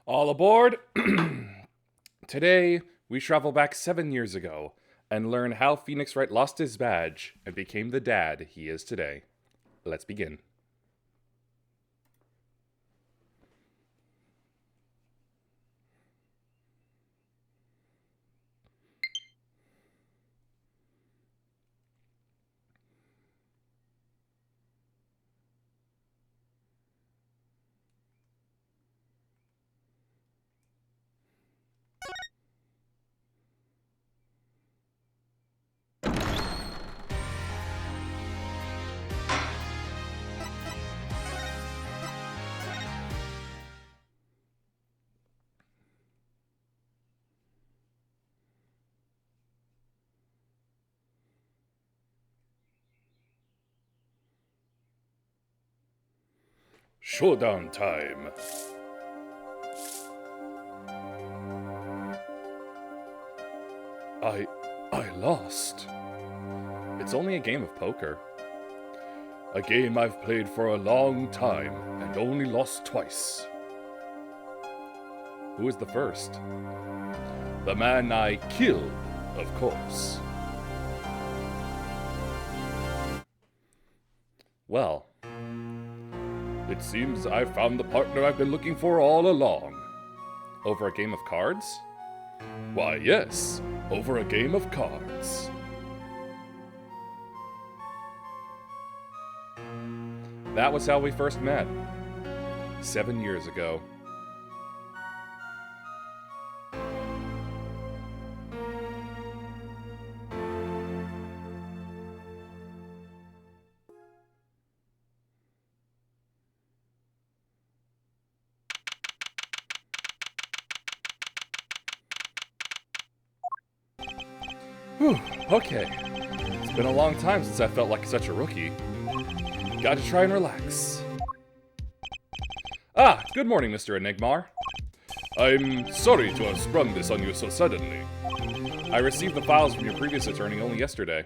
All aboard! Today, we travel back 7 years ago and learn how Phoenix Wright lost his badge and became the dad he is today. Let's begin. Showdown time. I lost. It's only a game of poker. A game I've played for a long time and only lost twice. Who is the first? The man I killed, of course. Well, it seems I've found the partner I've been looking for all along. Over a game of cards? Why, yes, over a game of cards. That was how we first met. 7 years ago. Whew, okay. It's been a long time since I felt like such a rookie. Gotta try and relax. Ah, good morning, Mr. Enigmar. I'm sorry to have sprung this on you so suddenly. I received the files from your previous attorney only yesterday.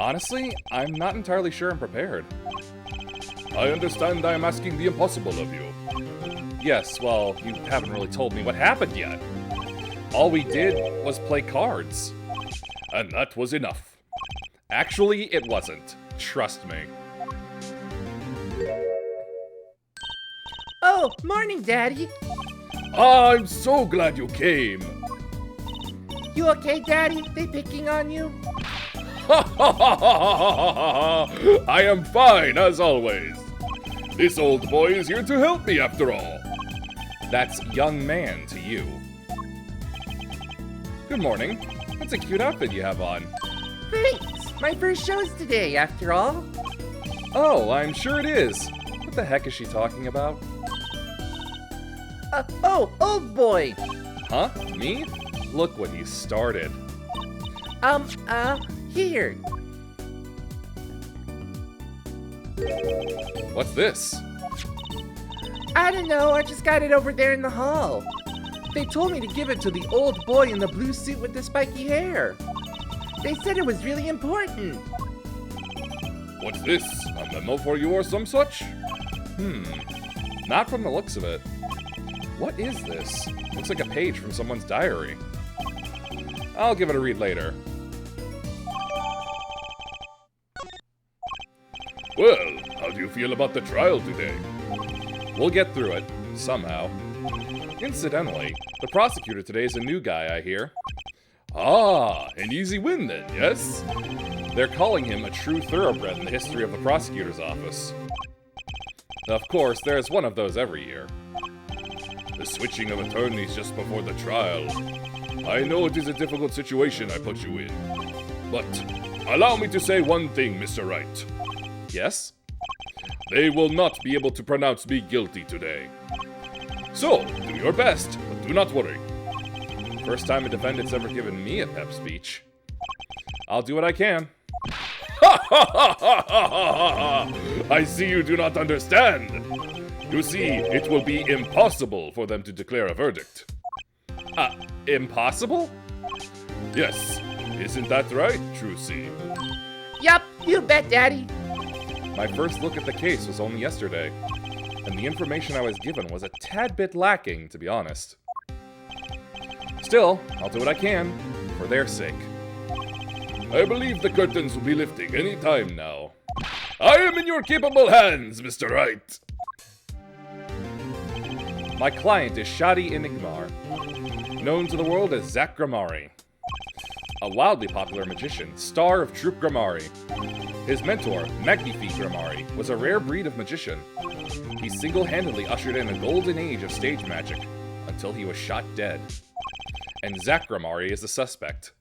Honestly, I'm not entirely sure I'm prepared. I understand I am asking the impossible of you. Yes, well, you haven't really told me what happened yet. All we did was play cards. And that was enough. Actually, it wasn't. Trust me. Oh, morning, Daddy. I'm so glad you came. You okay, Daddy? They picking on you? I am fine, as always. This old boy is here to help me, after all. That's young man to you. Good morning. That's a cute outfit you have on. Thanks. My first show's today, after all. Oh, I'm sure it is. What the heck is she talking about? Oh, old boy. Huh? Me? Look what he started. Here. What's this? I don't know, I just got it over there in the hall. They told me to give it to the old boy in the blue suit with the spiky hair. They said it was really important. What's this? A memo for you or some such? Not from the looks of it. What is this? Looks like a page from someone's diary. I'll give it a read later. Well, how do you feel about the trial today? We'll get through it, somehow. Incidentally, the prosecutor today is a new guy, I hear. Ah, an easy win then, yes? They're calling him a true thoroughbred in the history of the prosecutor's office. Of course, there's one of those every year. The switching of attorneys just before the trial. I know it is a difficult situation I put you in. But, allow me to say one thing, Mr. Wright. Yes? They will not be able to pronounce me guilty today. So, do your best, but do not worry. First time a defendant's ever given me a pep speech. I'll do what I can. I see you do not understand. You see, it will be impossible for them to declare a verdict. Impossible? Yes, isn't that right, Trucy? Yup, you bet, Daddy. My first look at the case was only yesterday. and the information I was given was a tad bit lacking, to be honest. Still, I'll do what I can, for their sake. I believe the curtains will be lifting any time now. I am in your capable hands, Mr. Wright. My client is Shadi Enigmar, known to the world as Zach Gramari, a wildly popular magician, star of Troupe Gramari. His mentor, Magnifique Gramari, was a rare breed of magician. He single-handedly ushered in a golden age of stage magic, until he was shot dead. And Zach Gramari is the suspect.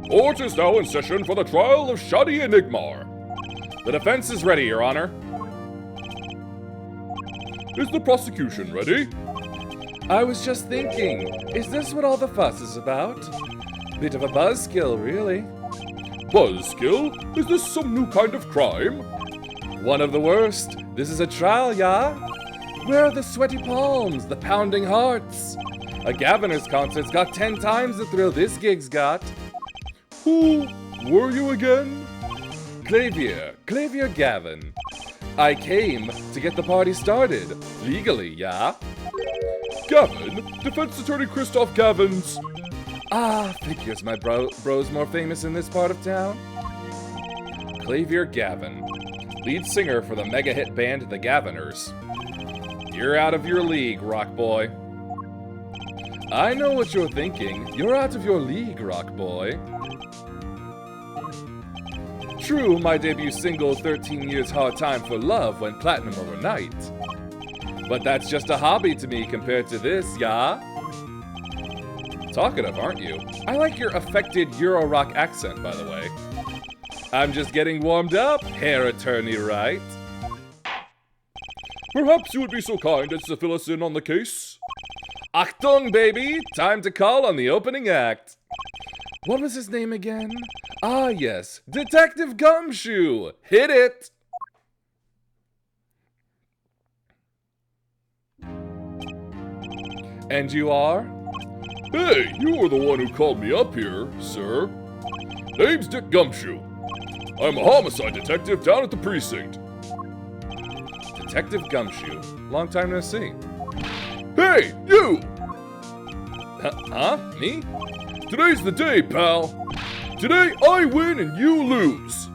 Court is now in session for the trial of Shadi Enigmar. The defense is ready, Your Honor. Is the prosecution ready? I was just thinking, is this what all the fuss is about? Bit of a buzzkill, really. Buzzkill? Is this some new kind of crime? One of the worst. This is a trial, yeah? Where are the sweaty palms, the pounding hearts? A Gaviner's concert's got 10 times the thrill this gig's got. Who were you again? Clavier Gavin. I came to get the party started. Legally, yeah? Gavin? Defense Attorney Christoph Gavins. Ah, figures my bro's more famous in this part of town. Clavier Gavin, lead singer for the mega hit band The Gaviners. You're out of your league, rock boy. I know what you're thinking. You're out of your league, rock boy. True, my debut single 13 Years Hard Time for Love went platinum overnight. But that's just a hobby to me compared to this, yeah? Talkative, aren't you? I like your affected Euro rock accent, by the way. I'm just getting warmed up, Herr Attorney Wright. Perhaps you would be so kind as to fill us in on the case? Achtung, baby! Time to call on the opening act. What was his name again? Ah, yes, Detective Gumshoe! Hit it! And you are? Hey, you were the one who called me up here, sir. Name's Dick Gumshoe. I'm a homicide detective down at the precinct. Detective Gumshoe. Long time no see. Hey, you! Huh? Me? Today's the day, pal. Today, I win and you lose.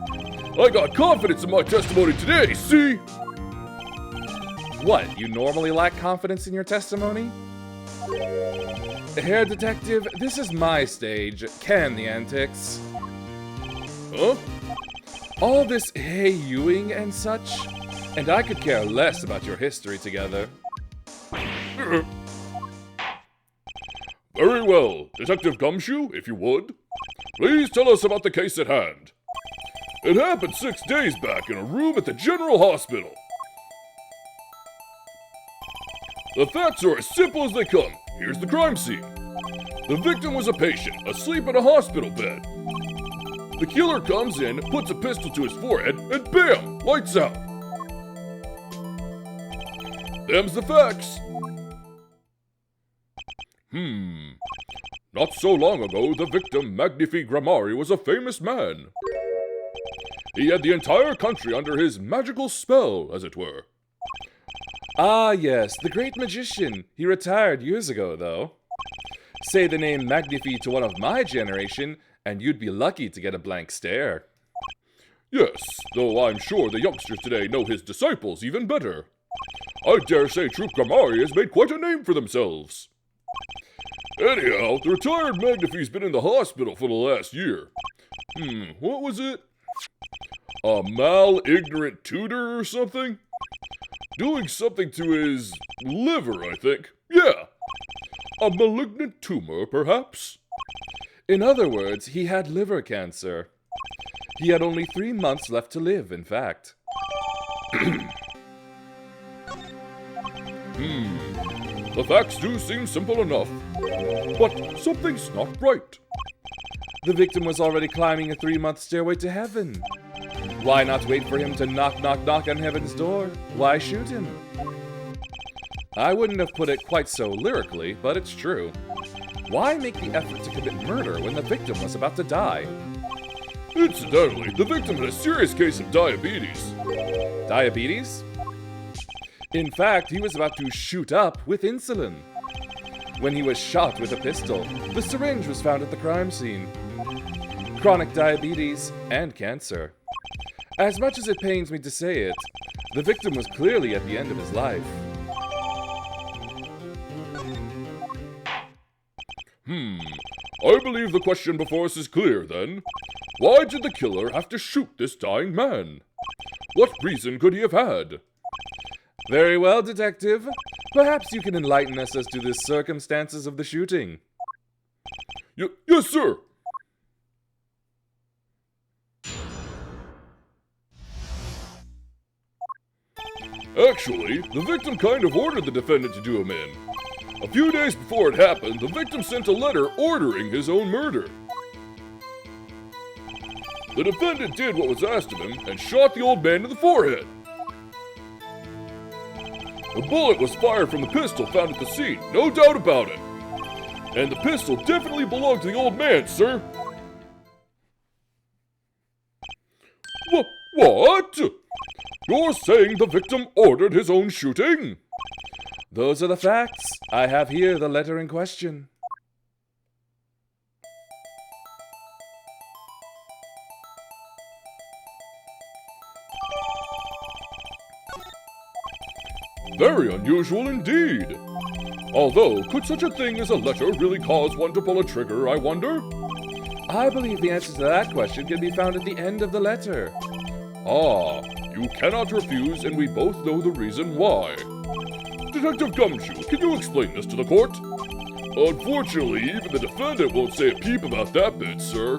I got confidence in my testimony today, see? What, you normally lack confidence in your testimony? Herr Detective, this is my stage. Can the antics. Huh? All this hey-youing and such? And I could care less about your history together. Very well, Detective Gumshoe, if you would. Please tell us about the case at hand. It happened 6 days back in a room at the General Hospital. The facts are as simple as they come. Here's the crime scene. The victim was a patient, asleep in a hospital bed. The killer comes in, puts a pistol to his forehead, and bam! Lights out. Them's the facts. Not so long ago, the victim, Magnifique Gramari, was a famous man. He had the entire country under his magical spell, as it were. Ah, yes, the great magician. He retired years ago, though. Say the name Magnifique to one of my generation, and you'd be lucky to get a blank stare. Yes, though I'm sure the youngsters today know his disciples even better. I dare say Troupe Gramari has made quite a name for themselves. Anyhow, the retired Magnifique's been in the hospital for the last year. What was it? A mal-ignorant tutor or something? Doing something to his liver, I think. Yeah. A malignant tumor, perhaps? In other words, he had liver cancer. He had only 3 months left to live, in fact. The facts do seem simple enough. But something's not right. The victim was already climbing a 3-month stairway to heaven. Why not wait for him to knock, knock, knock on heaven's door? Why shoot him? I wouldn't have put it quite so lyrically, but it's true. Why make the effort to commit murder when the victim was about to die? Incidentally, the victim had a serious case of diabetes. Diabetes? In fact, he was about to shoot up with insulin. When he was shot with a pistol, the syringe was found at the crime scene. Chronic diabetes and cancer. As much as it pains me to say it, the victim was clearly at the end of his life. I believe the question before us is clear, then. Why did the killer have to shoot this dying man? What reason could he have had? Very well, Detective. Perhaps you can enlighten us as to the circumstances of the shooting. Yes, sir. Actually, the victim kind of ordered the defendant to do him in. A few days before it happened, the victim sent a letter ordering his own murder. The defendant did what was asked of him and shot the old man in the forehead. A bullet was fired from the pistol found at the scene, no doubt about it. And the pistol definitely belonged to the old man, sir. What? You're saying the victim ordered his own shooting? Those are the facts. I have here the letter in question. Very unusual indeed. Although, could such a thing as a letter really cause one to pull a trigger, I wonder? I believe the answer to that question can be found at the end of the letter. Ah, you cannot refuse, and we both know the reason why. Detective Gumshoe, can you explain this to the court? Unfortunately, even the defendant won't say a peep about that bit, sir.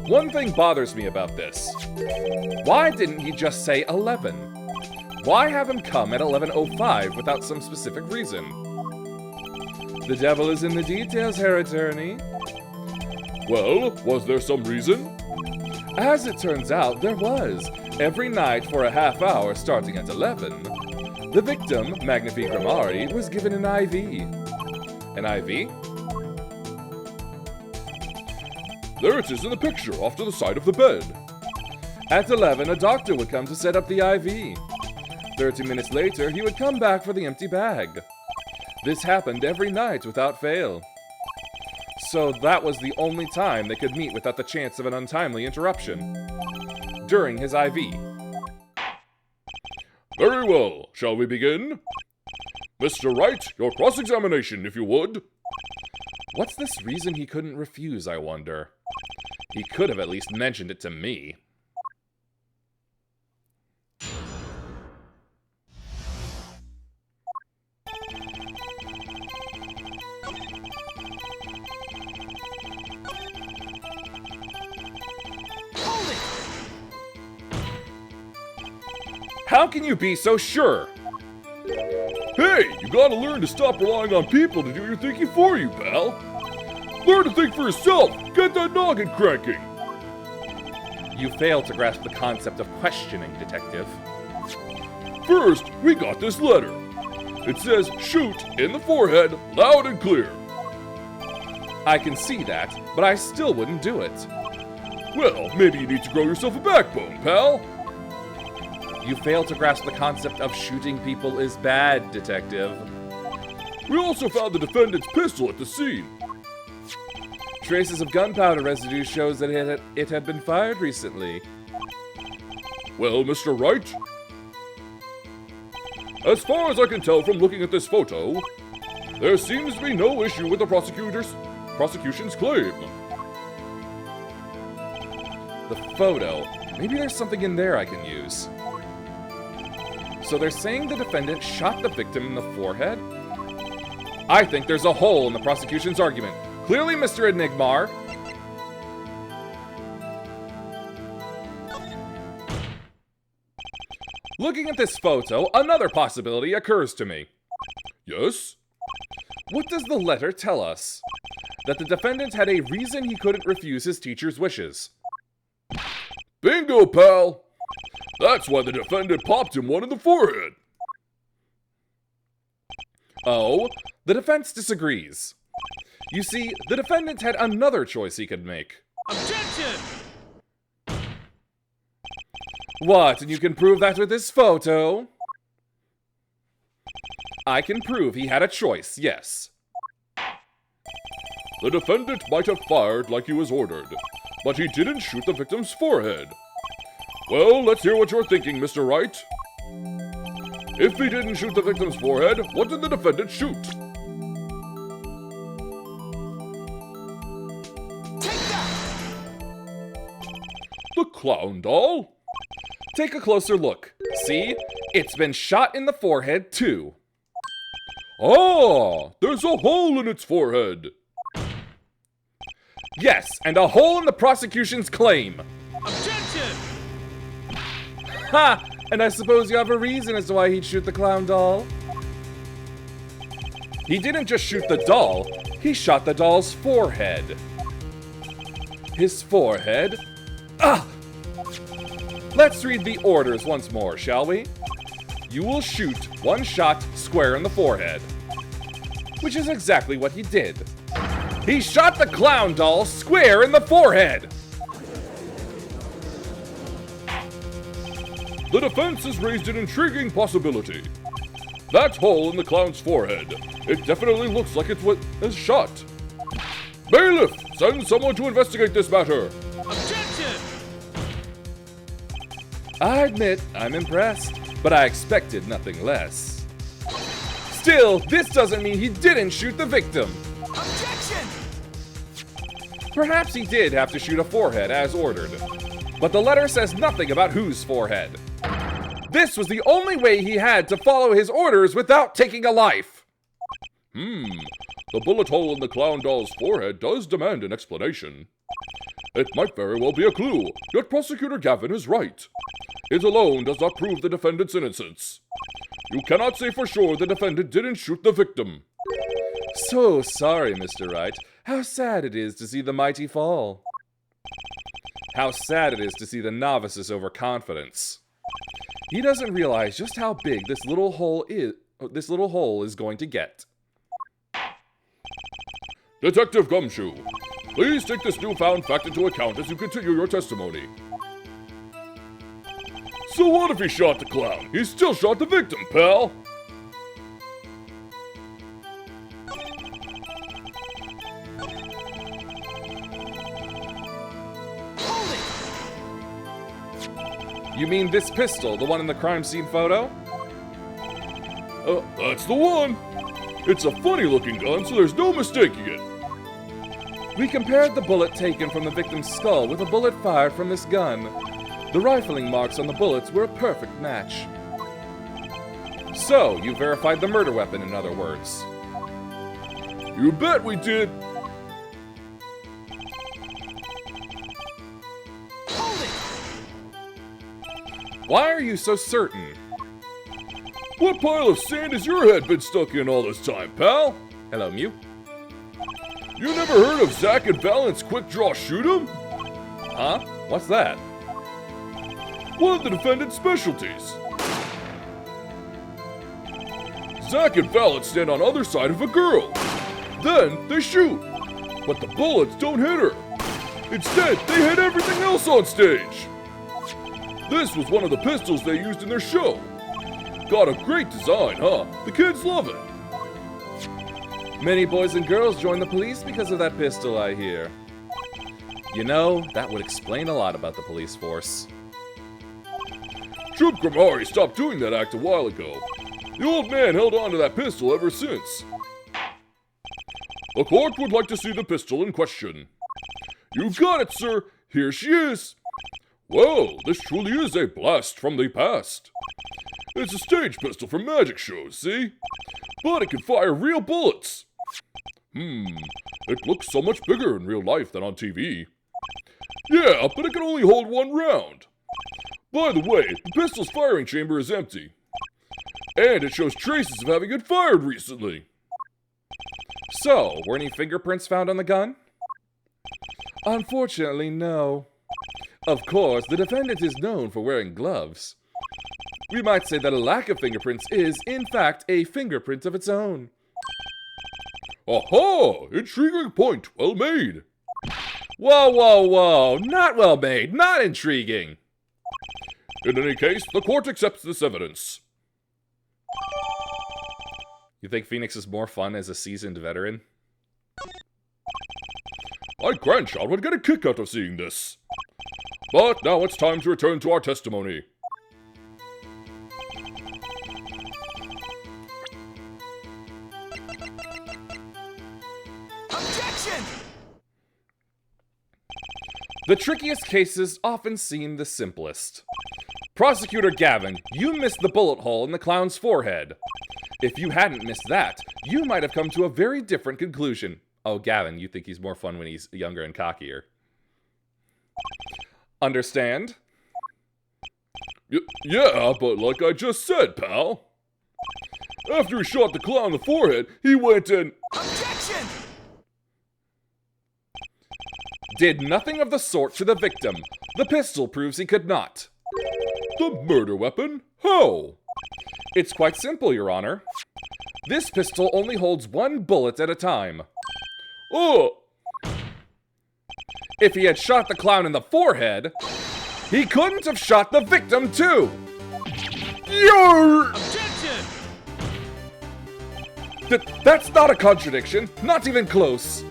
One thing bothers me about this. Why didn't he just say 11? Why have him come at 11:05 without some specific reason? The devil is in the details, Herr Attorney. Well, was there some reason? As it turns out, there was. Every night for a half hour starting at 11, the victim, Magnifique Grimari, was given an IV. An IV? There it is in the picture off to the side of the bed. At 11, a doctor would come to set up the IV. 30 minutes later, he would come back for the empty bag. This happened every night without fail. So that was the only time they could meet without the chance of an untimely interruption. During his IV. Very well. Shall we begin? Mr. Wright, your cross-examination, if you would. What's this reason he couldn't refuse, I wonder? He could have at least mentioned it to me. How can you be so sure? Hey, you gotta learn to stop relying on people to do your thinking for you, pal. Learn to think for yourself. Get that noggin cranking. You fail to grasp the concept of questioning, Detective. First, we got this letter. It says, shoot in the forehead, loud and clear. I can see that, but I still wouldn't do it. Well, maybe you need to grow yourself a backbone, pal. You fail to grasp the concept of shooting people is bad, Detective. We also found the defendant's pistol at the scene. Traces of gunpowder residue shows that it had been fired recently. Well, Mr. Wright? As far as I can tell from looking at this photo, there seems to be no issue with the prosecution's claim. The photo. Maybe there's something in there I can use. So they're saying the defendant shot the victim in the forehead? I think there's a hole in the prosecution's argument. Clearly, Mr. Enigmar. Looking at this photo, another possibility occurs to me. Yes? What does the letter tell us? That the defendant had a reason he couldn't refuse his teacher's wishes. Bingo, pal! That's why the defendant popped him one in the forehead. Oh, the defense disagrees. You see, the defendant had another choice he could make. Objection! What, and you can prove that with this photo? I can prove he had a choice, yes. The defendant might have fired like he was ordered, but he didn't shoot the victim's forehead. Well, let's hear what you're thinking, Mr. Wright. If he didn't shoot the victim's forehead, what did the defendant shoot? Take that! The clown doll? Take a closer look. See? It's been shot in the forehead, too. Ah, there's a hole in its forehead. Yes, and a hole in the prosecution's claim. Objection! Ha! And I suppose you have a reason as to why he'd shoot the clown doll. He didn't just shoot the doll, he shot the doll's forehead. His forehead? Ah! Let's read the orders once more, shall we? You will shoot one shot square in the forehead. Which is exactly what he did. He shot the clown doll square in the forehead! The defense has raised an intriguing possibility. That hole in the clown's forehead, it definitely looks like it's what is shot. Bailiff, send someone to investigate this matter. Objection! I admit, I'm impressed, but I expected nothing less. Still, this doesn't mean he didn't shoot the victim. Objection! Perhaps he did have to shoot a forehead as ordered, but the letter says nothing about whose forehead. This was the only way he had to follow his orders without taking a life. The bullet hole in the clown doll's forehead does demand an explanation. It might very well be a clue, yet Prosecutor Gavin is right. It alone does not prove the defendant's innocence. You cannot say for sure the defendant didn't shoot the victim. So sorry, Mr. Wright. How sad it is to see the mighty fall. How sad it is to see the novice's overconfidence. He doesn't realize just how big this little hole is going to get. Detective Gumshoe, please take this newfound fact into account as you continue your testimony. So what if he shot the clown? He still shot the victim, pal! Hold it! You mean this pistol, the one in the crime scene photo? That's the one! It's a funny-looking gun, so there's no mistaking it. We compared the bullet taken from the victim's skull with a bullet fired from this gun. The rifling marks on the bullets were a perfect match. So, you verified the murder weapon, in other words. You bet we did! Hold it! Why are you so certain? What pile of sand has your head been stuck in all this time, pal? Hello, Mew. You never heard of Zach and Valent's quick draw shoot 'em? Huh? What's that? One of the defendant's specialties. Zach and Valent stand on either side of a girl. Then they shoot. But the bullets don't hit her. Instead, they hit everything else on stage. This was one of the pistols they used in their show. Got a great design, huh? The kids love it. Many boys and girls join the police because of that pistol, I hear. You know, that would explain a lot about the police force. Troop Grimari stopped doing that act a while ago. The old man held on to that pistol ever since. The court would like to see the pistol in question. You got it, sir. Here she is. Well, this truly is a blast from the past. It's a stage pistol for magic shows, see? But it can fire real bullets. It looks so much bigger in real life than on TV. Yeah, but it can only hold one round. By the way, the pistol's firing chamber is empty. And it shows traces of having it fired recently. So, were any fingerprints found on the gun? Unfortunately, no. Of course, the defendant is known for wearing gloves. We might say that a lack of fingerprints is, in fact, a fingerprint of its own. Aha! Intriguing point. Well made. Whoa, whoa, whoa. Not well made. Not intriguing. In any case, the court accepts this evidence. You think Phoenix is more fun as a seasoned veteran? My grandchild would get a kick out of seeing this. But now it's time to return to our testimony. Objection! The trickiest cases often seem the simplest. Prosecutor Gavin, you missed the bullet hole in the clown's forehead. If you hadn't missed that, you might have come to a very different conclusion. Oh, Gavin, you think he's more fun when he's younger and cockier. Understand? Yeah, but like I just said, pal. After he shot the clown in the forehead, he went and... Objection! Did nothing of the sort to the victim. The pistol proves he could not. The murder weapon? How? It's quite simple, Your Honor. This pistol only holds one bullet at a time. Oh! If he had shot the clown in the forehead, he couldn't have shot the victim too! Yarr! Objection! That's not a contradiction, not even close.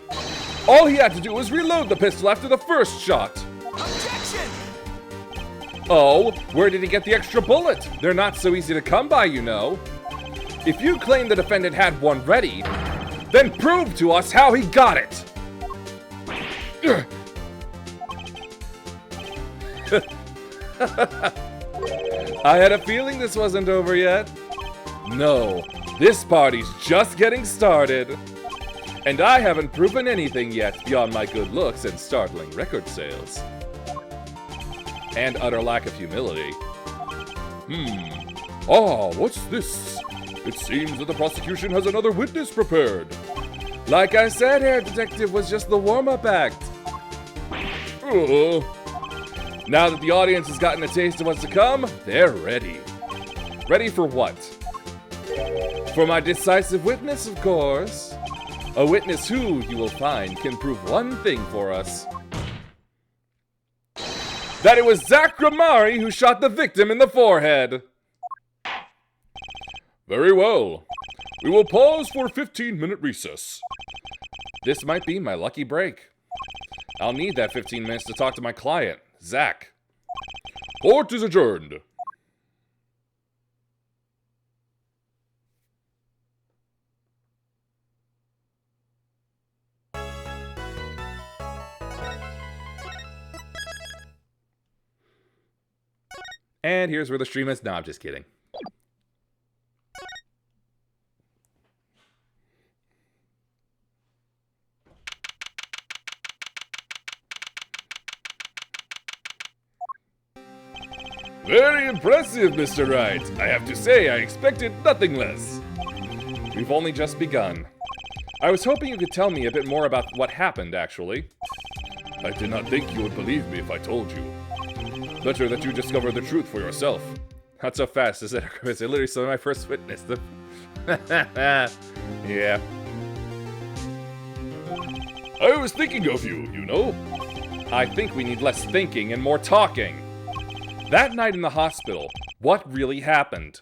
All he had to do was reload the pistol after the first shot. Objection! Oh, where did he get the extra bullet? They're not so easy to come by, you know. If you claim the defendant had one ready, then prove to us how he got it. I had a feeling this wasn't over yet. No, this party's just getting started. And I haven't proven anything yet beyond my good looks and startling record sales. And utter lack of humility. Ah, what's this? It seems that the prosecution has another witness prepared. Like I said, Herr Detective was just the warm-up act. Now that the audience has gotten a taste of what's to come, they're ready. Ready for what? For my decisive witness, of course. A witness who, you will find, can prove one thing for us. That it was Zach Gramari who shot the victim in the forehead. Very well. We will pause for a 15-minute recess. This might be my lucky break. I'll need that 15 minutes to talk to my client, Zach. Court is adjourned. And here's where the stream is. No, I'm just kidding. Very impressive, Mr. Wright. I have to say, I expected nothing less. We've only just begun. I was hoping you could tell me a bit more about what happened, actually. I did not think you would believe me if I told you. Better that you discover the truth for yourself. Not so fast, is it? Is it literally so my first witness? Yeah. I was thinking of you, you know. I think we need less thinking and more talking. That night in the hospital, what really happened?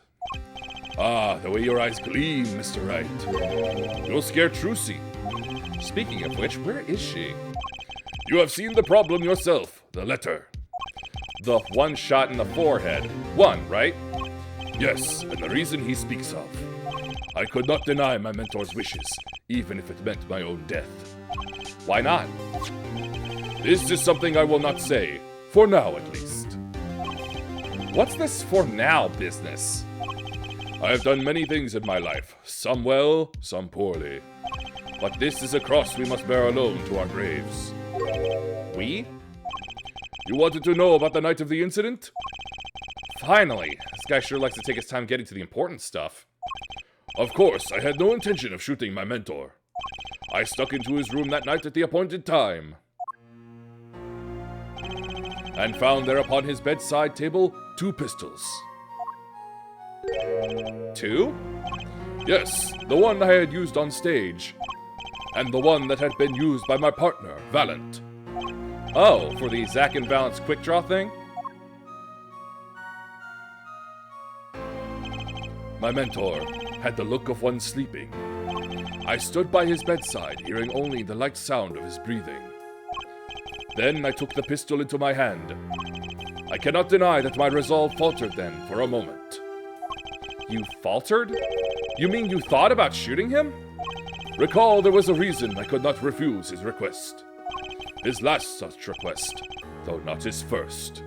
Ah, the way your eyes gleam, Mr. Wright. You'll scare Trucy. Speaking of which, where is she? You have seen the problem yourself, the letter. The one shot in the forehead. One, right? Yes, and the reason he speaks of. I could not deny my mentor's wishes, even if it meant my own death. Why not? This is something I will not say, for now at least. What's this for now business? I have done many things in my life, some well, some poorly. But this is a cross we must bear alone to our graves. We? You wanted to know about the night of the incident? Finally! This guy sure likes to take his time getting to the important stuff. Of course, I had no intention of shooting my mentor. I stuck into his room that night at the appointed time. And found there upon his bedside table 2 pistols. 2? Yes, the one I had used on stage. and the one that had been used by my partner, Valent. Oh, for the Zack and Valent's quick draw thing? My mentor had the look of one sleeping. I stood by his bedside, hearing only the light sound of his breathing. Then I took the pistol into my hand. I cannot deny that my resolve faltered then for a moment. You faltered? You mean you thought about shooting him? Recall there was a reason I could not refuse his request. His last such request, though not his first.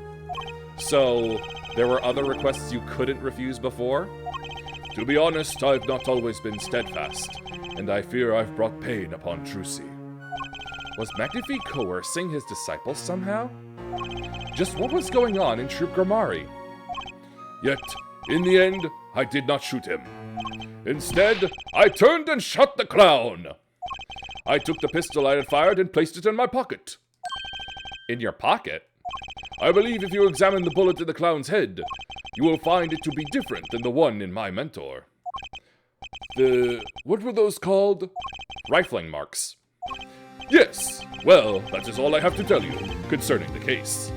So, there were other requests you couldn't refuse before? To be honest, I've not always been steadfast, and I fear I've brought pain upon Trucy. Was Magnifi coercing his disciples somehow? Just what was going on in Troop Grammari? Yet, in the end, I did not shoot him. Instead, I turned and shot the clown. I took the pistol I had fired and placed it in my pocket. In your pocket? I believe if you examine the bullet in the clown's head, you will find it to be different than the one in my mentor. What were those called? Rifling marks. Yes. Well, that is all I have to tell you concerning the case.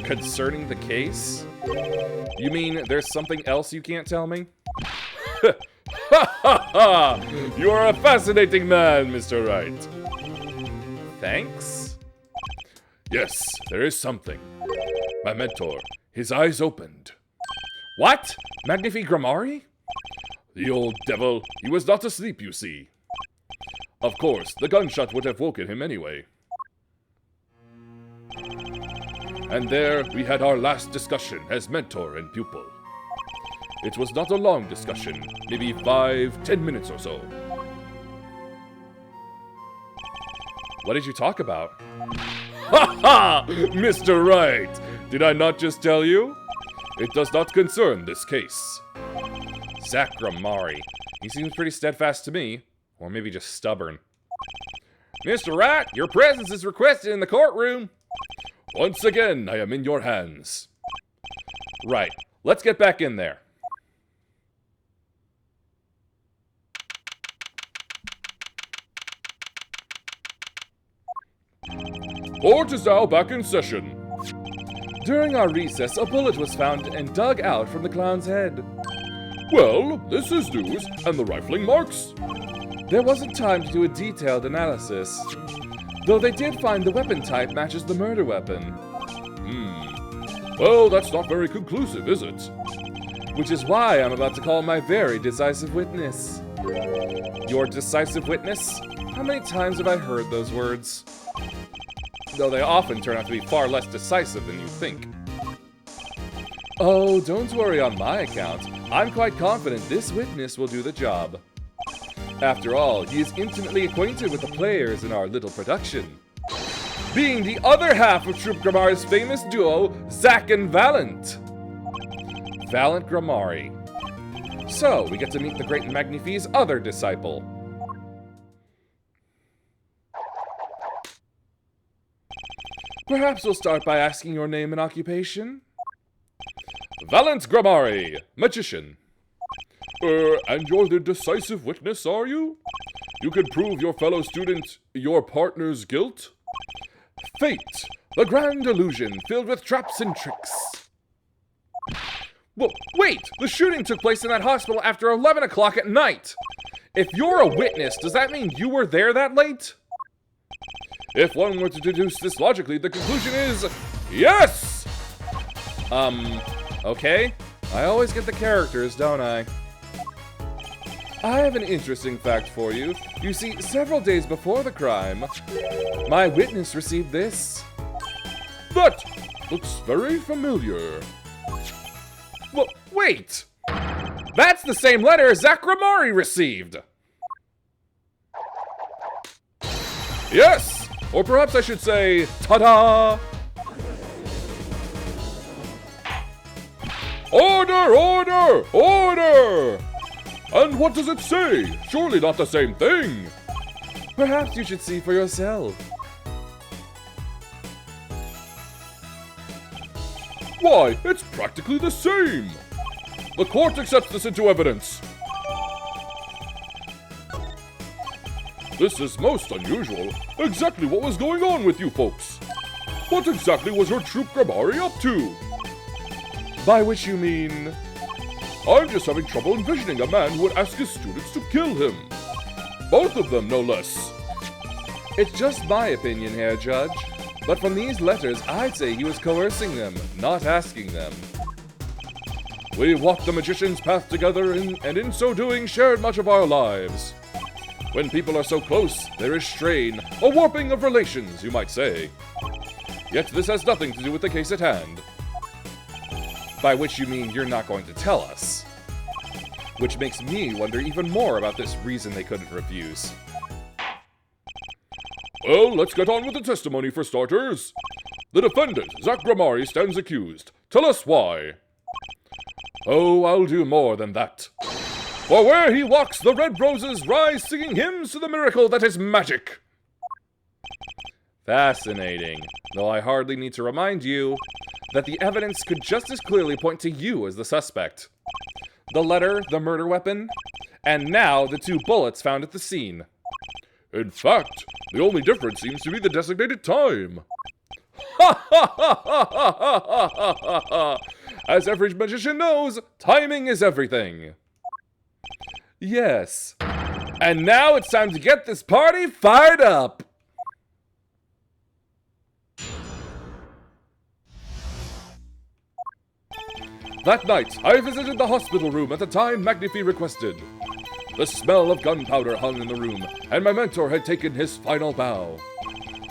Concerning the case? You mean there's something else you can't tell me? Ha ha ha! You are a fascinating man, Mr. Wright. Thanks? Yes, there is something. My mentor, his eyes opened. What? Magnifi Grammari? The old devil, he was not asleep, you see. Of course, the gunshot would have woken him anyway. And there we had our last discussion as mentor and pupil. It was not a long discussion, maybe 5-10 minutes or so. What did you talk about? Ha ha! Mr. Wright! Did I not just tell you? It does not concern this case. Zack Grammari. He seems pretty steadfast to me. Or maybe just stubborn. Mr. Wright, your presence is requested in the courtroom. Once again, I am in your hands. Right. Let's get back in there. Court is now back in session. During our recess, a bullet was found and dug out from the clown's head. Well, this is news, and the rifling marks? There wasn't time to do a detailed analysis, though they did find the weapon type matches the murder weapon. Well, that's not very conclusive, is it? Which is why I'm about to call my very decisive witness. Your decisive witness? How many times have I heard those words? Though they often turn out to be far less decisive than you think. Oh, don't worry on my account. I'm quite confident this witness will do the job. After all, he is intimately acquainted with the players in our little production, being the other half of Troop Grammari's famous duo, Zack and Valent. Valent Grammari. So, we get to meet the great Magnifi's other disciple. Perhaps we'll start by asking your name and occupation? Valent Grammari, magician. And you're the decisive witness, are you? You can prove your fellow student, your partner's guilt? Fate, the grand illusion filled with traps and tricks. Well, wait! The shooting took place in that hospital after 11 o'clock at night! If you're a witness, does that mean you were there that late? If one were to deduce this logically, the conclusion is yes! Okay. I always get the characters, don't I? I have an interesting fact for you. You see, several days before the crime, my witness received this. That looks very familiar. Well, wait! That's the same letter Zack Grammari received! Yes! Or perhaps I should say, ta-da! Order! Order! Order! And what does it say? Surely not the same thing. Perhaps you should see for yourself. Why, it's practically the same. The court accepts this into evidence. This is most unusual. Exactly what was going on with you folks? What exactly was your troop Grammari up to? By which you mean... I'm just having trouble envisioning a man who would ask his students to kill him. Both of them, no less. It's just my opinion here, Judge. But from these letters, I'd say he was coercing them, not asking them. We walked the magician's path together and in so doing shared much of our lives. When people are so close, there is strain, a warping of relations, you might say. Yet this has nothing to do with the case at hand. By which you mean you're not going to tell us. Which makes me wonder even more about this reason they couldn't refuse. Well, let's get on with the testimony for starters. The defendant, Zach Grammari, stands accused. Tell us why. Oh, I'll do more than that. For where he walks, the red roses rise, singing hymns to the miracle that is magic. Fascinating. Though I hardly need to remind you that the evidence could just as clearly point to you as the suspect. The letter, the murder weapon, and now the 2 bullets found at the scene. In fact, the only difference seems to be the designated time. As every magician knows, timing is everything. Yes. And now it's time to get this party fired up. That night, I visited the hospital room at the time Magnifi requested. The smell of gunpowder hung in the room, and my mentor had taken his final bow.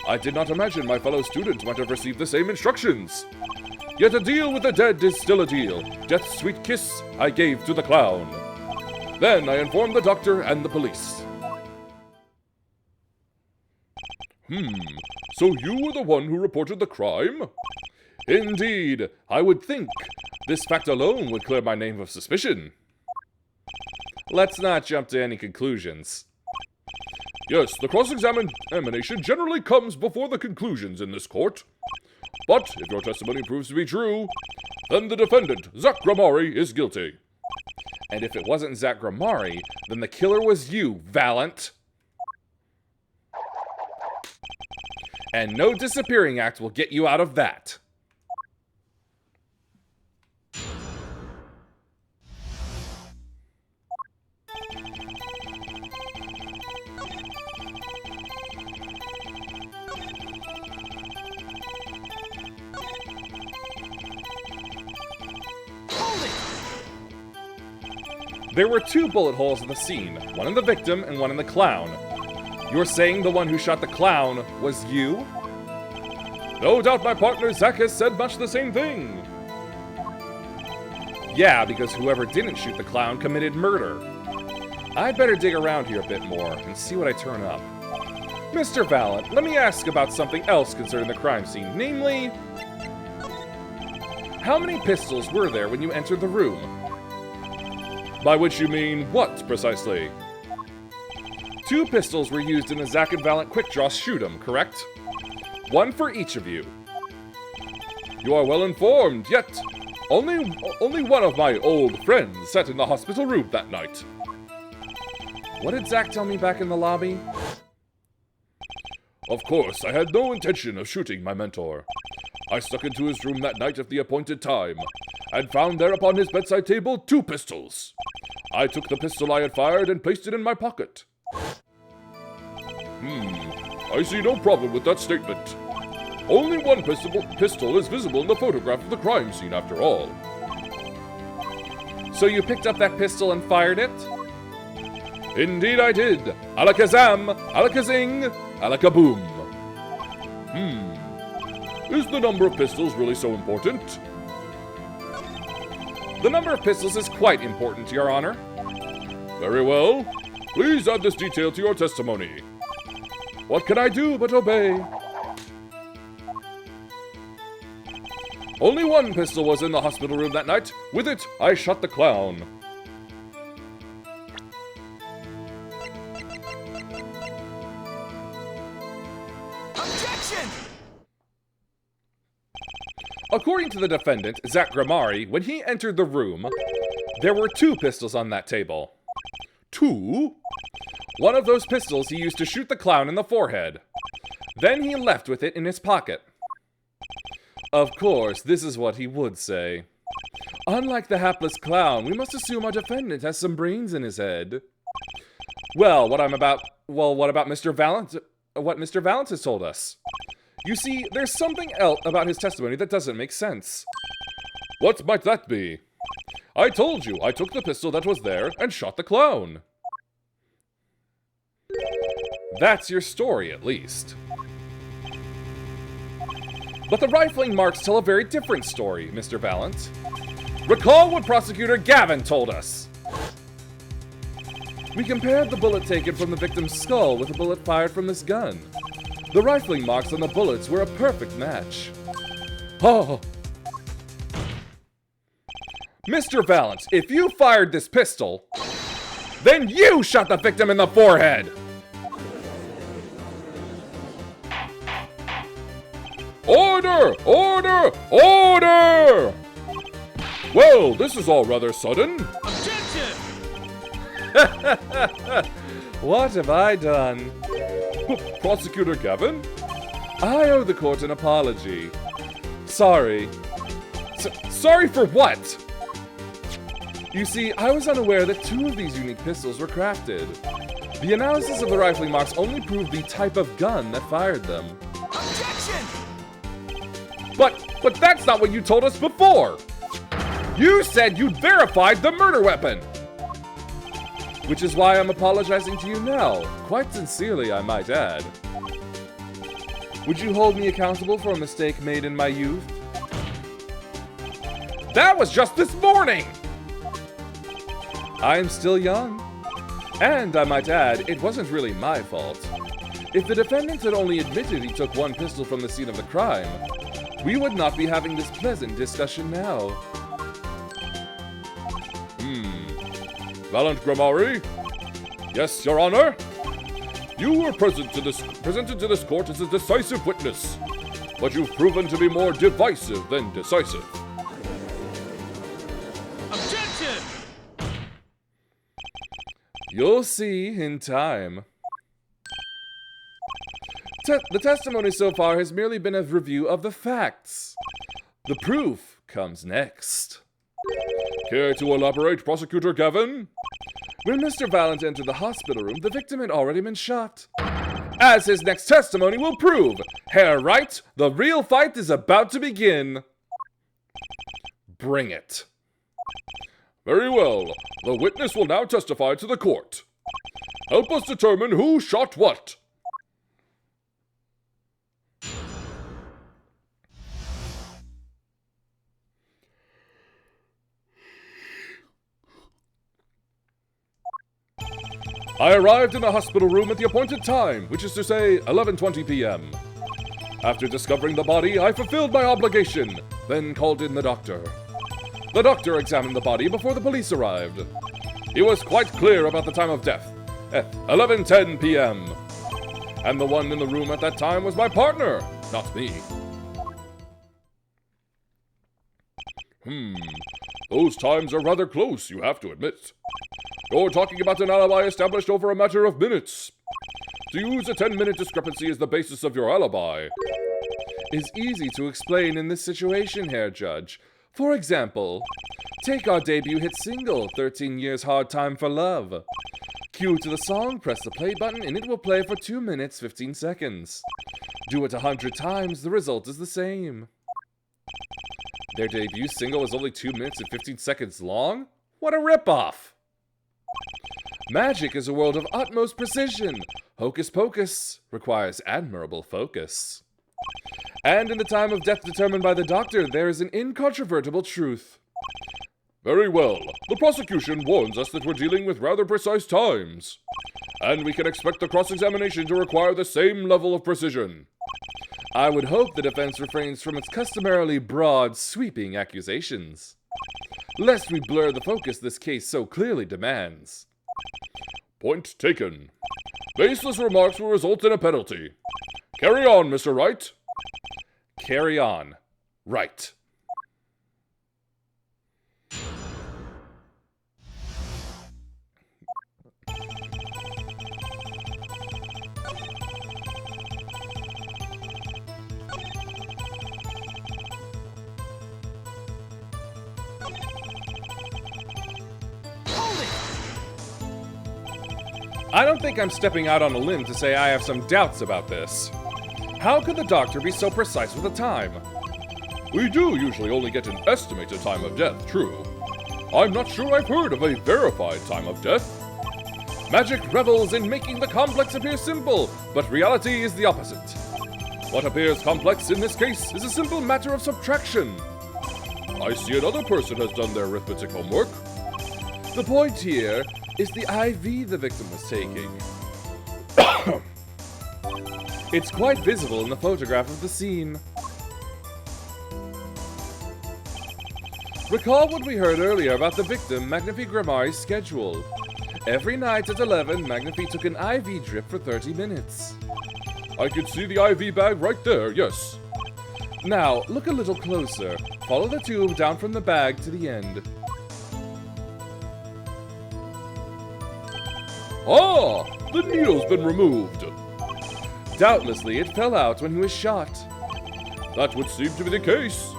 I did not imagine my fellow students might have received the same instructions. Yet a deal with the dead is still a deal. Death's sweet kiss I gave to the clown. Then I informed the doctor and the police. So you were the one who reported the crime? Indeed, I would think this fact alone would clear my name of suspicion. Let's not jump to any conclusions. Yes, the cross-examination generally comes before the conclusions in this court. But if your testimony proves to be true, then the defendant, Zach Grammari, is guilty. And if it wasn't Zach Grammari, then the killer was you, Valant. And no disappearing act will get you out of that. There were 2 bullet holes in the scene, one in the victim and one in the clown. You're saying the one who shot the clown was you? No doubt my partner Zach has said much the same thing. Yeah, because whoever didn't shoot the clown committed murder. I'd better dig around here a bit more and see what I turn up. Mr. Valant, let me ask about something else concerning the crime scene, namely... how many pistols were there when you entered the room? By which you mean what, precisely? 2 pistols were used in the Zach and Valant quick-draw shoot-'em, correct? 1 for each of you. You are well informed, yet only one of my old friends sat in the hospital room that night. What did Zach tell me back in the lobby? Of course, I had no intention of shooting my mentor. I stuck into his room that night at the appointed time, and found there upon his bedside table 2 pistols. I took the pistol I had fired and placed it in my pocket. I see no problem with that statement. Only one pistol is visible in the photograph of the crime scene, after all. So you picked up that pistol and fired it? Indeed I did. Alakazam, alakazing, alakaboom. Is the number of pistols really so important? The number of pistols is quite important, Your Honor. Very well. Please add this detail to your testimony. What can I do but obey? Only one pistol was in the hospital room that night. With it, I shot the clown. Objection! According to the defendant, Zach Grammari, when he entered the room, there were 2 pistols on that table. 2? One of those pistols he used to shoot the clown in the forehead. Then he left with it in his pocket. Of course, this is what he would say. Unlike the hapless clown, we must assume our defendant has some brains in his head. Well, what about Mr. Valance? What Mr. Valance has told us? You see, there's something else about his testimony that doesn't make sense. What might that be? I told you I took the pistol that was there and shot the clown. That's your story, at least. But the rifling marks tell a very different story, Mr. Valance. Recall what Prosecutor Gavin told us. We compared the bullet taken from the victim's skull with a bullet fired from this gun. The rifling marks on the bullets were a perfect match. Oh. Mr. Valance, if you fired this pistol, then you shot the victim in the forehead! Order! Order! Order! Well, this is all rather sudden. Objection! What have I done? Prosecutor Gavin? I owe the court an apology. Sorry. Sorry for what? You see, I was unaware that 2 of these unique pistols were crafted. The analysis of the rifling marks only proved the type of gun that fired them. Objection! But that's not what you told us before! You said you'd verified the murder weapon! Which is why I'm apologizing to you now, quite sincerely, I might add. Would you hold me accountable for a mistake made in my youth? That was just this morning! I'm still young. And I might add, it wasn't really my fault. If the defendant had only admitted he took 1 pistol from the scene of the crime, we would not be having this pleasant discussion now. Valant Grimari? Yes, Your Honor? You were presented to this court as a decisive witness, but you've proven to be more divisive than decisive. Objection! You'll see in time. The testimony so far has merely been a review of the facts. The proof comes next. Care to elaborate, Prosecutor Gavin? When Mr. Valance entered the hospital room, the victim had already been shot. As his next testimony will prove, Herr Wright, the real fight is about to begin. Bring it. Very well. The witness will now testify to the court. Help us determine who shot what. I arrived in the hospital room at the appointed time, which is to say 11:20 p.m. After discovering the body, I fulfilled my obligation, then called in the doctor. The doctor examined the body before the police arrived. He was quite clear about the time of death, at 11:10 p.m. And the one in the room at that time was my partner, not me. Those times are rather close, you have to admit. You're talking about an alibi established over a matter of minutes. To use a 10-minute discrepancy as the basis of your alibi is easy to explain in this situation, Herr Judge. For example, take our debut hit single, 13 Years Hard Time for Love. Cue to the song, press the play button, and it will play for 2 minutes, 15 seconds. Do it 100 times, the result is the same. Their debut single was only 2 minutes and 15 seconds long? What a ripoff! Magic is a world of utmost precision. Hocus pocus requires admirable focus. And in the time of death determined by the doctor, there is an incontrovertible truth. Very well. The prosecution warns us that we're dealing with rather precise times. And we can expect the cross-examination to require the same level of precision. I would hope the defense refrains from its customarily broad, sweeping accusations, lest we blur the focus this case so clearly demands. Point taken. Baseless remarks will result in a penalty. Carry on, Mr. Wright. Carry on. Right. I don't think I'm stepping out on a limb to say I have some doubts about this. How could the doctor be so precise with the time? We do usually only get an estimated time of death, true. I'm not sure I've heard of a verified time of death. Magic revels in making the complex appear simple, but reality is the opposite. What appears complex in this case is a simple matter of subtraction. I see another person has done their arithmetic homework. The point here is the IV the victim was taking. It's quite visible in the photograph of the scene. Recall what we heard earlier about the victim Magnifi Grimari's schedule. Every night at 11, Magnifi took an IV drip for 30 minutes. I can see the IV bag right there, yes. Now, look a little closer. Follow the tube down from the bag to the end. Ah! The needle's been removed. Doubtlessly, it fell out when he was shot. That would seem to be the case.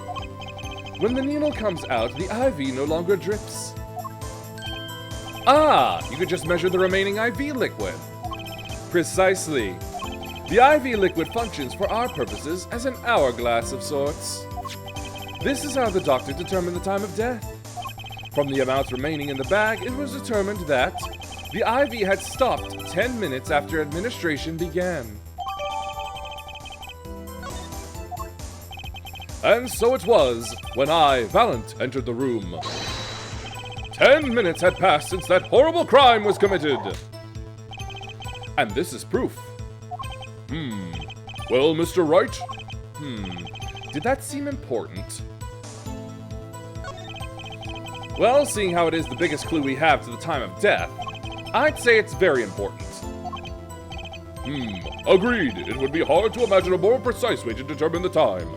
When the needle comes out, the IV no longer drips. Ah! You could just measure the remaining IV liquid. Precisely. The IV liquid functions for our purposes as an hourglass of sorts. This is how the doctor determined the time of death. From the amount remaining in the bag, it was determined that the IV had stopped 10 minutes after administration began. And so it was when I, Valent, entered the room. 10 minutes had passed since that horrible crime was committed. And this is proof. Well, Mr. Wright? Did that seem important? Well, seeing how it is the biggest clue we have to the time of death, I'd say it's very important. Agreed. It would be hard to imagine a more precise way to determine the time.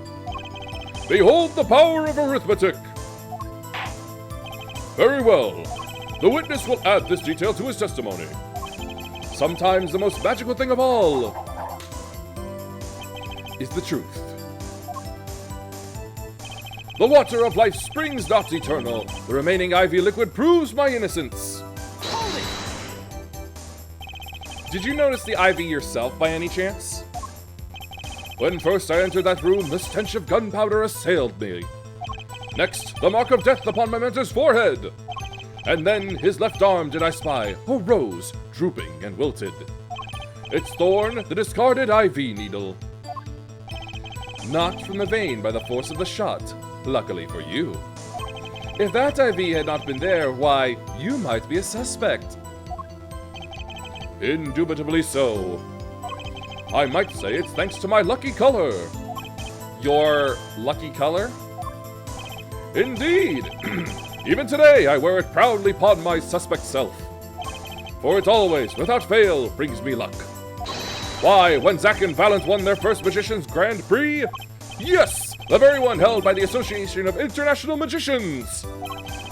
Behold the power of arithmetic! Very well. The witness will add this detail to his testimony. Sometimes the most magical thing of all is the truth. The water of life springs not eternal. The remaining IV liquid proves my innocence. Hold it! Did you notice the IV yourself by any chance? When first I entered that room, the stench of gunpowder assailed me. Next, the mark of death upon my mentor's forehead. And then his left arm did I spy, a rose, drooping and wilted. Its thorn, the discarded IV needle. Knocked from the vein by the force of the shot, luckily for you. If that IV had not been there, why, you might be a suspect. Indubitably so. I might say it's thanks to my lucky color. Your lucky color? Indeed! Even today I wear it proudly upon my suspect self. For it always, without fail, brings me luck. Why, when Zack and Valent won their first Magician's Grand Prix, yes, the very one held by the Association of International Magicians,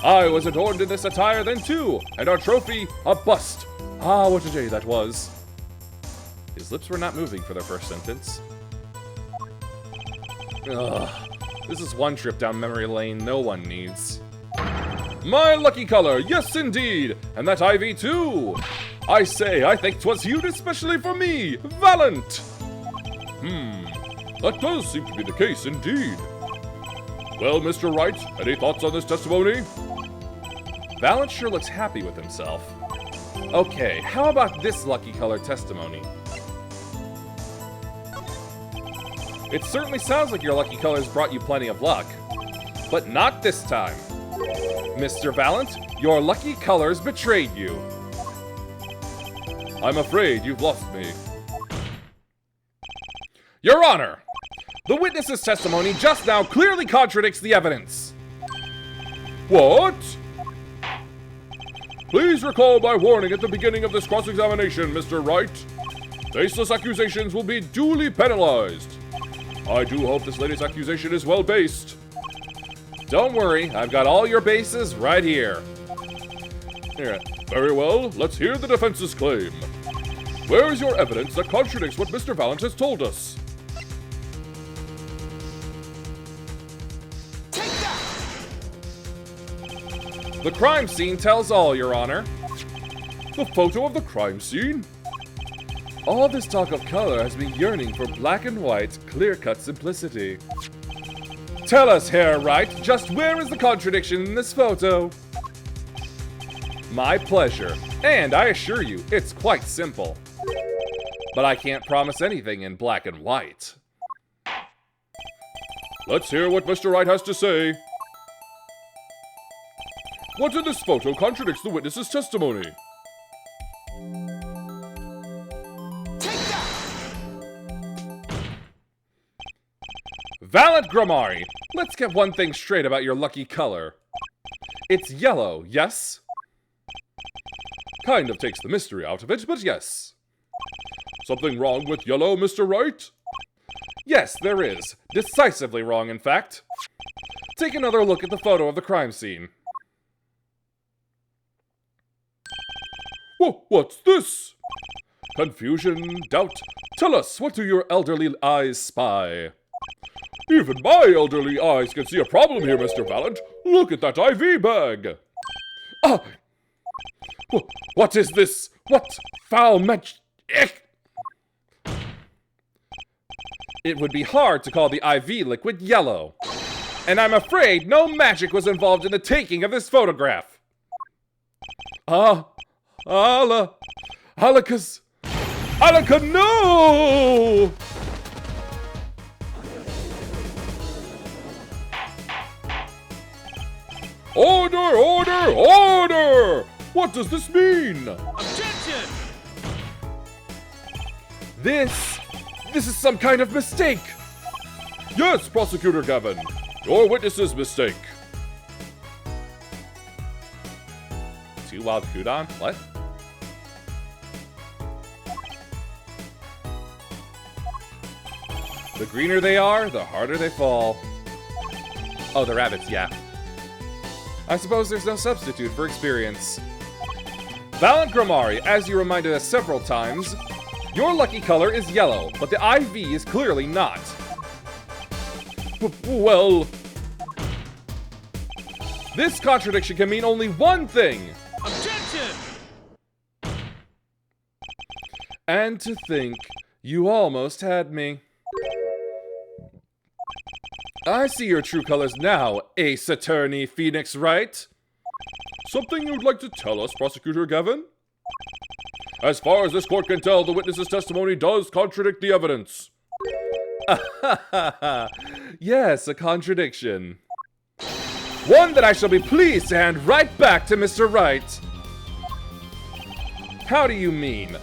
I was adorned in this attire then too, and our trophy, a bust. Ah, what a day that was. His lips were not moving for their first sentence. Ugh, this is one trip down memory lane no one needs. My lucky color, yes indeed, and that IV too. I say, I think 'twas hewed especially for me, Valent. That does seem to be the case indeed. Well, Mr. Wright, any thoughts on this testimony? Valent sure looks happy with himself. Okay, how about this lucky color testimony? It certainly sounds like your lucky colors brought you plenty of luck. But not this time. Mr. Valent, your lucky colors betrayed you. I'm afraid you've lost me. Your Honor, the witness's testimony just now clearly contradicts the evidence. What? Please recall my warning at the beginning of this cross-examination, Mr. Wright. Baseless accusations will be duly penalized. I do hope this latest accusation is well-based. Don't worry, I've got all your bases right here. Here. Very well, let's hear the defense's claim. Where is your evidence that contradicts what Mr. Valent has told us? Take that! The crime scene tells all, Your Honor. The photo of the crime scene? All this talk of color has been yearning for black and white, clear-cut simplicity. Tell us here, Wright, just where is the contradiction in this photo? My pleasure, and I assure you, it's quite simple. But I can't promise anything in black and white. Let's hear what Mr. Wright has to say. What in this photo contradicts the witness's testimony? Take that! Valid Grammari, let's get one thing straight about your lucky color. It's yellow, yes? Kind of takes the mystery out of it, but yes. Something wrong with yellow, Mr. Wright? Yes, there is. Decisively wrong, in fact. Take another look at the photo of the crime scene. Whoa, what's this? Confusion, doubt. Tell us, what do your elderly eyes spy? Even my elderly eyes can see a problem here, Mr. Valent. Look at that IV bag. Ah! What is this? What foul magic? It would be hard to call the IV liquid yellow. And I'm afraid no magic was involved in the taking of this photograph. Alaka, no! Order, order, order! What does this mean? Objection! This is some kind of mistake. Yes, Prosecutor Gavin. Your witness's mistake. Two wild Kudon? What? The greener they are, the harder they fall. Oh, the rabbits, yeah. I suppose there's no substitute for experience. Valent Grammari, as you reminded us several times, your lucky color is yellow, but the IV is clearly not. Well... This contradiction can mean only one thing. Objection! And to think, you almost had me. I see your true colors now, Ace Attorney Phoenix Wright. Something you'd like to tell us, Prosecutor Gavin? As far as this court can tell, the witness's testimony does contradict the evidence. Yes, a contradiction. One that I shall be pleased to hand right back to Mr. Wright. How do you mean?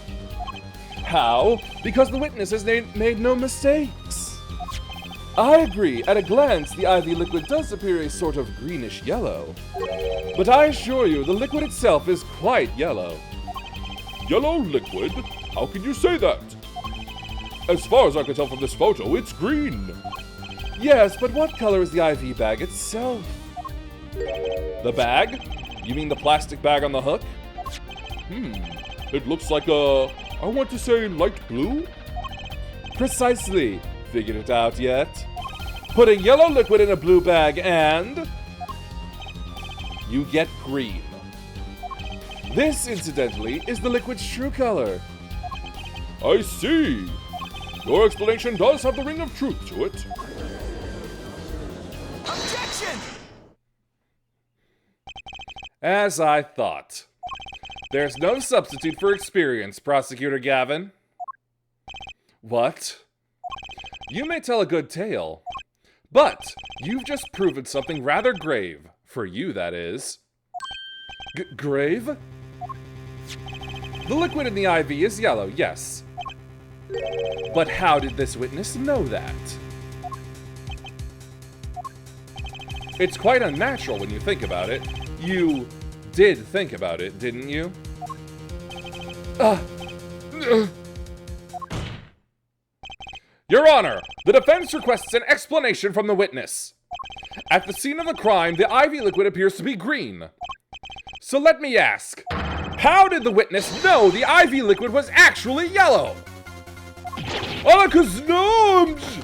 How? Because the witness has made no mistakes. I agree, at a glance, the IV liquid does appear a sort of greenish yellow. But I assure you, the liquid itself is quite yellow. Yellow liquid? How can you say that? As far as I can tell from this photo, it's green. Yes, but what color is the IV bag itself? The bag? You mean the plastic bag on the hook? It looks like I want to say light blue? Precisely. Figured it out yet? Put a yellow liquid in a blue bag and... you get green. This, incidentally, is the liquid's true color. I see. Your explanation does have the ring of truth to it. Objection! As I thought. There's no substitute for experience, Prosecutor Gavin. What? You may tell a good tale, but you've just proven something rather grave. For you, that is. Grave? The liquid in the IV is yellow, yes. But how did this witness know that? It's quite unnatural when you think about it. You did think about it, didn't you? Your Honor, the defense requests an explanation from the witness. At the scene of the crime, the IV liquid appears to be green. So let me ask, how did the witness know the IV liquid was actually yellow? Alakaznoms!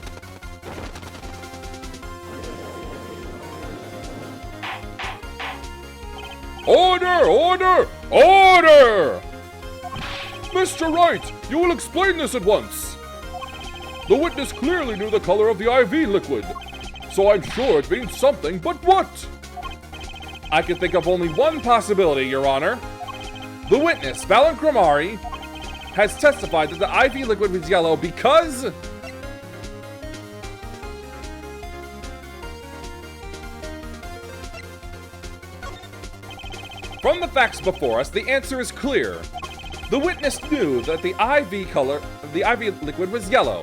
Order! Order! Order! Mr. Wright, you will explain this at once. The witness clearly knew the color of the IV liquid, so I'm sure it means something, but what? I can think of only one possibility, Your Honor. The witness, Valent Gramari, has testified that the IV liquid was yellow because... From the facts before us, the answer is clear. The witness knew that the IV liquid was yellow.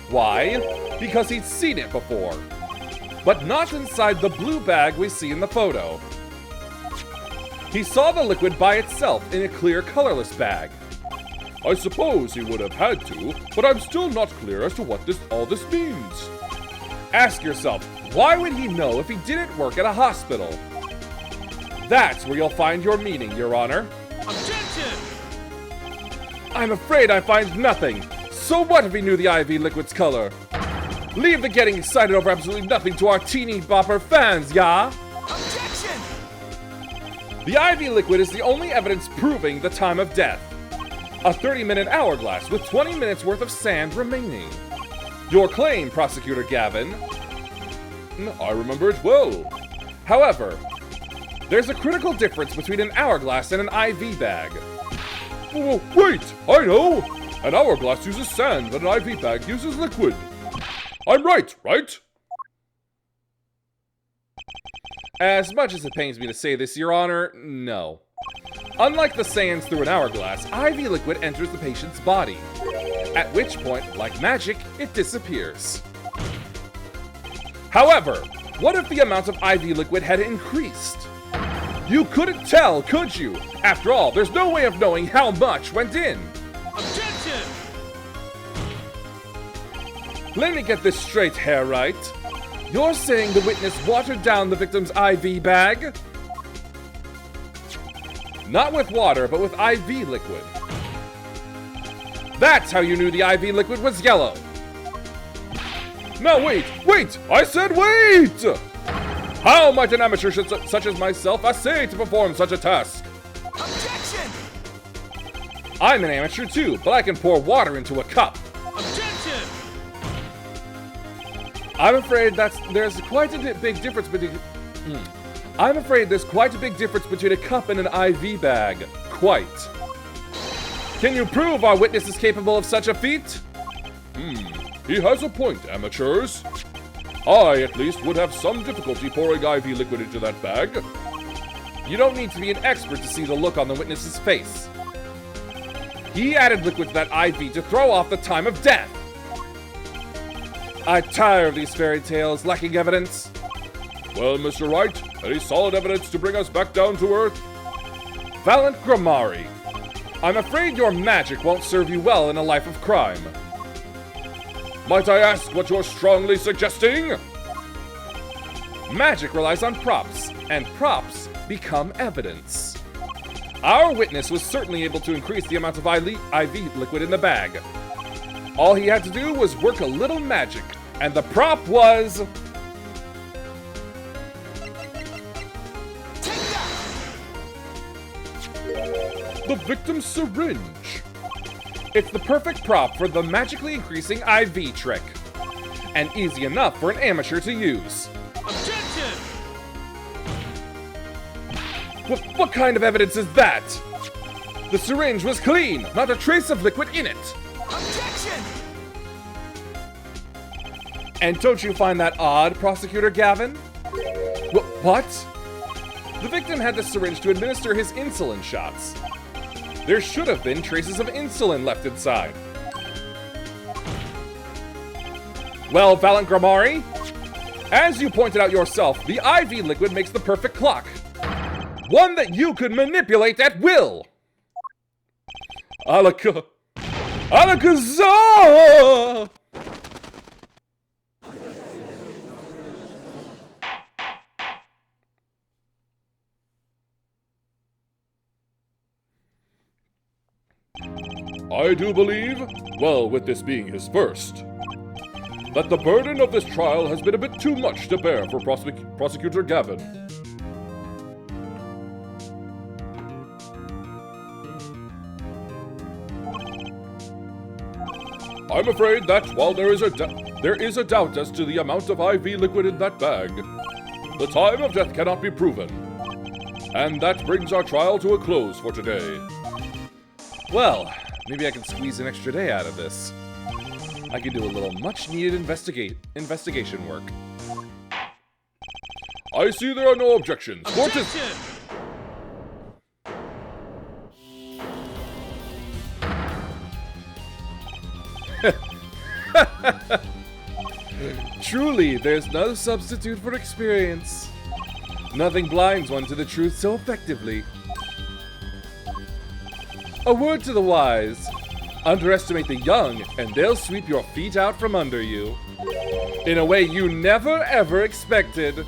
Why? Because he'd seen it before. But not inside the blue bag we see in the photo. He saw the liquid by itself in a clear, colorless bag. I suppose he would have had to, but I'm still not clear as to what all this means. Ask yourself, why would he know if he didn't work at a hospital? That's where you'll find your meaning, Your Honor. Objection! I'm afraid I find nothing. So what if he knew the IV liquid's color? Leave the getting excited over absolutely nothing to our teeny bopper fans, yeah? Objection! The IV liquid is the only evidence proving the time of death. A 30-minute hourglass with 20 minutes worth of sand remaining. Your claim, Prosecutor Gavin. I remember it well. However, there's a critical difference between an hourglass and an IV bag. Oh, wait, I know. An hourglass uses sand, but an IV bag uses liquid. I'm right, right? As much as it pains me to say this, Your Honor, no. Unlike the sands through an hourglass, IV liquid enters the patient's body. At which point, like magic, it disappears. However, what if the amount of IV liquid had increased? You couldn't tell, could you? After all, there's no way of knowing how much went in. Objection! Let me get this straight here, Wright. You're saying the witness watered down the victim's IV bag? Not with water, but with IV liquid. That's how you knew the IV liquid was yellow. Now wait! I said wait! How might an amateur such as myself essay to perform such a task? Objection! I'm an amateur too, but I can pour water into a cup. Objection! I'm afraid there's quite a big difference between... I'm afraid there's quite a big difference between a cup and an IV bag. Quite. Can you prove our witness is capable of such a feat? He has a point, amateurs. I, at least, would have some difficulty pouring IV liquid into that bag. You don't need to be an expert to see the look on the witness's face. He added liquid to that IV to throw off the time of death. I tire of these fairy tales lacking evidence. Well, Mr. Wright, any solid evidence to bring us back down to earth? Valent Gramari, I'm afraid your magic won't serve you well in a life of crime. Might I ask what you're strongly suggesting? Magic relies on props, and props become evidence. Our witness was certainly able to increase the amount of IV liquid in the bag. All he had to do was work a little magic, and the prop was... Take that! The victim's syringe. It's the perfect prop for the magically increasing IV trick. And easy enough for an amateur to use. Objection! What kind of evidence is that? The syringe was clean, not a trace of liquid in it. Objection! And don't you find that odd, Prosecutor Gavin? What? The victim had the syringe to administer his insulin shots. There should have been traces of insulin left inside. Well, Valent Gramari, as you pointed out yourself, the IV liquid makes the perfect clock. One that you could manipulate at will. Alakazam! I do believe, well, with this being his first, that the burden of this trial has been a bit too much to bear for Prosecutor Gavin. I'm afraid that while there is a doubt as to the amount of IV liquid in that bag, the time of death cannot be proven. And that brings our trial to a close for today. Well, maybe I can squeeze an extra day out of this. I can do a little much-needed investigation work. I see there are no objections. Court is... Objection! Truly, there's no substitute for experience. Nothing blinds one to the truth so effectively. A word to the wise. Underestimate the young, and they'll sweep your feet out from under you. In a way you never ever expected.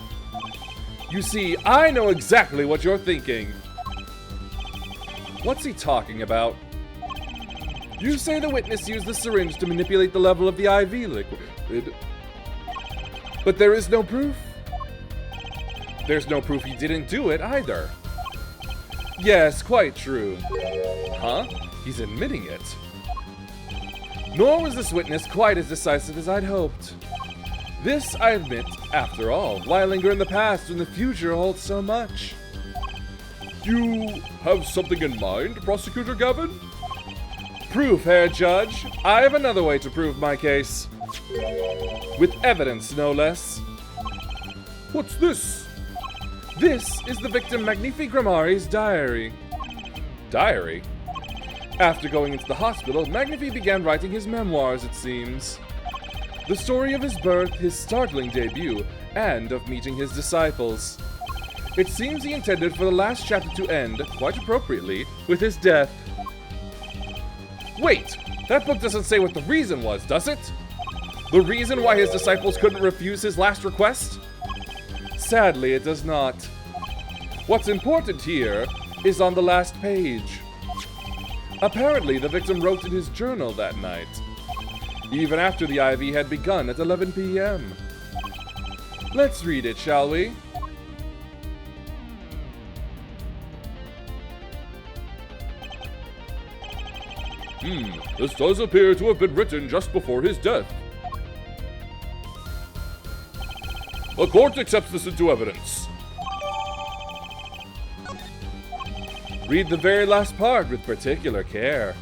You see, I know exactly what you're thinking. What's he talking about? You say the witness used the syringe to manipulate the level of the IV liquid. But there is no proof. There's no proof he didn't do it either. Yes, quite true. Huh? He's admitting it. Nor was this witness quite as decisive as I'd hoped. This, I admit, after all, why linger in the past when the future holds so much? You have something in mind, Prosecutor Gavin? Proof, Herr Judge. I have another way to prove my case. With evidence, no less. What's this? This is the victim Magnifi Grimari's diary. Diary? After going into the hospital, Magnifi began writing his memoirs, it seems. The story of his birth, his startling debut, and of meeting his disciples. It seems he intended for the last chapter to end, quite appropriately, with his death. Wait! That book doesn't say what the reason was, does it? The reason why his disciples couldn't refuse his last request? Sadly, it does not. What's important here is on the last page. Apparently, the victim wrote in his journal that night, even after the IV had begun at 11 p.m. Let's read it, shall we? This does appear to have been written just before his death. The court accepts this into evidence. Read the very last part with particular care.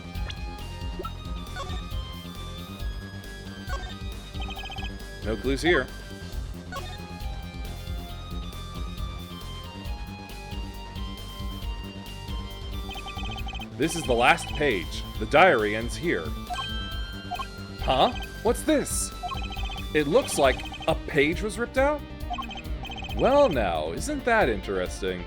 No clues here. This is the last page. The diary ends here. Huh? What's this? It looks like a page was ripped out? Well now, isn't that interesting?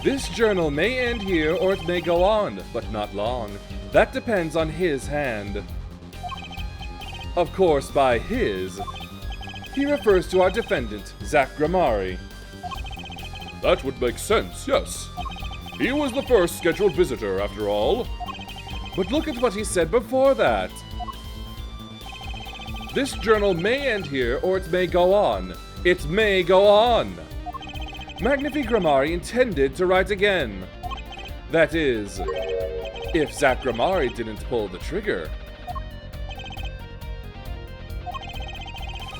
This journal may end here or it may go on, but not long. That depends on his hand. Of course, by his, he refers to our defendant, Zach Grimari. That would make sense, yes. He was the first scheduled visitor, after all. But look at what he said before that. This journal may end here or it may go on. It may go on. Magnifi Grimari intended to write again. That is, if Zach Grimari didn't pull the trigger.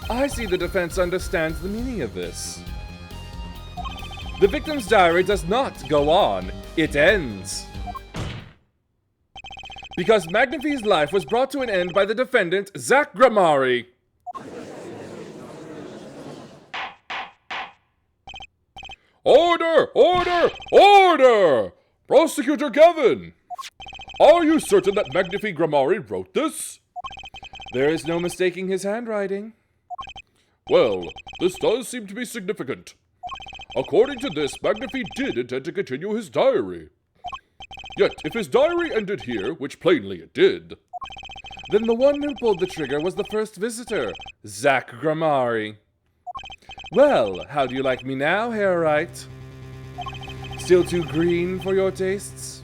I see the defense understands the meaning of this. The victim's diary does not go on, it ends. Because Magnifi's life was brought to an end by the defendant, Zach Grimari. Order! Order! Order! Prosecutor Gavin! Are you certain that Magnifi Grimari wrote this? There is no mistaking his handwriting. Well, this does seem to be significant. According to this, Magnifi did intend to continue his diary. Yet, if his diary ended here, which plainly it did, then the one who pulled the trigger was the first visitor, Zach Grimari. Well, how do you like me now, Herr Wright? Still too green for your tastes,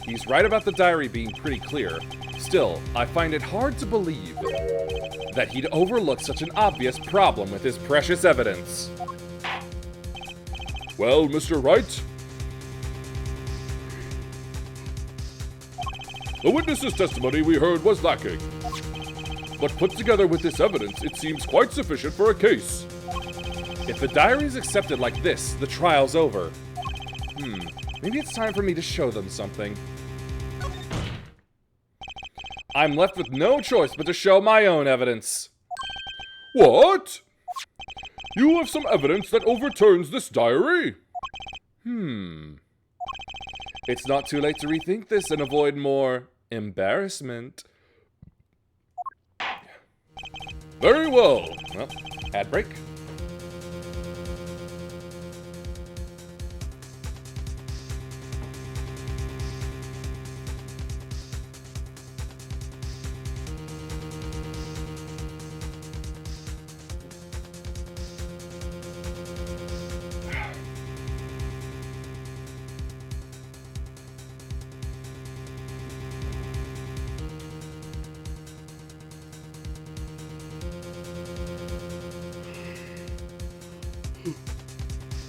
He's right about the diary being pretty clear. Still, I find it hard to believe that he'd overlook such an obvious problem with his precious evidence. Well, Mr. Wright? The witness's testimony we heard was lacking. But put together with this evidence, it seems quite sufficient for a case. If the diary's accepted like this, the trial's over. Maybe it's time for me to show them something. I'm left with no choice but to show my own evidence. What? You have some evidence that overturns this diary? It's not too late to rethink this and avoid more embarrassment. Very well. Well, ad break.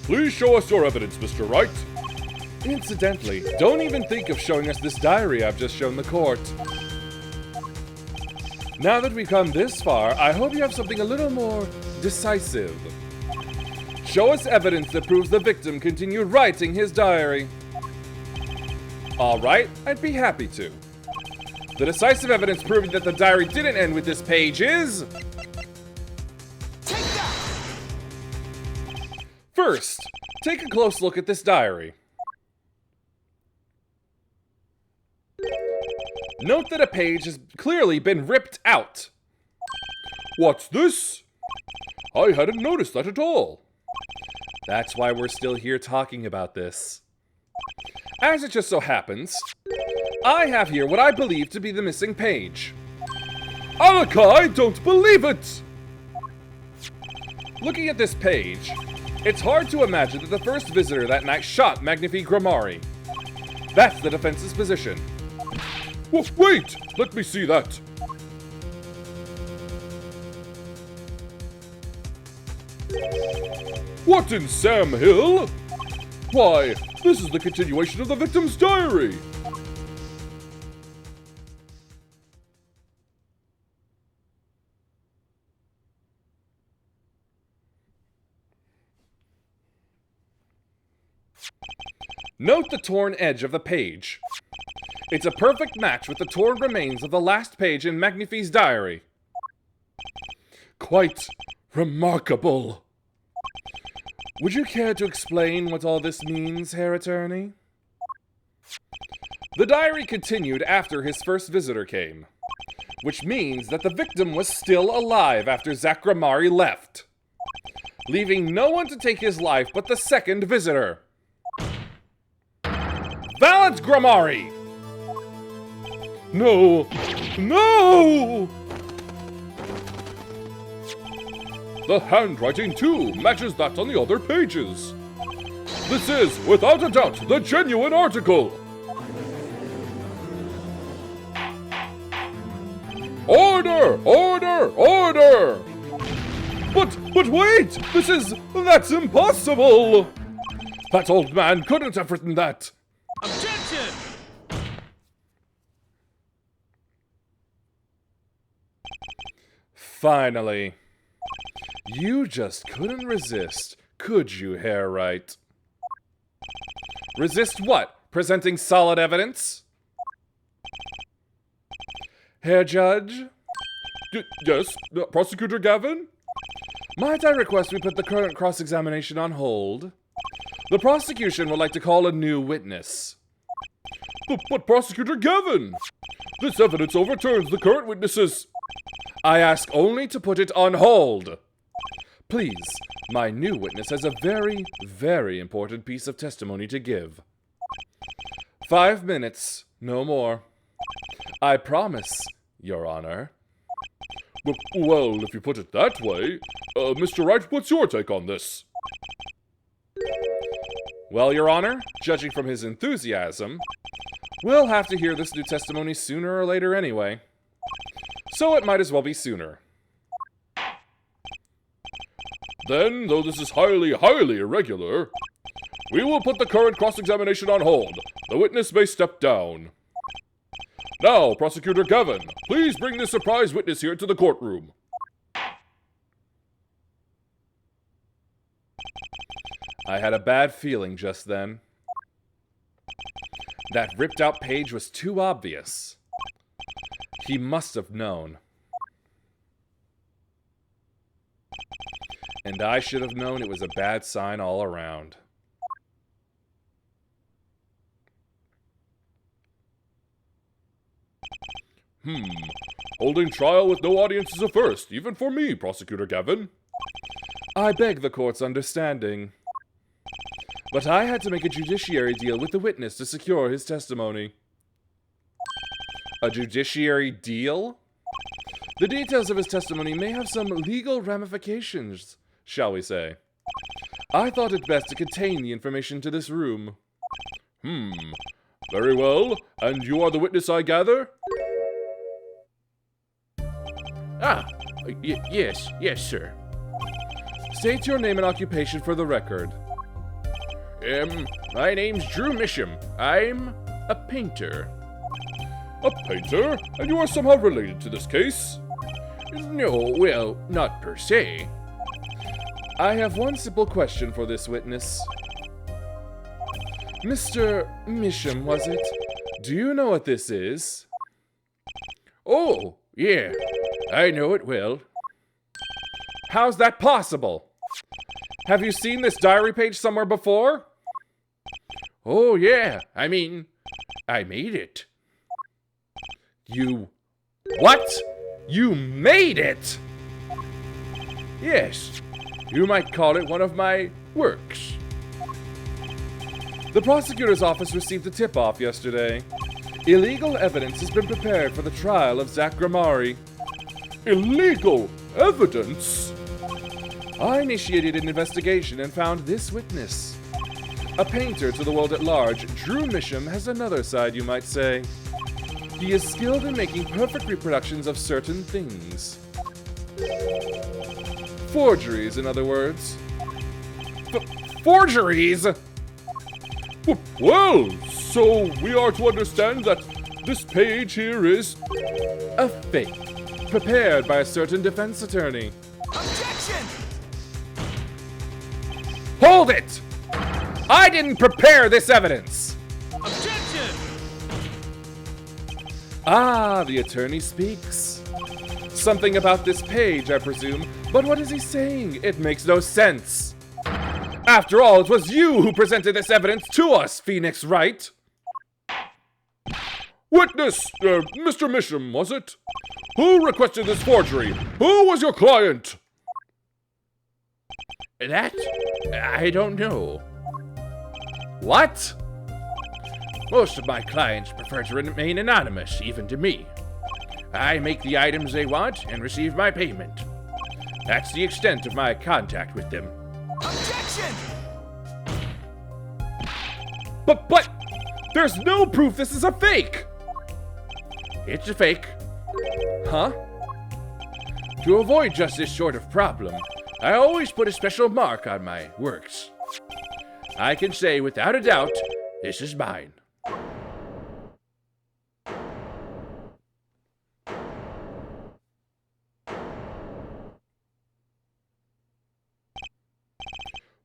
Please show us your evidence, Mr. Wright. Incidentally, don't even think of showing us this diary I've just shown the court. Now that we've come this far, I hope you have something a little more decisive. Show us evidence that proves the victim continued writing his diary. All right, I'd be happy to. The decisive evidence proving that the diary didn't end with this page is... Take that! First, take a close look at this diary. Note that a page has clearly been ripped out. What's this? I hadn't noticed that at all. That's why we're still here talking about this. As it just so happens, I have here what I believe to be the missing page. Alaka, I don't believe it! Looking at this page, it's hard to imagine that the first visitor that night shot Magnifique Grimari. That's the defense's position. Wait! Let me see that. What in Sam Hill? Why, this is the continuation of the victim's diary. Note the torn edge of the page. It's a perfect match with the torn remains of the last page in Magnifique's diary. Quite remarkable. Would you care to explain what all this means, Herr Attorney? The diary continued after his first visitor came, which means that the victim was still alive after Zach Grimari left, leaving no one to take his life but the second visitor. Valence Grimari! No! No! The handwriting, too, matches that on the other pages. This is, without a doubt, the genuine article. Order! Order! Order! But wait! That's impossible! That old man couldn't have written that. Objection! Finally. You just couldn't resist, could you, Herr Wright? Resist what? Presenting solid evidence? Herr Judge? Yes, Prosecutor Gavin? Might I request we put the current cross-examination on hold? The prosecution would like to call a new witness. But Prosecutor Gavin! This evidence overturns the current witnesses. I ask only to put it on hold. Please, my new witness has a very, very important piece of testimony to give. 5 minutes, no more. I promise, Your Honor. Well, if you put it that way, Mr. Wright, what's your take on this? Well, Your Honor, judging from his enthusiasm, We'll have to hear this new testimony sooner or later anyway. So it might as well be sooner. Then, though this is highly, highly irregular, we will put the current cross-examination on hold. The witness may step down. Now, Prosecutor Gavin, please bring this surprise witness here to the courtroom. I had a bad feeling just then. That ripped-out page was too obvious. He must have known. And I should have known it was a bad sign all around. Holding trial with no audience is a first, even for me, Prosecutor Gavin. I beg the court's understanding. But I had to make a judiciary deal with the witness to secure his testimony. A judiciary deal? The details of his testimony may have some legal ramifications, shall we say. I thought it best to contain the information to this room. Very well. And you are the witness, I gather? Yes, sir. State your name and occupation for the record. My name's Drew Misham. I'm a painter. A painter? And you are somehow related to this case? No, well, not per se. I have one simple question for this witness. Mr. Misham, was it? Do you know what this is? Oh, yeah, I know it well. How's that possible? Have you seen this diary page somewhere before? Oh, yeah, I mean, I made it. You... What? You made it? Yes, you might call it one of my works. The prosecutor's office received a tip-off yesterday. Illegal evidence has been prepared for the trial of Zach Gramari. Illegal evidence? I initiated an investigation and found this witness. A painter to the world at large, Drew Misham has another side, you might say. He is skilled in making perfect reproductions of certain things. Forgeries, in other words. Forgeries?! Well, so we are to understand that this page here is... a fake, prepared by a certain defense attorney. Objection! Hold it! I didn't prepare this evidence! Objection! Ah, the attorney speaks. Something about this page, I presume. But what is he saying? It makes no sense. After all, it was you who presented this evidence to us, Phoenix Wright. Witness, Mr. Misham, was it? Who requested this forgery? Who was your client? That? I don't know. What? Most of my clients prefer to remain anonymous, even to me. I make the items they want and receive my payment. That's the extent of my contact with them. Objection! But, there's no proof this is a fake! It's a fake. Huh? To avoid just this sort of problem, I always put a special mark on my works. I can say without a doubt, this is mine.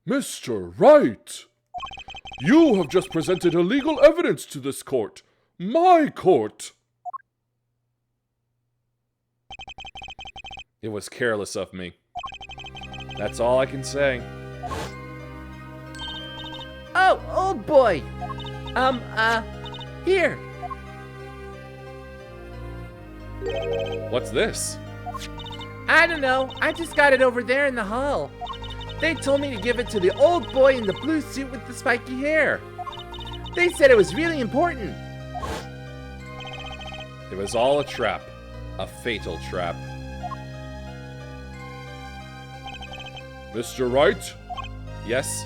Mr. Wright, you have just presented illegal evidence to this court. My court. It was careless of me. That's all I can say. Oh, old boy! Here. What's this? I don't know. I just got it over there in the hall. They told me to give it to the old boy in the blue suit with the spiky hair. They said it was really important. It was all a trap. A fatal trap. Mr. Wright, Yes?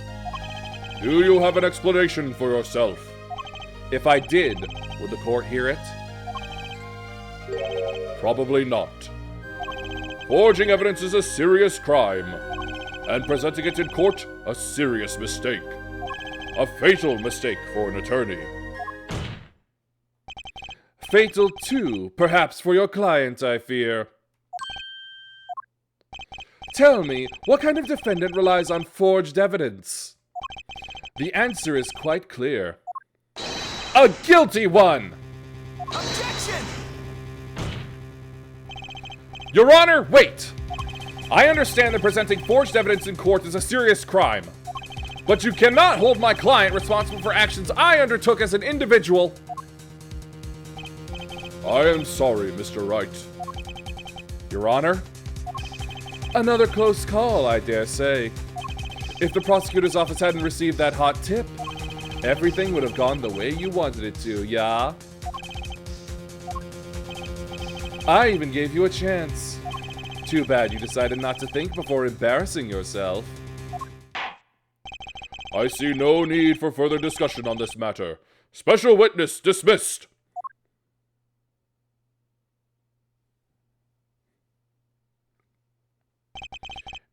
do you have an explanation for yourself? If I did, Would the court hear it? Probably not. Forging evidence is a serious crime, and presenting it in court a serious mistake. A fatal mistake for an attorney. Fatal too, perhaps for your client, I fear. Tell me, what kind of defendant relies on forged evidence? The answer is quite clear. A guilty one! Objection! Your Honor, wait! I understand that presenting forged evidence in court is a serious crime. But you cannot hold my client responsible for actions I undertook as an individual. I am sorry, Mr. Wright. Your Honor? Another close call, I dare say. If the prosecutor's office hadn't received that hot tip, everything would have gone the way you wanted it to, yeah? I even gave you a chance. Too bad you decided not to think before embarrassing yourself. I see no need for further discussion on this matter. Special witness dismissed.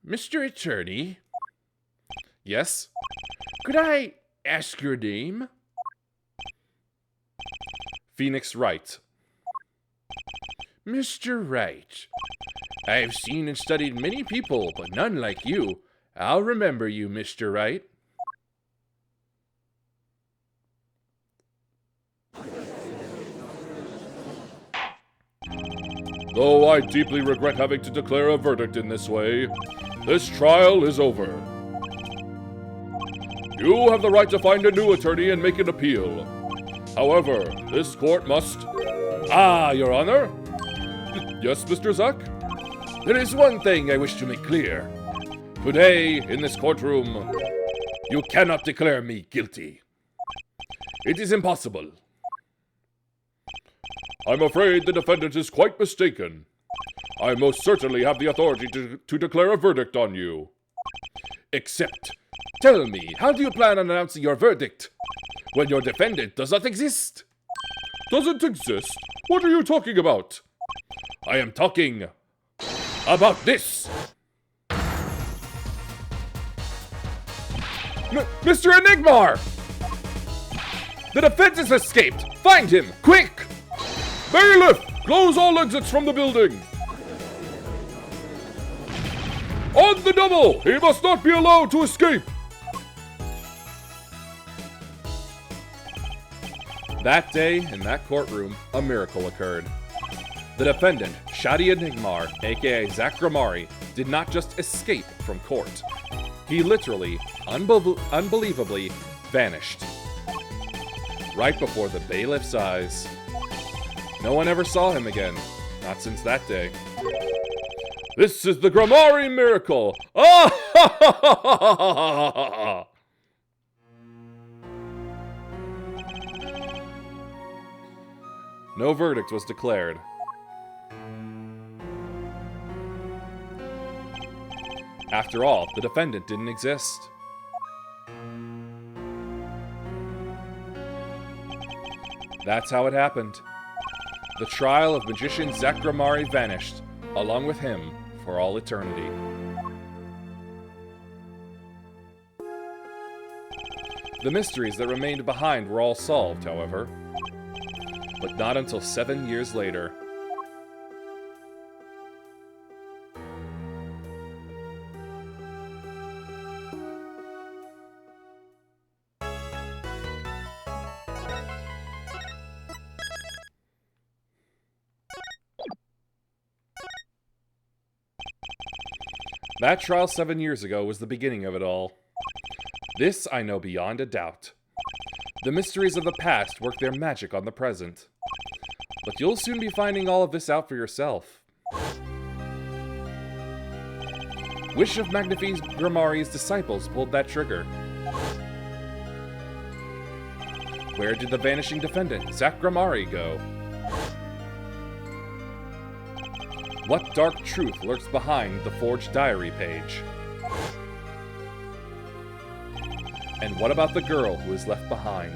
Mr. Attorney, Yes? could I ask your name? Phoenix Wright. Mr. Wright, I have seen and studied many people, but none like you. I'll remember you, Mr. Wright. Though I deeply regret having to declare a verdict in this way, this trial is over. You have the right to find a new attorney and make an appeal. However, this court must... Ah, Your Honor? Yes, Mr. Zack? There is one thing I wish to make clear. Today, in this courtroom, you cannot declare me guilty. It is impossible. I'm afraid the defendant is quite mistaken. I most certainly have the authority to declare a verdict on you. Except, tell me, how do you plan on announcing your verdict when your defendant does not exist? Doesn't exist? What are you talking about? I am talking about this. Mr. Enigmar! The defense has escaped! Find him, quick! Bailiff! Close all exits from the building! On the double! He must not be allowed to escape! That day, in that courtroom, a miracle occurred. The defendant, Shadi Enigmar, aka Zach Gramari, did not just escape from court. He literally, unbelievably, vanished. Right before the bailiff's eyes. No one ever saw him again, not since that day. This is the Gramari miracle! Ah! Ha, ha, ha, ha, ha, ha, ha. No verdict was declared. After all, the defendant didn't exist. That's how it happened. The trial of magician Zach Gramari vanished, along with him, for all eternity. The mysteries that remained behind were all solved, however. But not until 7 years later. That trial 7 years ago was the beginning of it all. This I know beyond a doubt. The mysteries of the past work their magic on the present. But you'll soon be finding all of this out for yourself. Which of Magnifique Gramari's disciples pulled that trigger? Where did the vanishing defendant, Zach Gramari, go? What dark truth lurks behind the forged diary page? And what about the girl who is left behind?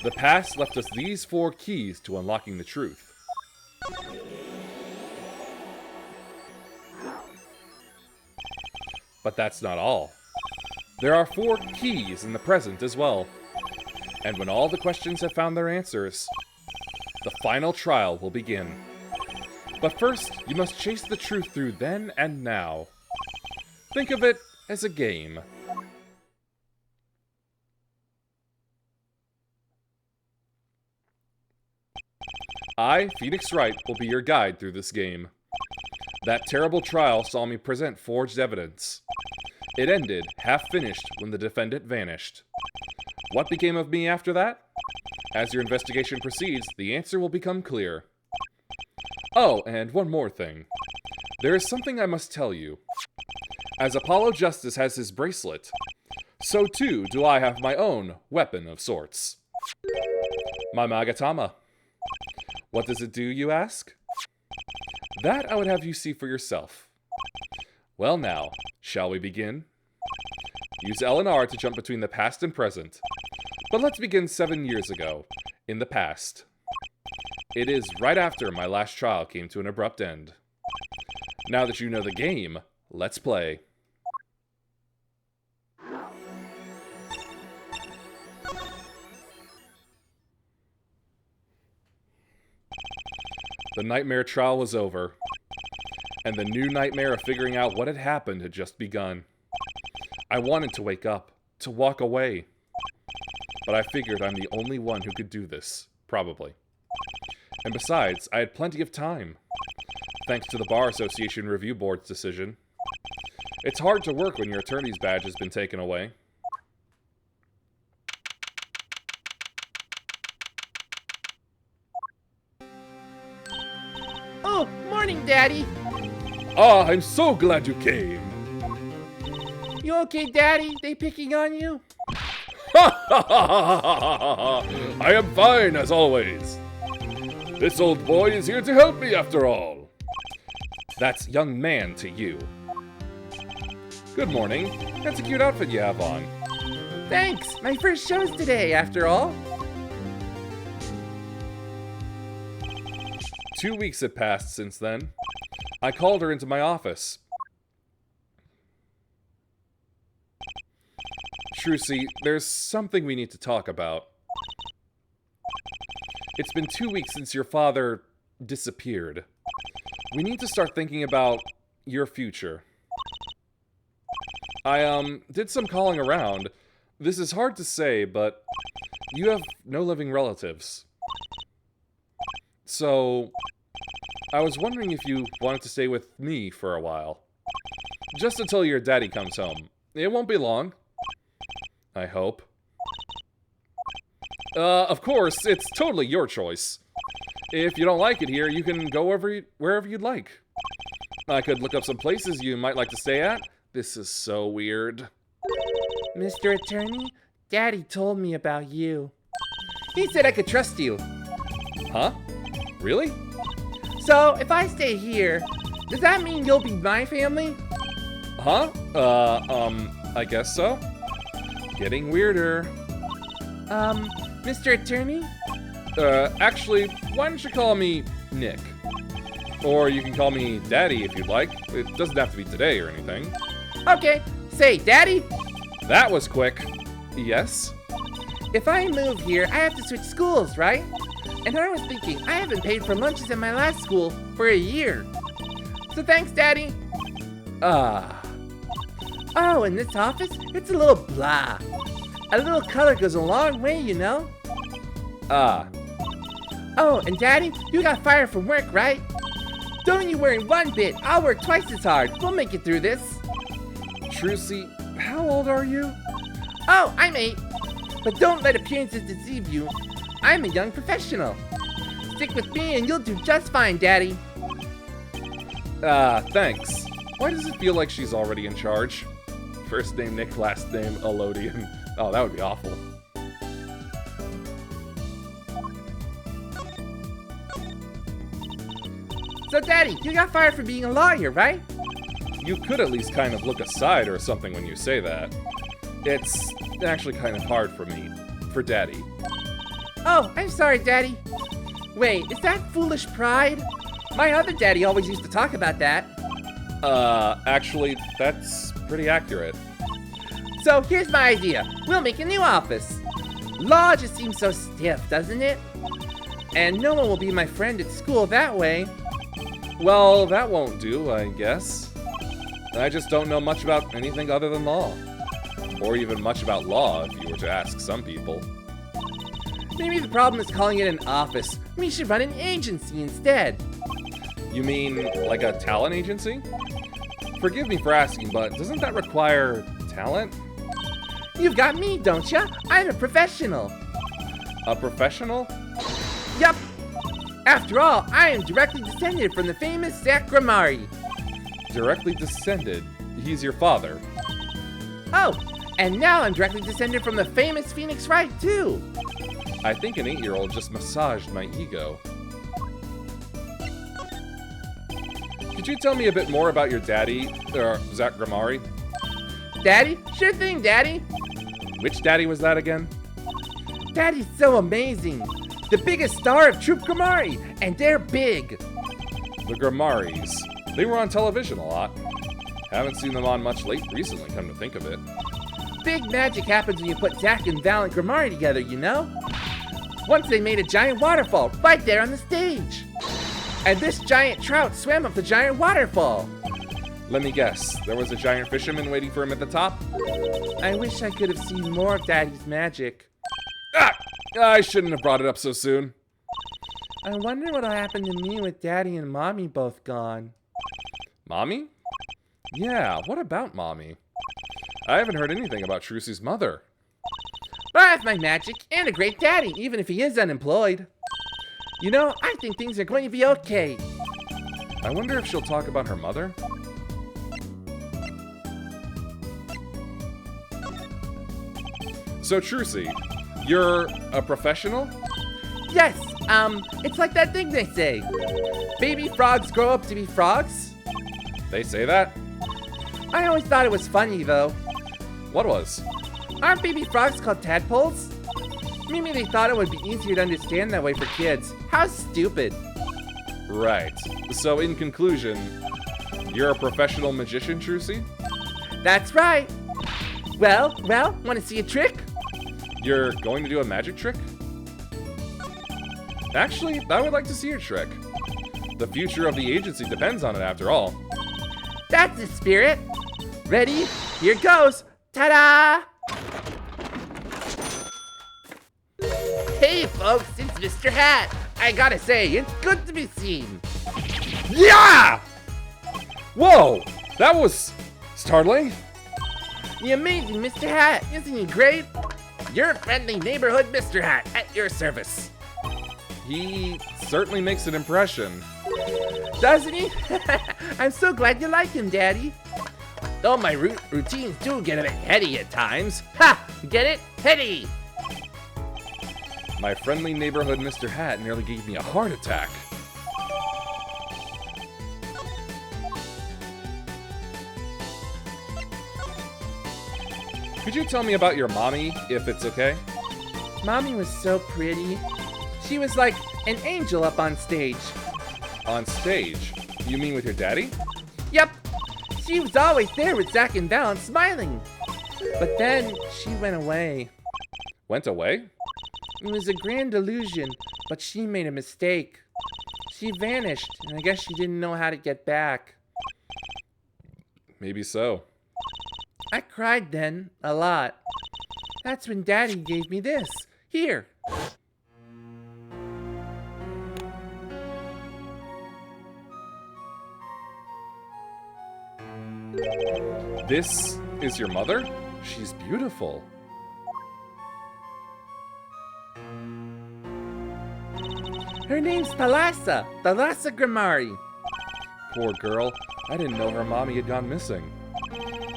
The past left us these 4 keys to unlocking the truth. But that's not all. There are 4 keys in the present as well. And when all the questions have found their answers, the final trial will begin. But first, you must chase the truth through then and now. Think of it as a game. I, Phoenix Wright, will be your guide through this game. That terrible trial saw me present forged evidence. It ended, half-finished, when the defendant vanished. What became of me after that? As your investigation proceeds, the answer will become clear. Oh, and one more thing. There is something I must tell you. As Apollo Justice has his bracelet, so too do I have my own weapon of sorts. My Magatama. What does it do, you ask? That I would have you see for yourself. Well now, shall we begin? Use L and R to jump between the past and present. But let's begin 7 years ago, in the past. It is right after my last trial came to an abrupt end. Now that you know the game, let's play. The nightmare trial was over, and the new nightmare of figuring out what had happened had just begun. I wanted to wake up, to walk away, but I figured I'm the only one who could do this, probably. And besides, I had plenty of time, thanks to the Bar Association Review Board's decision. It's hard to work when your attorney's badge has been taken away. Oh, morning, Daddy. Ah, I'm so glad you came. You okay, Daddy? They picking on you? I am fine, as always. This old boy is here to help me, after all. That's young man to you. Good morning. That's a cute outfit you have on. Thanks. My first show's today, after all. 2 weeks had passed since then. I called her into my office. Trucy, there's something we need to talk about. It's been 2 weeks since your father disappeared. We need to start thinking about your future. I, did some calling around. This is hard to say, but you have no living relatives. So, I was wondering if you wanted to stay with me for a while. Just until your daddy comes home. It won't be long. I hope. Of course, it's totally your choice. If you don't like it here, you can go wherever you'd like. I could look up some places you might like to stay at. This is so weird. Mr. Attorney, Daddy told me about you. He said I could trust you. Huh? Really? So, if I stay here, does that mean you'll be my family? Huh? I guess so. Getting weirder. Mr. Attorney? Actually, why don't you call me Nick? Or you can call me Daddy if you'd like. It doesn't have to be today or anything. Okay, say, Daddy? That was quick. Yes? If I move here, I have to switch schools, right? And I was thinking, I haven't paid for lunches at my last school for a year. So thanks, Daddy. Ah. Oh, and this office, it's a little blah. A little color goes a long way, you know? Ah. Oh, and Daddy, you got fired from work, right? Don't you worry one bit. I'll work twice as hard. We'll make it through this. Trucy, how old are you? Oh, I'm 8. But don't let appearances deceive you. I'm a young professional. Stick with me and you'll do just fine, Daddy. Thanks. Why does it feel like she's already in charge? First name Nick, last name Elodian. Oh, that would be awful. So, Daddy, you got fired for being a lawyer, right? You could at least kind of look aside or something when you say that. It's actually kind of hard for me. For Daddy. Oh, I'm sorry, Daddy. Wait, is that foolish pride? My other daddy always used to talk about that. Actually, that's pretty accurate. So here's my idea. We'll make a new office. Law just seems so stiff, doesn't it? And no one will be my friend at school that way. Well, that won't do, I guess. I just don't know much about anything other than law. Or even much about law, if you were to ask some people. Maybe the problem is calling it an office. We should run an agency instead. You mean like a talent agency? Forgive me for asking, but doesn't that require talent? You've got me, don't ya? I'm a professional. A professional? Yup. After all, I am directly descended from the famous Zach Gramari. Directly descended? He's your father. Oh, and now I'm directly descended from the famous Phoenix Wright, too. I think an 8-year-old just massaged my ego. Could you tell me a bit more about your daddy, Zach Gramari? Daddy? Sure thing, Daddy. Which daddy was that again? Daddy's so amazing. The biggest star of Troop Gramari, and they're big. The Gramaris. They were on television a lot. Haven't seen them on much recently, come to think of it. Big magic happens when you put Zach and Val and Gramari together, you know? Once they made a giant waterfall right there on the stage. And this giant trout swam up the giant waterfall. Let me guess, there was a giant fisherman waiting for him at the top? I wish I could have seen more of Daddy's magic. Ah! I shouldn't have brought it up so soon. I wonder what'll happen to me with Daddy and Mommy both gone. Mommy? Yeah, what about Mommy? I haven't heard anything about Trucy's mother. But I have my magic and a great daddy, even if he is unemployed. You know, I think things are going to be okay. I wonder if she'll talk about her mother? So, Trucy, you're a professional? Yes, it's like that thing they say. Baby frogs grow up to be frogs. They say that? I always thought it was funny, though. What was? Aren't baby frogs called tadpoles? Maybe they thought it would be easier to understand that way for kids. How stupid. Right. So, in conclusion, you're a professional magician, Trucy? That's right. Well, want to see a trick? You're going to do a magic trick? Actually, I would like to see your trick. The future of the agency depends on it, after all. That's the spirit. Ready? Here goes. Ta-da! Hey, folks, it's Mr. Hat. I gotta say, it's good to be seen. Yeah! Whoa! That was startling. The amazing Mr. Hat, isn't he great? Your friendly neighborhood Mr. Hat at your service. He certainly makes an impression. Doesn't he? I'm so glad you like him, Daddy. Though my routines do get a bit heady at times. Ha! Get it? Heady! My friendly neighborhood Mr. Hat nearly gave me a heart attack. Could you tell me about your mommy, if it's okay? Mommy was so pretty. She was like an angel up on stage. On stage? You mean with your daddy? Yep. She was always there with Zach and Val and smiling. But then she went away. Went away? It was a grand illusion, but she made a mistake. She vanished, and I guess she didn't know how to get back. Maybe so. I cried then, a lot. That's when Daddy gave me this. Here. This is your mother? She's beautiful. Her name's Thalassa Gramari. Poor girl. I didn't know her mommy had gone missing.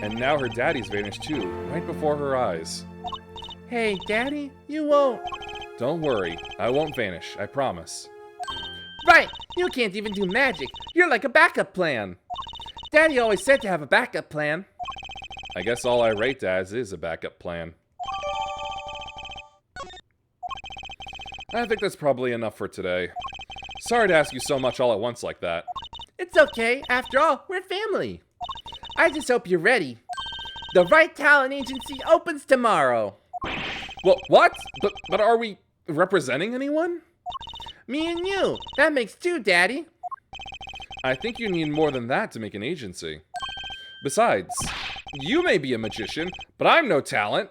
And now her daddy's vanished too, right before her eyes. Hey, Daddy, you won't. Don't worry, I won't vanish, I promise. Right, you can't even do magic. You're like a backup plan. Daddy always said to have a backup plan. I guess all I rate as is a backup plan. I think that's probably enough for today. Sorry to ask you so much all at once like that. It's okay. After all, we're family. I just hope you're ready. The Wright Talent Agency opens tomorrow. Well, what? But are we representing anyone? Me and you. That makes two, Daddy. I think you need more than that to make an agency. Besides, you may be a magician, but I'm no talent.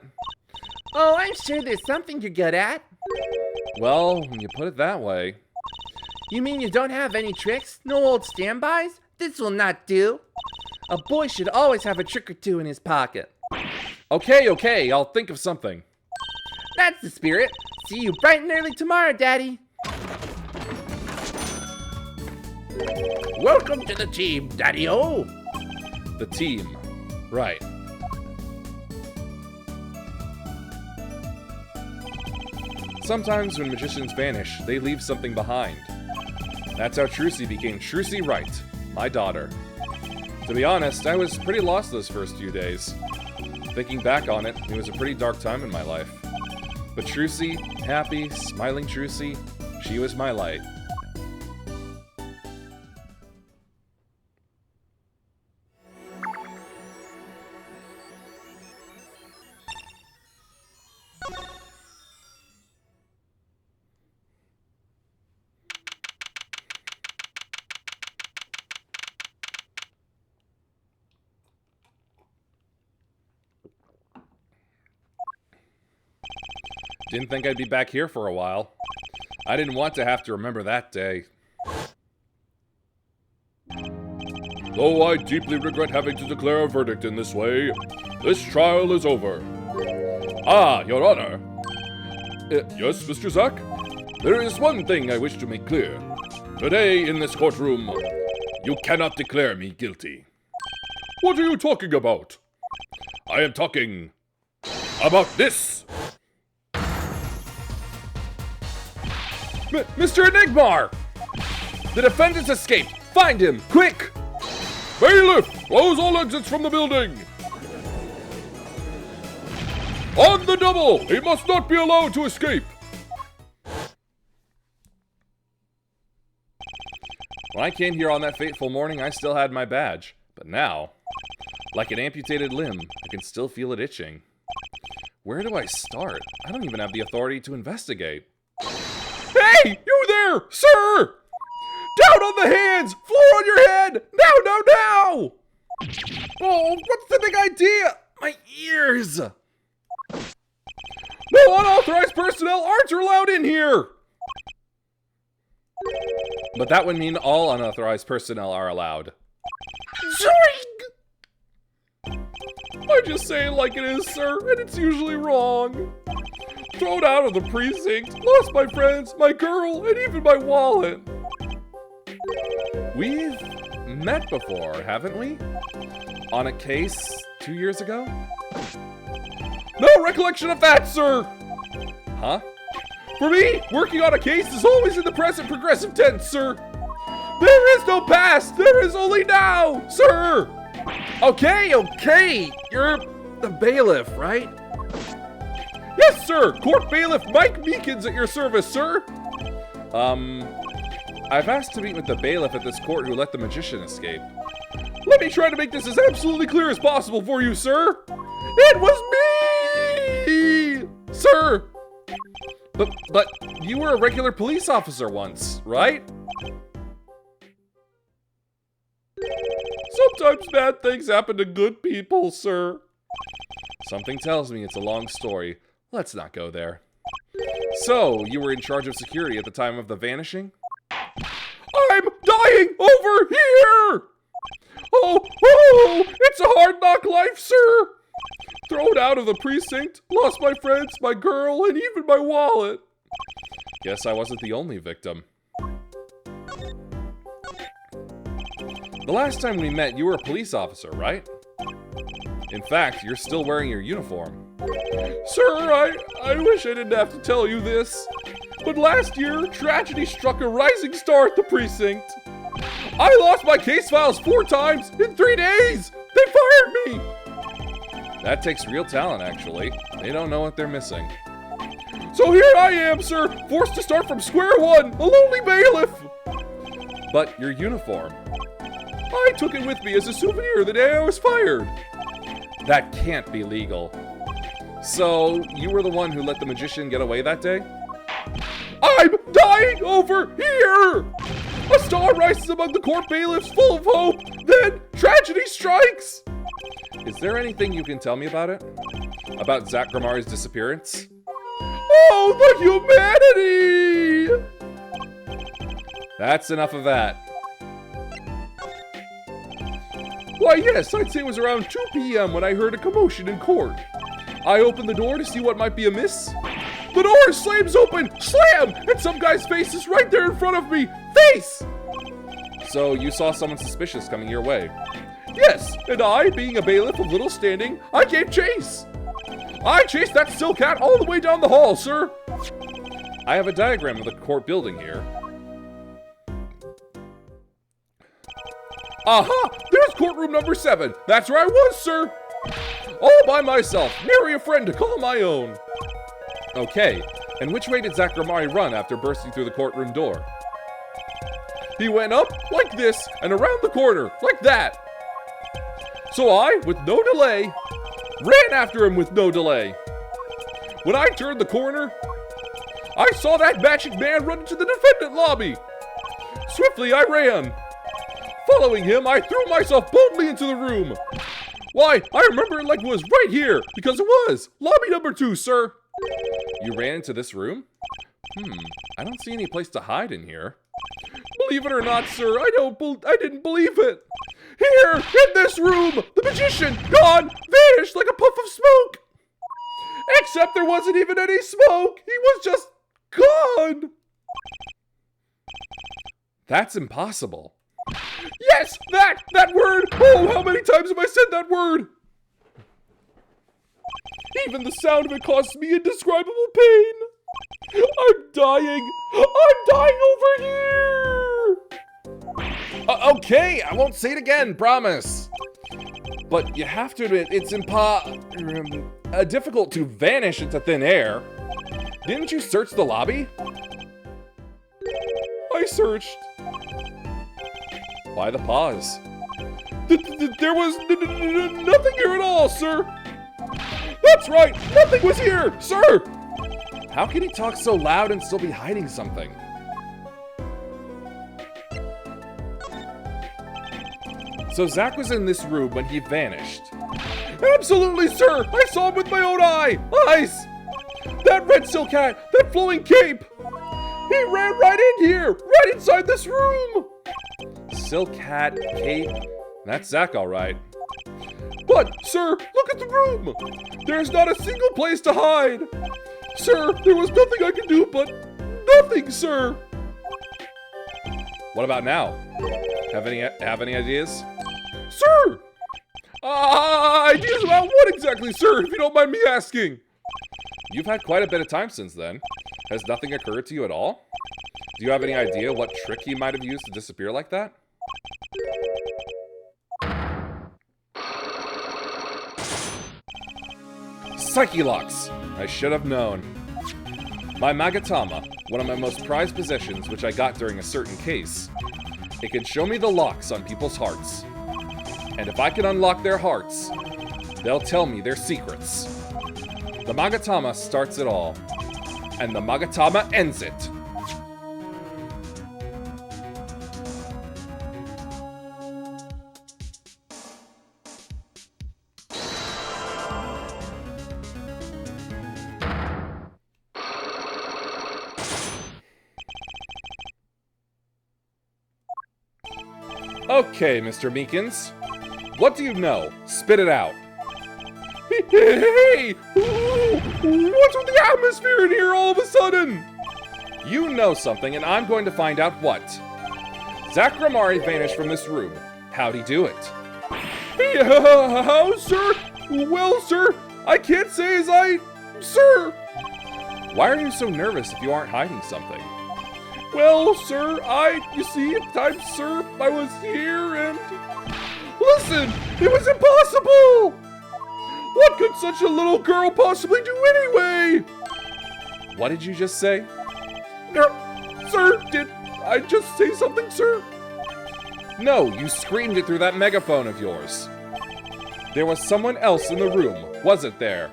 Oh, I'm sure there's something you're good at. Well, when you put it that way. You mean you don't have any tricks? No old standbys? This will not do. A boy should always have a trick or two in his pocket. Okay, I'll think of something. That's the spirit. See you bright and early tomorrow, Daddy. Welcome to the team, Daddy-O. The team. Right. Sometimes when magicians vanish, they leave something behind. That's how Trucy became Trucy Wright, my daughter. To be honest, I was pretty lost those first few days. Thinking back on it, it was a pretty dark time in my life. But Trucy, happy, smiling Trucy, she was my light. Didn't think I'd be back here for a while. I didn't want to have to remember that day. Though I deeply regret having to declare a verdict in this way, this trial is over. Ah, Your Honor. Yes, Mr. Zack? There is one thing I wish to make clear. Today, in this courtroom, you cannot declare me guilty. What are you talking about? I am talking about this. Mr. Enigmar! The defendant's escaped! Find him! Quick! Bailiff, close all exits from the building! On the double! He must not be allowed to escape! When I came here on that fateful morning, I still had my badge. But now, like an amputated limb, I can still feel it itching. Where do I start? I don't even have the authority to investigate. Hey! You there! Sir! Down on the hands! Floor on your head! Now! Oh, what's the big idea? My ears! No unauthorized personnel aren't allowed in here! But that would mean all unauthorized personnel are allowed. I just say it like it is, sir, and it's usually wrong. Thrown out of the precinct, lost my friends, my girl, and even my wallet. We've met before, haven't we? On a case 2 years ago? No recollection of that, sir! Huh? For me, working on a case is always in the present progressive tense, sir. There is no past, there is only now, sir! Okay, you're the bailiff, right? Yes, sir! Court Bailiff Mike Meekins at your service, sir! I've asked to meet with the bailiff at this court who let the magician escape. Let me try to make this as absolutely clear as possible for you, sir! It was me! Sir! But you were a regular police officer once, right? Sometimes bad things happen to good people, sir. Something tells me it's a long story. Let's not go there. So, you were in charge of security at the time of the vanishing? I'm dying over here! Oh, it's a hard knock life, sir! Thrown out of the precinct, lost my friends, my girl, and even my wallet. Guess I wasn't the only victim. The last time we met, you were a police officer, right? In fact, you're still wearing your uniform. Sir, I wish I didn't have to tell you this, but last year, tragedy struck a rising star at the precinct. I lost my case files 4 times in 3 days! They fired me! That takes real talent, actually. They don't know what they're missing. So here I am, sir, forced to start from square one, a lonely bailiff. But your uniform. I took it with me as a souvenir the day I was fired. That can't be legal. So, you were the one who let the magician get away that day? I'm dying over here! A star rises among the court bailiffs full of hope, then tragedy strikes! Is there anything you can tell me about it? About Zach Grimari's disappearance? Oh, the humanity! That's enough of that. Why, yes, I'd say it was around 2 p.m. when I heard a commotion in court. I opened the door to see what might be amiss. The door slams open, slam, and some guy's face is right there in front of me. Face! So you saw someone suspicious coming your way. Yes, and I, being a bailiff of little standing, I gave chase. I chased that still cat all the way down the hall, sir. I have a diagram of the court building here. Aha! There's courtroom number 7. That's where I was, sir. All by myself, nary a friend to call my own. Okay, and which way did Zach Grimari run after bursting through the courtroom door? He went up like this and around the corner like that. So I, with no delay, ran after him with no delay. When I turned the corner, I saw that magic man run into the defendant lobby. Swiftly I ran. Following him, I threw myself boldly into the room. Why, I remember it like it was right here, because it was. Lobby number 2, sir. You ran into this room? I don't see any place to hide in here. Believe it or not, sir, I didn't believe it. Here, in this room, the magician, gone, vanished like a puff of smoke. Except there wasn't even any smoke. He was just gone. That's impossible. Yes, that word. Oh, how many times have I said that word? Even the sound of it causes me indescribable pain. I'm dying. I'm dying over here. Okay, I won't say it again, promise. But you have to admit, it's difficult to vanish into thin air. Didn't you search the lobby? I searched. Why the pause? There was nothing here at all, sir. That's right, nothing was here, sir. How can he talk so loud and still be hiding something? So Zach was in this room when he vanished. Absolutely, sir. I saw him with my own eyes. That red silk hat, that flowing cape. He ran right in here, right inside this room. Silk hat, cape. That's Zach, all right. But, sir, look at the room. There's not a single place to hide. Sir, there was nothing I could do but nothing, sir. What about now? Have any ideas? Sir! Ideas about what exactly, sir, if you don't mind me asking? You've had quite a bit of time since then. Has nothing occurred to you at all? Do you have any idea what trick he might have used to disappear like that? Psyche locks! I should have known. My Magatama, one of my most prized possessions, which I got during a certain case, it can show me the locks on people's hearts. And if I can unlock their hearts, they'll tell me their secrets. The Magatama starts it all, and the Magatama ends it. Okay, Mr. Meekins. What do you know? Spit it out. Hey! What's with the atmosphere in here all of a sudden? You know something, and I'm going to find out what. Zach Grimari vanished from this room. How'd he do it? How, sir? Well, sir, I can't say sir. Why are you so nervous if you aren't hiding something? Well, sir, you see, at times, sir, I was here and... Listen, it was impossible! What could such a little girl possibly do anyway? What did you just say? Sir, did I just say something, sir? No, you screamed it through that megaphone of yours. There was someone else in the room, wasn't there?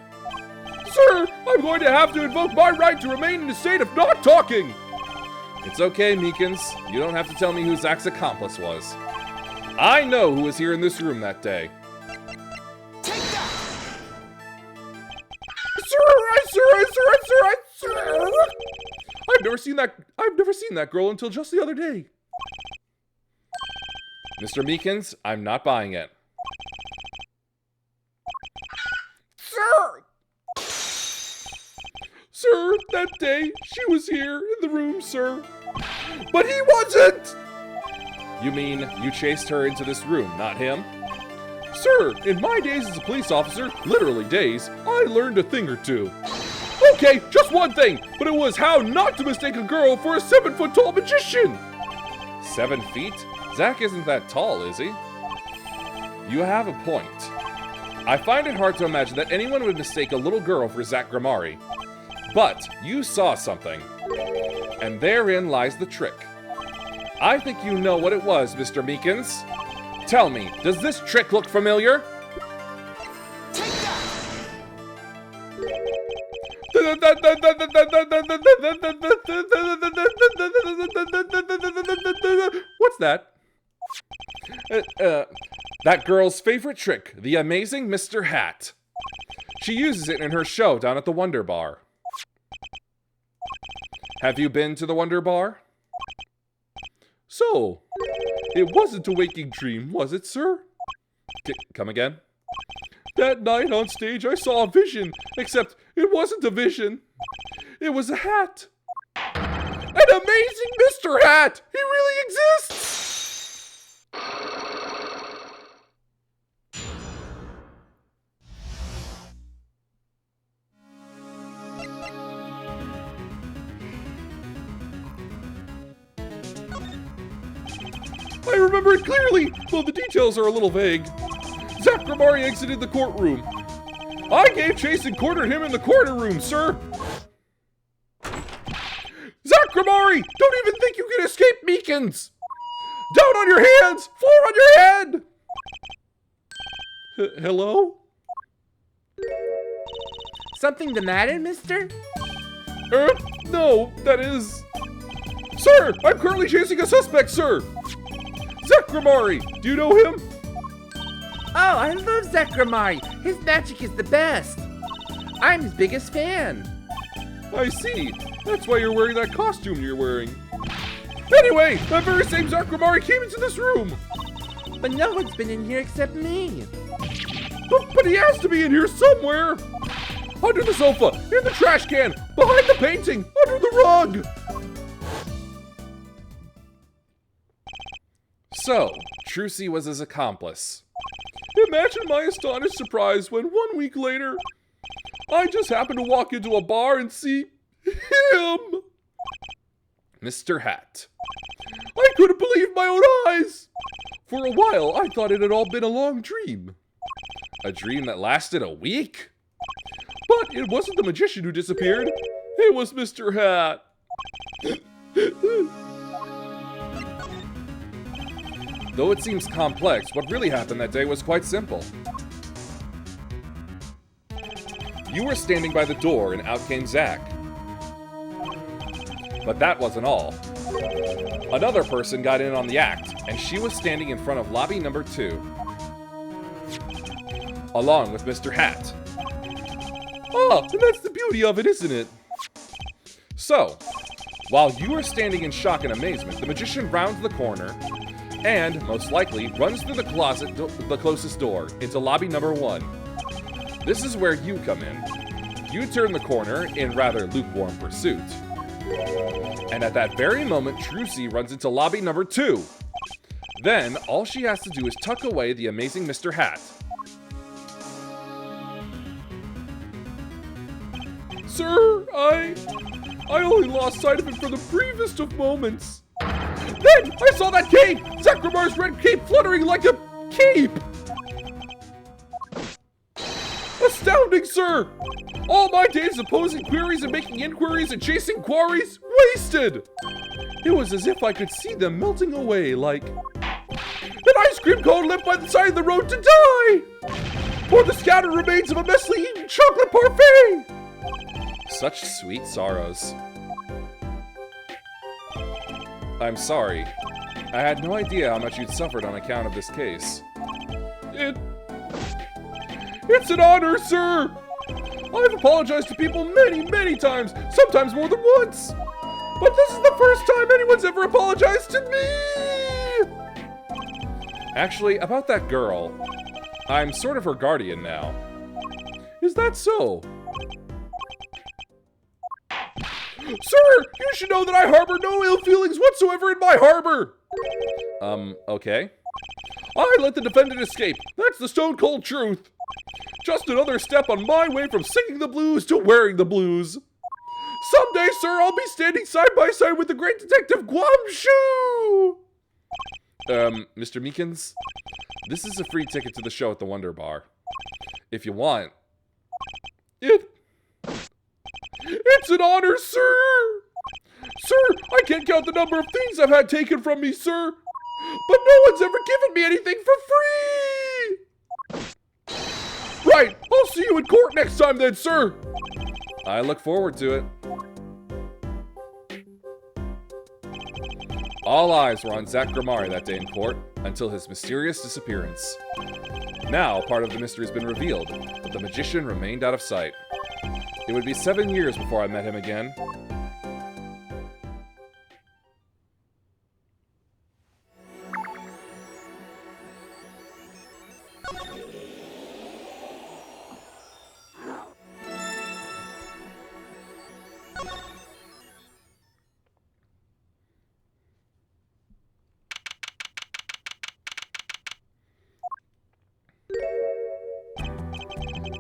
Sir, I'm going to have to invoke my right to remain in a state of not talking. It's okay, Meekins. You don't have to tell me who Zach's accomplice was. I know who was here in this room that day. Take that! Sir! I've never seen that girl until just the other day. Mr. Meekins, I'm not buying it. Sir, that day, she was here in the room, sir. But he wasn't! You mean you chased her into this room, not him? Sir, in my days as a police officer, literally days, I learned a thing or two. Okay, just one thing, but it was how not to mistake a girl for a 7-foot-tall magician. 7 feet? Zach isn't that tall, is he? You have a point. I find it hard to imagine that anyone would mistake a little girl for Zach Gramari. But you saw something, and therein lies the trick. I think you know what it was, Mr. Meekins. Tell me, does this trick look familiar? Take that! What's that? That girl's favorite trick, the amazing Mr. Hat. She uses it in her show down at the Wonder Bar. Have you been to the Wonder Bar? So, it wasn't a waking dream, was it, sir? Come again? That night on stage, I saw a vision, except it wasn't a vision. It was a hat. An amazing Mr. Hat! He really exists! I remember it clearly, though the details are a little vague. Zach Gramari exited the courtroom. I gave chase and cornered him in the corner room, sir. Zach Gramari, don't even think you can escape Meekins. Down on your hands, floor on your head. Hello? Something the matter, mister? No, that is... Sir, I'm currently chasing a suspect, sir. Zach Gramari, do you know him? Oh, I love Zach Gramari. His magic is the best. I'm his biggest fan. I see. That's why you're wearing that costume you're wearing. Anyway, that very same Zach Gramari came into this room. But no one's been in here except me. But he has to be in here somewhere. Under the sofa, in the trash can, behind the painting, under the rug. So, Trucy was his accomplice. Imagine my astonished surprise when 1 week later, I just happened to walk into a bar and see him. Mr. Hat. I couldn't believe my own eyes. For a while, I thought it had all been a long dream. A dream that lasted a week? But it wasn't the magician who disappeared. It was Mr. Hat. Though it seems complex, what really happened that day was quite simple. You were standing by the door and out came Zach. But that wasn't all. Another person got in on the act, and she was standing in front of lobby number 2. Along with Mr. Hat. Ah, and that's the beauty of it, isn't it? So, while you were standing in shock and amazement, the magician rounds the corner and, most likely, runs through the closet, the closest door, into lobby number 1. This is where you come in. You turn the corner in rather lukewarm pursuit. And at that very moment, Trucy runs into lobby number 2. Then, all she has to do is tuck away the amazing Mr. Hat. Sir, I only lost sight of him for the briefest of moments. Then I saw that cape! Zach Gramari's red cape fluttering like a cape! Astounded! astounding, sir! All my days of posing queries and making inquiries and chasing quarries, wasted! It was as if I could see them melting away like an ice cream cone left by the side of the road to die! Or the scattered remains of a messily eaten chocolate parfait! Such sweet sorrows. I'm sorry. I had no idea how much you'd suffered on account of this case. It's an honor, sir! I've apologized to people many, many times, sometimes more than once. But this is the first time anyone's ever apologized to me! Actually, about that girl, I'm sort of her guardian now. Is that so? Sir, you should know that I harbor no ill feelings whatsoever in my harbor! Okay. I let the defendant escape. That's the stone-cold truth. Just another step on my way from singing the blues to wearing the blues. Someday, sir, I'll be standing side by side with the great detective Guamshu! Mr. Meekins, this is a free ticket to the show at the Wonder Bar. If you want. It's an honor, sir! Sir, I can't count the number of things I've had taken from me, sir! But no one's ever given me anything for free! Right, I'll see you in court next time then, sir! I look forward to it. All eyes were on Zach Grimari that day in court until his mysterious disappearance. Now, part of the mystery has been revealed, but the magician remained out of sight. It would be 7 years before I met him again.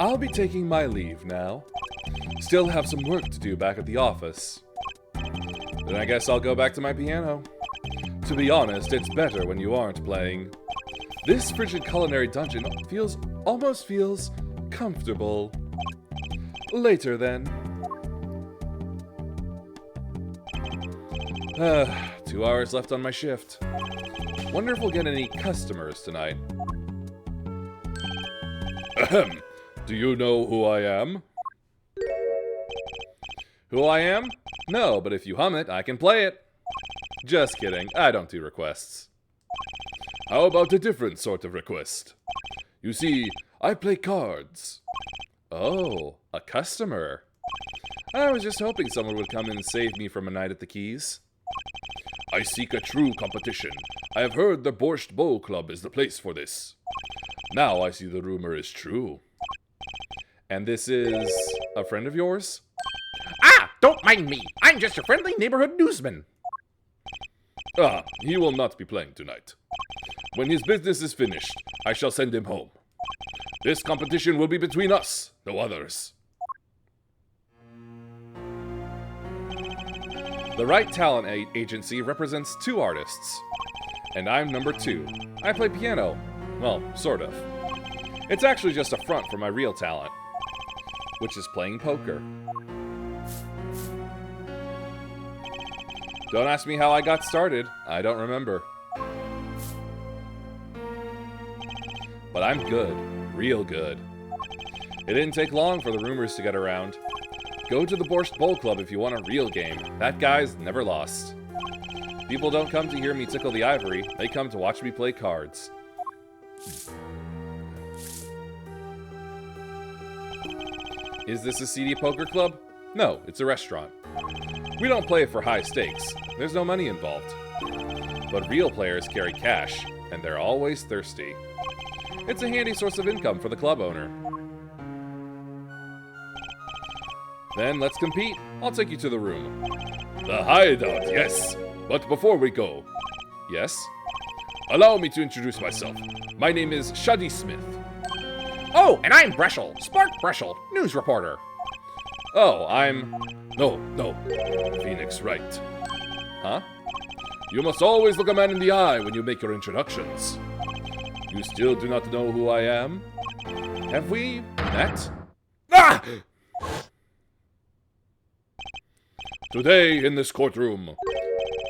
I'll be taking my leave now. Still have some work to do back at the office. Then I guess I'll go back to my piano. To be honest, it's better when you aren't playing. This frigid culinary dungeon almost feels comfortable. Later then. 2 hours left on my shift. Wonder if we'll get any customers tonight. Ahem. Do you know who I am? Who I am? No, but if you hum it, I can play it. Just kidding, I don't do requests. How about a different sort of request? You see, I play cards. Oh, a customer. I was just hoping someone would come in and save me from a night at the Keys. I seek a true competition. I have heard the Borscht Bowl Club is the place for this. Now I see the rumor is true. And this is a friend of yours? Ah, don't mind me. I'm just a friendly neighborhood newsman. Ah, he will not be playing tonight. When his business is finished, I shall send him home. This competition will be between us, no others. The Wright Talent Agency represents 2 artists. And I'm number 2. I play piano. Well, sort of. It's actually just a front for my real talent, which is playing poker. Don't ask me how I got started. I don't remember. But I'm good. Real good. It didn't take long for the rumors to get around. Go to the Borscht Bowl Club if you want a real game. That guy's never lost. People don't come to hear me tickle the ivory. They come to watch me play cards. Is this a seedy poker club? No, it's a restaurant. We don't play for high stakes. There's no money involved. But real players carry cash, and they're always thirsty. It's a handy source of income for the club owner. Then let's compete. I'll take you to the room. The hideout, yes. But before we go, Yes? allow me to introduce myself. My name is Shuddy Smith. Oh, and I'm Breschel, Spark Breschel, news reporter. Oh, I'm... No, Phoenix Wright. Huh? You must always look a man in the eye when you make your introductions. You still do not know who I am? Have we met? Ah! Today, in this courtroom,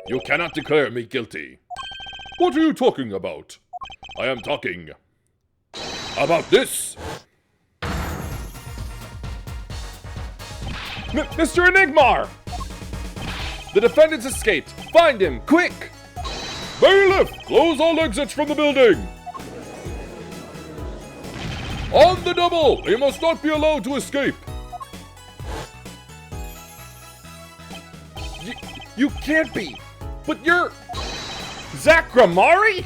you cannot declare me guilty. What are you talking about? I am talking about this. Mr. Enigmar! The defendant's escaped. Find him, quick! Bailiff, close all exits from the building. On the double! He must not be allowed to escape. You can't be. But you're... Zach Gramari?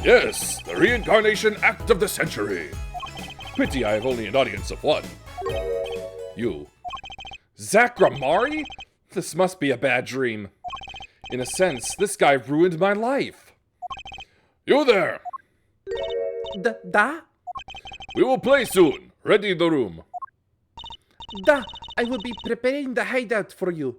Yes, the reincarnation act of the century. Pity I have only an audience of one. You. Zach Gramari? This must be a bad dream. In a sense, this guy ruined my life. You there! Da? We will play soon. Ready the room. Da, I will be preparing the hideout for you.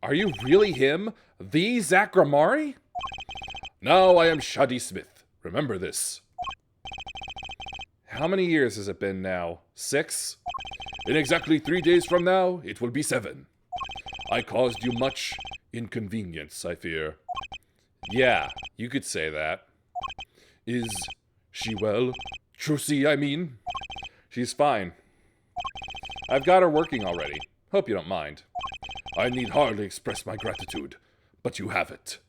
Are you really him? The Zach Gramari? Now I am Shadi Smith. Remember this. How many years has it been now? 6? In exactly 3 days from now, it will be 7. I caused you much inconvenience, I fear. Yeah, you could say that. Is she well? Trucy, I mean. She's fine. I've got her working already. Hope you don't mind. I need hardly express my gratitude, but you have it.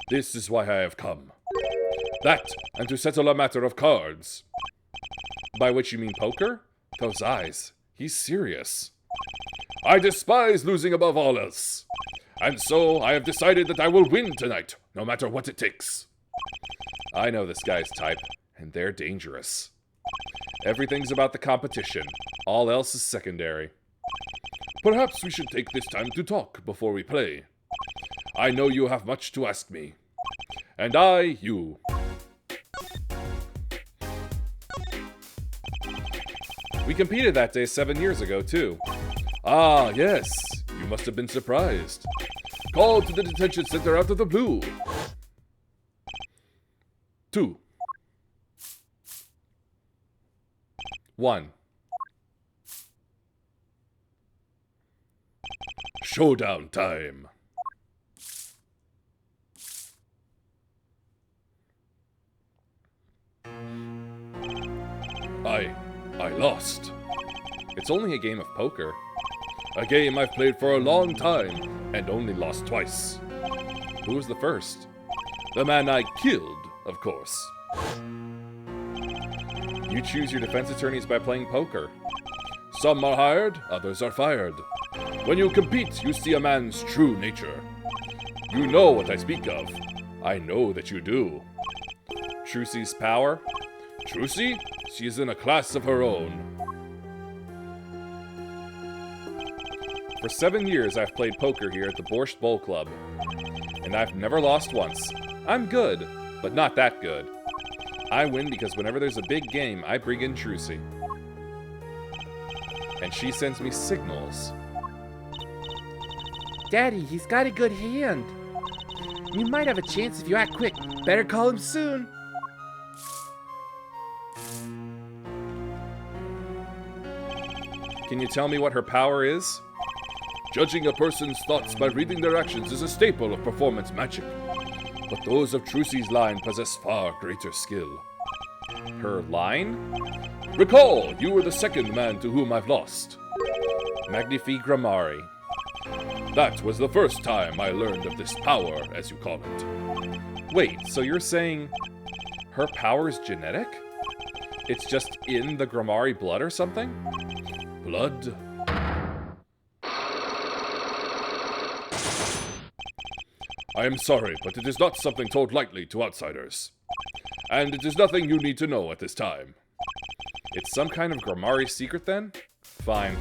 This is why I have come. That, and to settle a matter of cards. By which you mean poker? Those eyes. He's serious. I despise losing above all else. And so I have decided that I will win tonight, no matter what it takes. I know this guy's type, and they're dangerous. Everything's about the competition. All else is secondary. Perhaps we should take this time to talk before we play. I know you have much to ask me. And I, you. We competed that day 7 years ago, too. Ah, yes. You must have been surprised. Called to the detention center out of the blue. 2. 1. Showdown time. I lost. It's only a game of poker. A game I've played for a long time and only lost twice. Who was the first? The man I killed, of course. You choose your defense attorneys by playing poker. Some are hired, others are fired. When you compete, you see a man's true nature. You know what I speak of. I know that you do. Trucy's power? Trucy? She is in a class of her own. For 7 years, I've played poker here at the Borscht Bowl Club. And I've never lost once. I'm good, but not that good. I win because whenever there's a big game, I bring in Trucy. And she sends me signals. Daddy, he's got a good hand. You might have a chance if you act quick. Better call him soon. Can you tell me what her power is? Judging a person's thoughts by reading their actions is a staple of performance magic. But those of Trucy's line possess far greater skill. Her line? Recall, you were the second man to whom I've lost. Magnifique Gramari. That was the first time I learned of this power, as you call it. Wait, so you're saying her power is genetic? It's just in the Gramari blood or something? Blood? I am sorry, but it is not something told lightly to outsiders. And it is nothing you need to know at this time. It's some kind of Gramari secret then? Fine.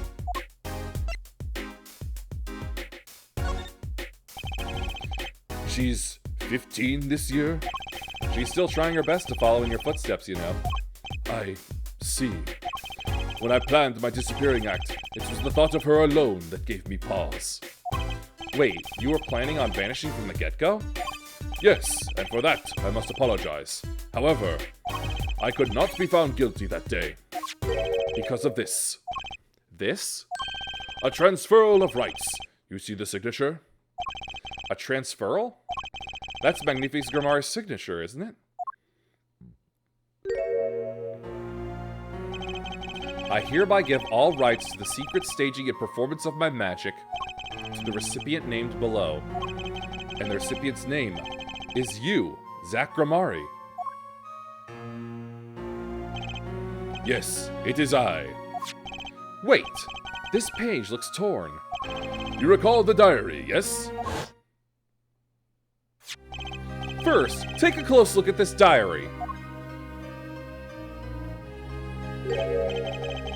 She's 15 this year? She's still trying her best to follow in your footsteps, you know. I see. When I planned my disappearing act, it was the thought of her alone that gave me pause. Wait, you were planning on vanishing from the get-go? Yes, and for that, I must apologize. However, I could not be found guilty that day because of this. This? A transferal of rights. You see the signature? A transferal? That's Magnifi's Grimar's signature, isn't it? I hereby give all rights to the secret staging and performance of my magic to the recipient named below. And the recipient's name is you, Zach Grimari. Yes, it is I. Wait, this page looks torn. You recall the diary, yes? First, take a close look at this diary.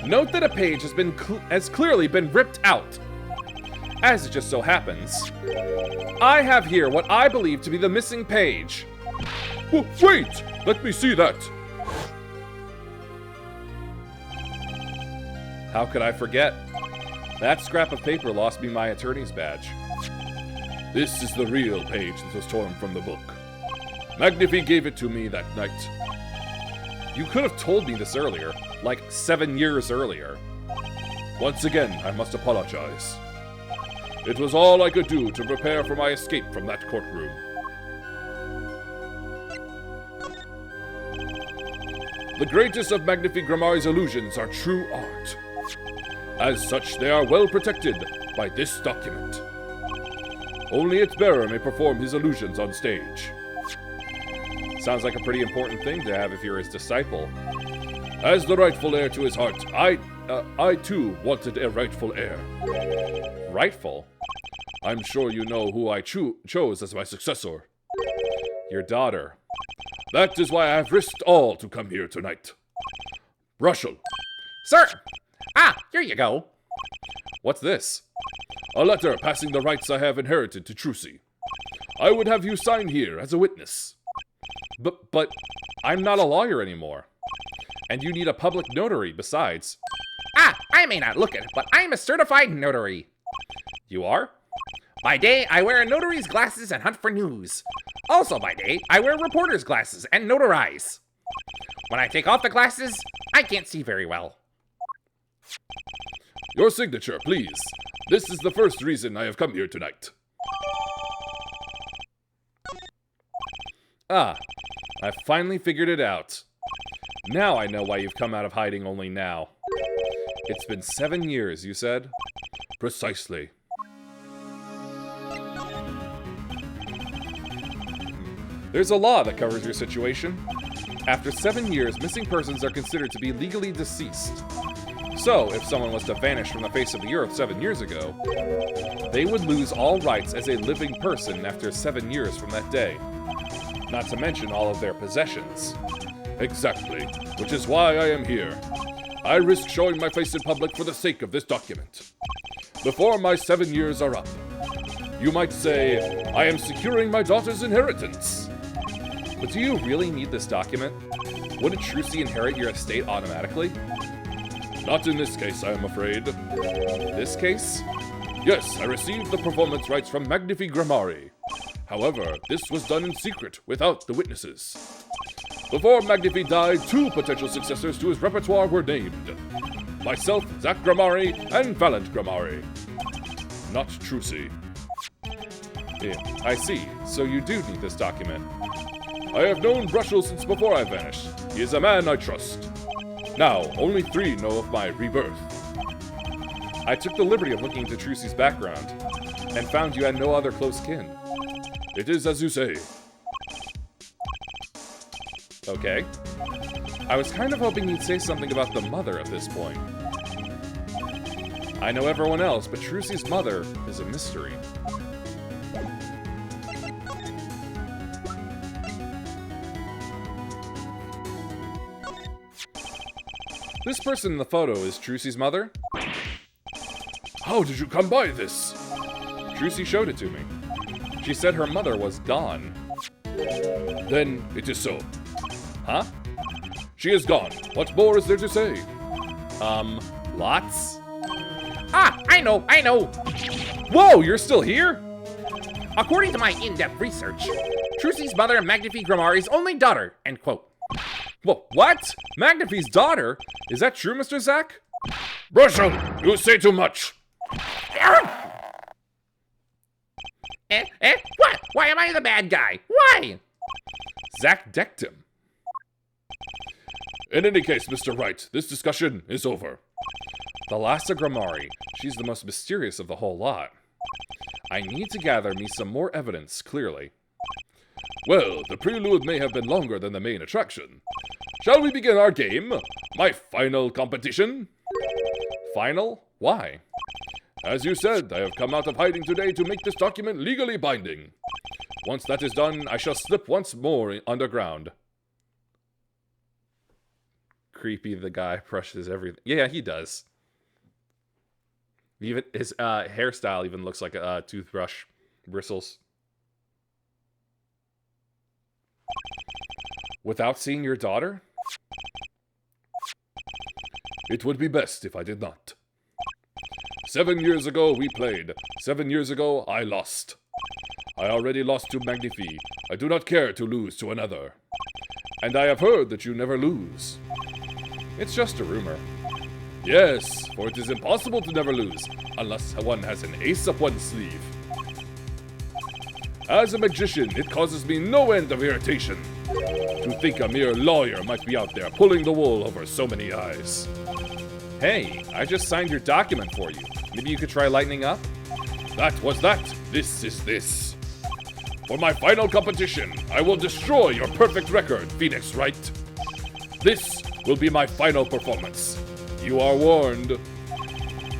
Note that a page has clearly been ripped out. As it just so happens, I have here what I believe to be the missing page. Oh, wait! Let me see that. How could I forget? That scrap of paper lost me my attorney's badge. This is the real page that was torn from the book. Magnifi gave it to me that night. You could have told me this earlier, like 7 years earlier. Once again, I must apologize. It was all I could do to prepare for my escape from that courtroom. The greatest of Magnifi Grimari's illusions are true art. As such, they are well protected by this document. Only its bearer may perform his illusions on stage. Sounds like a pretty important thing to have if you're his disciple. As the rightful heir to his heart, I too wanted a rightful heir. Rightful? I'm sure you know who I chose as my successor. Your daughter. That is why I have risked all to come here tonight. Russell. Sir! Ah, here you go. What's this? A letter passing the rights I have inherited to Trucy. I would have you sign here as a witness. But I'm not a lawyer anymore. And you need a public notary besides. Ah, I may not look it, but I'm a certified notary. You are? By day, I wear notary's glasses and hunt for news. Also by day, I wear reporter's glasses and notarize. When I take off the glasses, I can't see very well. Your signature, please. This is the first reason I have come here tonight. Ah, I finally figured it out. Now I know why you've come out of hiding only now. It's been 7 years, you said? Precisely. There's a law that covers your situation. After 7 years, missing persons are considered to be legally deceased. So, if someone was to vanish from the face of the earth 7 years ago, they would lose all rights as a living person after 7 years from that day. Not to mention all of their possessions. Exactly, which is why I am here. I risk showing my face in public for the sake of this document. Before my 7 years are up, you might say, I am securing my daughter's inheritance. But do you really need this document? Wouldn't Trucy inherit your estate automatically? Not in this case, I am afraid. This case? Yes, I received the performance rights from Magnifi Grimari. However, this was done in secret, without the witnesses. Before Magnifi died, 2 potential successors to his repertoire were named. Myself, Zach Grimari, and Valiant Grimari. Not Trucy. Yeah, I see. So you do need this document. I have known Brushel since before I vanished. He is a man I trust. Now, only 3 know of my rebirth. I took the liberty of looking into Trucy's background, and found you had no other close kin. It is as you say. Okay. I was kind of hoping you'd say something about the mother at this point. I know everyone else, but Trucy's mother is a mystery. This person in the photo is Trucy's mother? How did you come by this? Trucy showed it to me. She said her mother was gone. Then it is so. Huh? She is gone. What more is there to say? Lots? Ah, I know. Whoa, you're still here? According to my in-depth research, Trucy's mother and Magnifi Grimari's only daughter, end quote. Whoa, what? Magnifi's daughter? Is that true, Mr. Zack? Brushel, you say too much. What? Why am I the bad guy? Why? Zack decked him. In any case, Mr. Wright, this discussion is over. The Lassa Grimari. She's the most mysterious of the whole lot. I need to gather me some more evidence, clearly. Well, the prelude may have been longer than the main attraction. Shall we begin our game? My final competition? Final? Why? As you said, I have come out of hiding today to make this document legally binding. Once that is done, I shall slip once more underground. Creepy, the guy brushes everything. Yeah, he does. Even his hairstyle even looks like a toothbrush bristles. Without seeing your daughter? It would be best if I did not. 7 years ago, we played. 7 years ago, I lost. I already lost to Magnifi. I do not care to lose to another. And I have heard that you never lose. It's just a rumor. Yes, for it is impossible to never lose, unless one has an ace up one's sleeve. As a magician, it causes me no end of irritation to think a mere lawyer might be out there pulling the wool over so many eyes. Hey, I just signed your document for you. Maybe you could try lightening up? That was that. This is this. For my final competition, I will destroy your perfect record, Phoenix Wright. This will be my final performance. You are warned.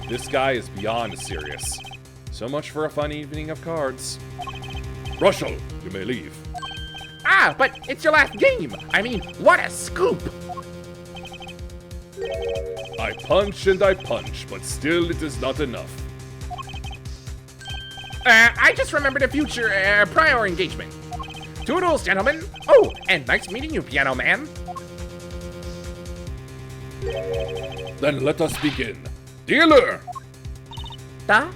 This guy is beyond serious. So much for a fun evening of cards. Brushel, you may leave. Ah, but it's your last game. I mean, what a scoop. I punch and I punch, but still it is not enough. I just remembered a future, prior engagement. Toodles, gentlemen. Oh, and nice meeting you, Piano Man. Then let us begin. Dealer! Da?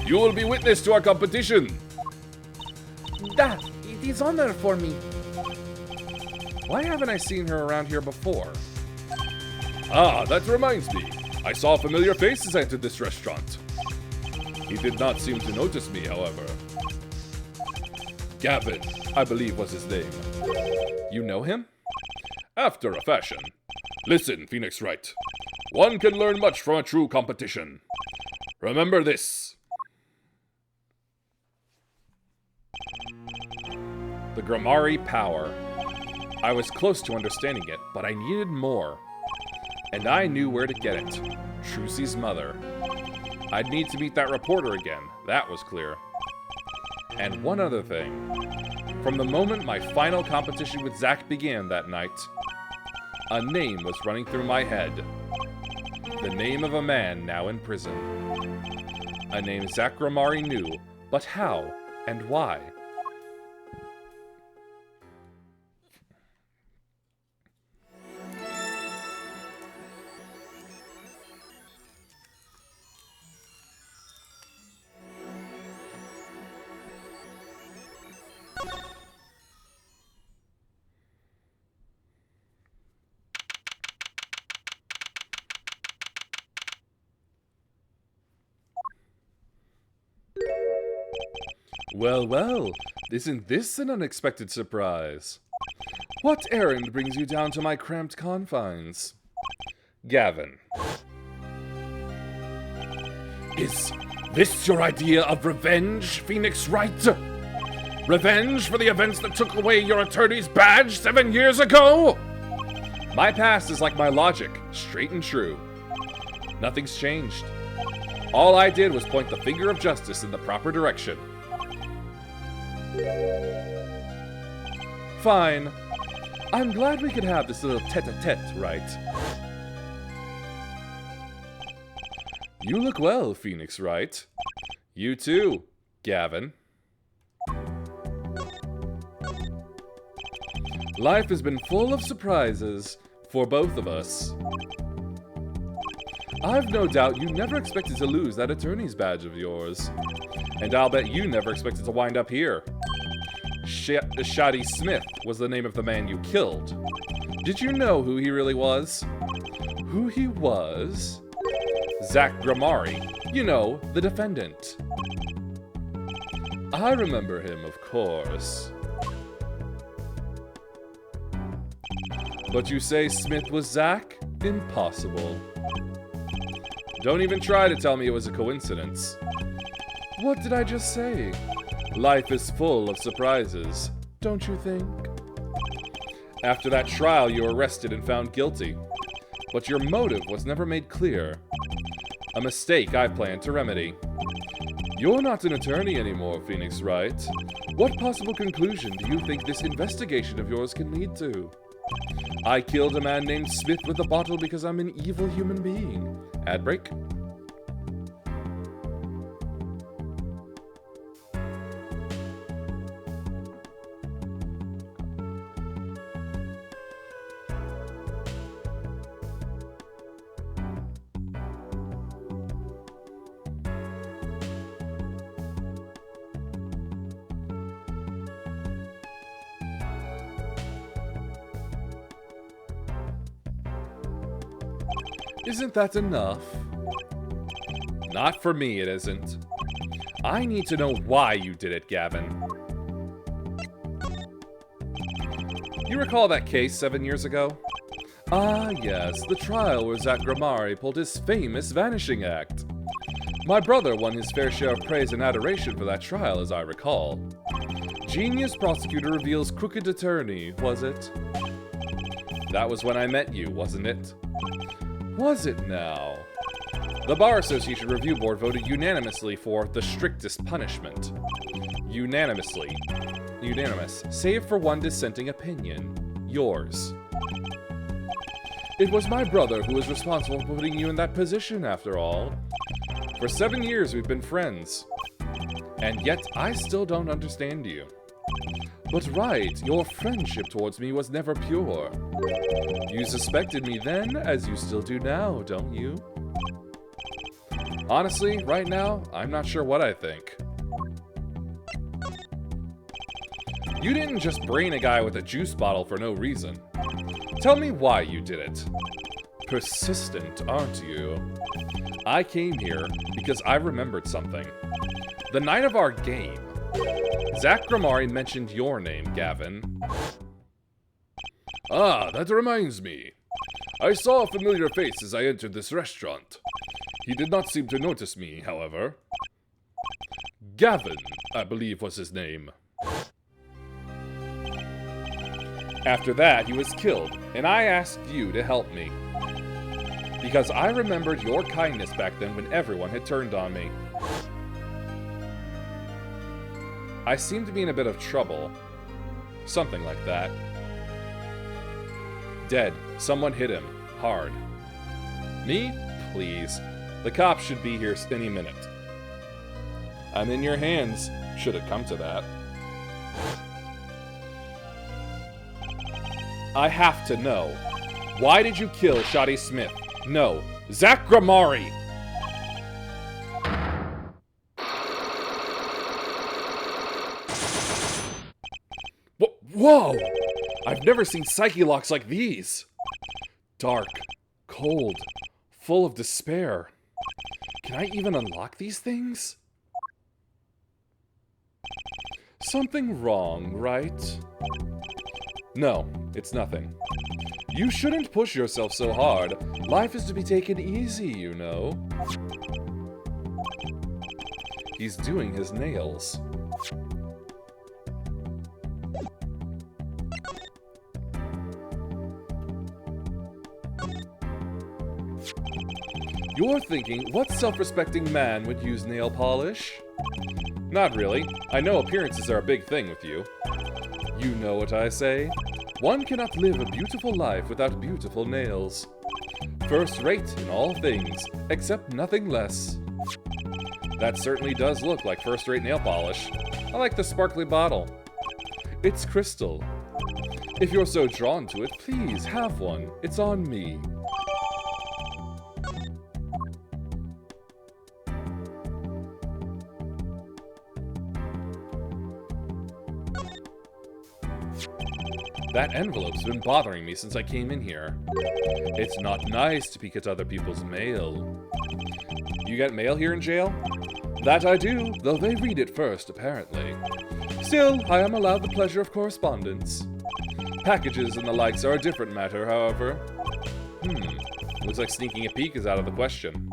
You will be witness to our competition. Da, it is honor for me. Why haven't I seen her around here before? Ah, that reminds me. I saw a familiar face as I entered this restaurant. He did not seem to notice me, however. Gavin, I believe was his name. You know him? After a fashion. Listen, Phoenix Wright. One can learn much from a true competition. Remember this. The Grimari power. I was close to understanding it, but I needed more. And I knew where to get it. Trucy's mother. I'd need to meet that reporter again. That was clear. And one other thing. From the moment my final competition with Zack began that night, a name was running through my head. The name of a man now in prison. A name Zack Grimari knew, but how and why? Well, well, isn't this an unexpected surprise? What errand brings you down to my cramped confines? Gavin. Is this your idea of revenge, Phoenix Wright? Revenge for the events that took away your attorney's badge 7 years ago? My past is like my logic, straight and true. Nothing's changed. All I did was point the finger of justice in the proper direction. Fine. I'm glad we could have this little tete-a-tete, right? You look well, Phoenix Wright. You too, Gavin. Life has been full of surprises for both of us. I've no doubt you never expected to lose that attorney's badge of yours. And I'll bet you never expected to wind up here. Shoddy Smith was the name of the man you killed. Did you know who he really was? Who he was? Zach Gramari. You know, the defendant. I remember him, of course. But you say Smith was Zach? Impossible. Don't even try to tell me it was a coincidence. What did I just say? Life is full of surprises, don't you think? After that trial, you were arrested and found guilty. But your motive was never made clear. A mistake I plan to remedy. You're not an attorney anymore, Phoenix Wright. What possible conclusion do you think this investigation of yours can lead to? I killed a man named Smith with a bottle because I'm an evil human being. Ad break. Isn't that enough? Not for me, it isn't. I need to know why you did it, Gavin. You recall that case 7 years ago? Ah, yes, the trial where Zach Gramari pulled his famous vanishing act. My brother won his fair share of praise and adoration for that trial, as I recall. Genius prosecutor reveals crooked attorney, was it? That was when I met you, wasn't it? Was it now? The Bar Association Review Board voted unanimously for the strictest punishment. Unanimously. Unanimous, save for one dissenting opinion. Yours. It was my brother who was responsible for putting you in that position, after all. For 7 years we've been friends. And yet I still don't understand you. But Wright, your friendship towards me was never pure. You suspected me then, as you still do now, don't you? Honestly, right now, I'm not sure what I think. You didn't just brain a guy with a juice bottle for no reason. Tell me why you did it. Persistent, aren't you? I came here because I remembered something. The night of our game, Zach Gramari mentioned your name, Gavin. Ah, that reminds me. I saw a familiar face as I entered this restaurant. He did not seem to notice me, however. Gavin, I believe was his name. After that, he was killed, and I asked you to help me. Because I remembered your kindness back then when everyone had turned on me. I seem to be in a bit of trouble. Something like that. Dead. Someone hit him. Hard. Me? Please. The cops should be here any minute. I'm in your hands, should it come to that. I have to know. Why did you kill Shoddy Smith? No. Zach Gramari! Whoa! I've never seen psyche locks like these. Dark, cold, full of despair. Can I even unlock these things? Something wrong, right? No, it's nothing. You shouldn't push yourself so hard. Life is to be taken easy, you know. He's doing his nails. You're thinking, what self-respecting man would use nail polish? Not really. I know appearances are a big thing with you. You know what I say? One cannot live a beautiful life without beautiful nails. First rate in all things, except nothing less. That certainly does look like first-rate nail polish. I like the sparkly bottle. It's crystal. If you're so drawn to it, please have one. It's on me. That envelope's been bothering me since I came in here. It's not nice to peek at other people's mail. You get mail here in jail? That I do, though they read it first, apparently. Still, I am allowed the pleasure of correspondence. Packages and the likes are a different matter, however. Looks like sneaking a peek is out of the question.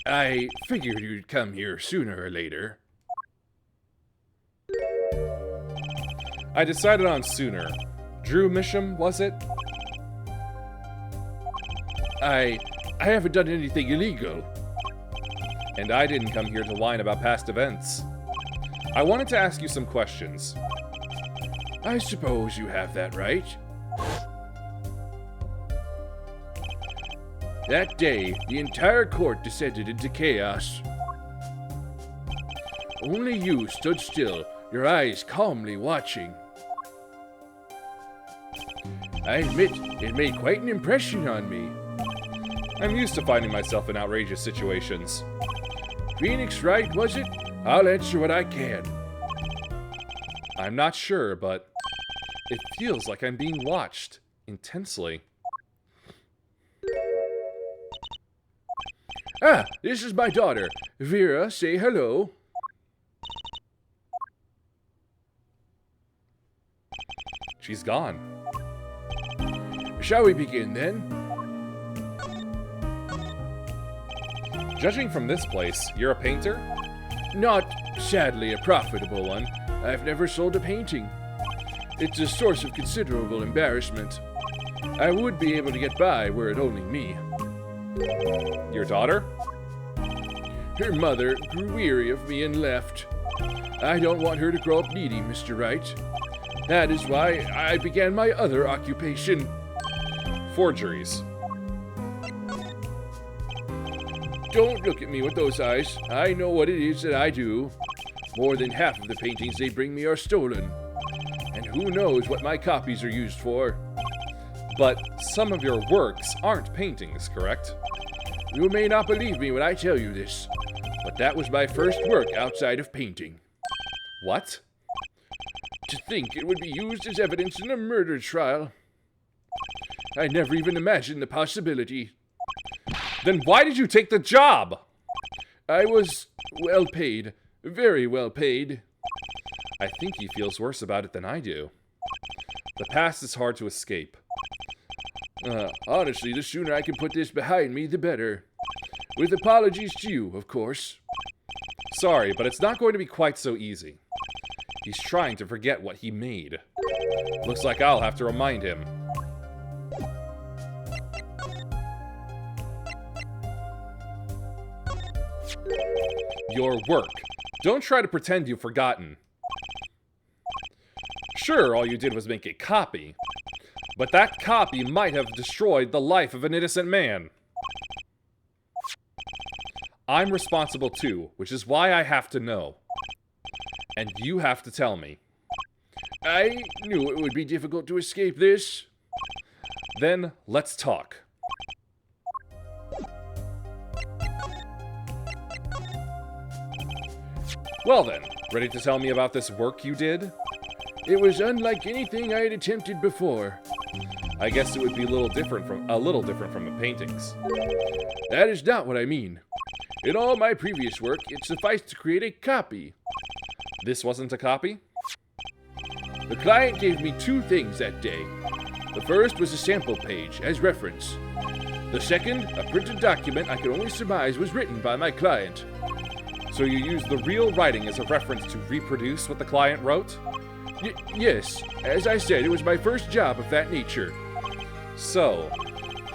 I figured you'd come here sooner or later. I decided on sooner. Drew Misham, was it? I haven't done anything illegal. And I didn't come here to whine about past events. I wanted to ask you some questions. I suppose you have that right. That day, the entire court descended into chaos. Only you stood still, your eyes calmly watching. I admit, it made quite an impression on me. I'm used to finding myself in outrageous situations. Phoenix Wright, was it? I'll answer what I can. I'm not sure, but it feels like I'm being watched intensely. Ah, this is my daughter. Vera, say hello. She's gone. Shall we begin then? Judging from this place, you're a painter? Not, sadly, a profitable one. I've never sold a painting. It's a source of considerable embarrassment. I would be able to get by were it only me. Your daughter? Her mother grew weary of me and left. I don't want her to grow up needy, Mr. Wright. That is why I began my other occupation. Forgeries. Don't look at me with those eyes. I know what it is that I do. More than half of the paintings they bring me are stolen. And who knows what my copies are used for. But some of your works aren't paintings, correct? You may not believe me when I tell you this, but that was my first work outside of painting. What? To think it would be used as evidence in a murder trial. I never even imagined the possibility. Then why did you take the job? I was well paid, very well paid. I think he feels worse about it than I do. The past is hard to escape. Honestly, the sooner I can put this behind me, the better. With apologies to you, of course. Sorry, but it's not going to be quite so easy. He's trying to forget what he made. Looks like I'll have to remind him. Your work. Don't try to pretend you've forgotten. Sure, all you did was make a copy. But that copy might have destroyed the life of an innocent man. I'm responsible too, which is why I have to know. And you have to tell me. I knew it would be difficult to escape this. Then, let's talk. Well then, ready to tell me about this work you did? It was unlike anything I had attempted before. I guess it would be a little different from the paintings. That is not what I mean. In all my previous work, it sufficed to create a copy. This wasn't a copy? The client gave me two things that day. The first was a sample page as reference. The second, a printed document I could only surmise was written by my client. So you used the real writing as a reference to reproduce what the client wrote? Yes. As I said, it was my first job of that nature. So,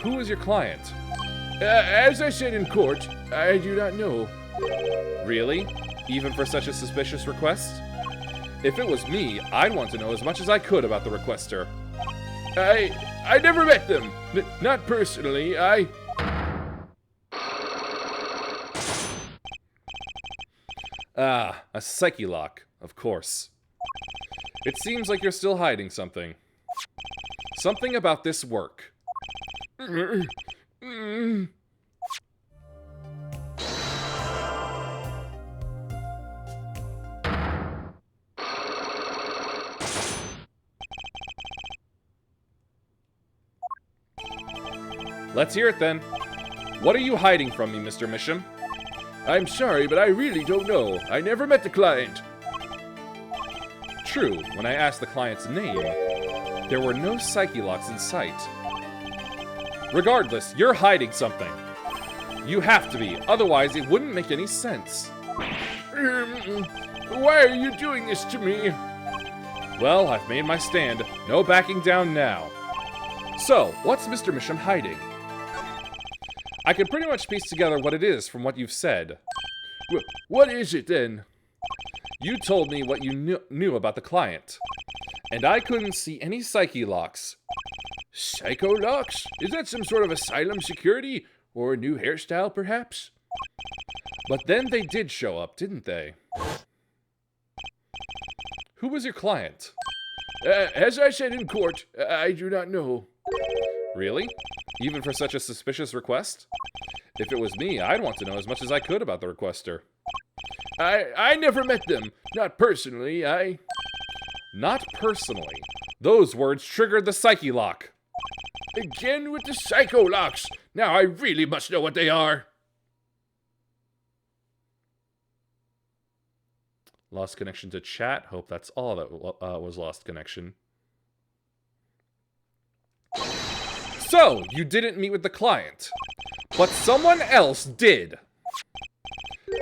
who is your client? As I said in court, I do not know. Really? Even for such a suspicious request? If it was me, I'd want to know as much as I could about the requester. I never met them. Not personally, Ah, a psyche lock, of course. It seems like you're still hiding something. Something about this work. Let's hear it then. What are you hiding from me, Mr. Misham? I'm sorry, but I really don't know. I never met the client. True, when I asked the client's name, there were no psyche locks in sight. Regardless, you're hiding something. You have to be, otherwise it wouldn't make any sense. Why are you doing this to me? Well, I've made my stand. No backing down now. So, what's Mr. Misham hiding? I can pretty much piece together what it is from what you've said. What is it then? You told me what you knew about the client, and I couldn't see any psyche locks. Psycho locks? Is that some sort of asylum security? Or a new hairstyle, perhaps? But then they did show up, didn't they? Who was your client? As I said in court, I do not know. Really? Even for such a suspicious request? If it was me, I'd want to know as much as I could about the requester. I never met them. Not personally, Not personally. Those words triggered the psyche lock. Again with the psycho locks. Now I really must know what they are. Lost connection to chat. Hope that's all that was lost connection. So, you didn't meet with the client, but someone else did.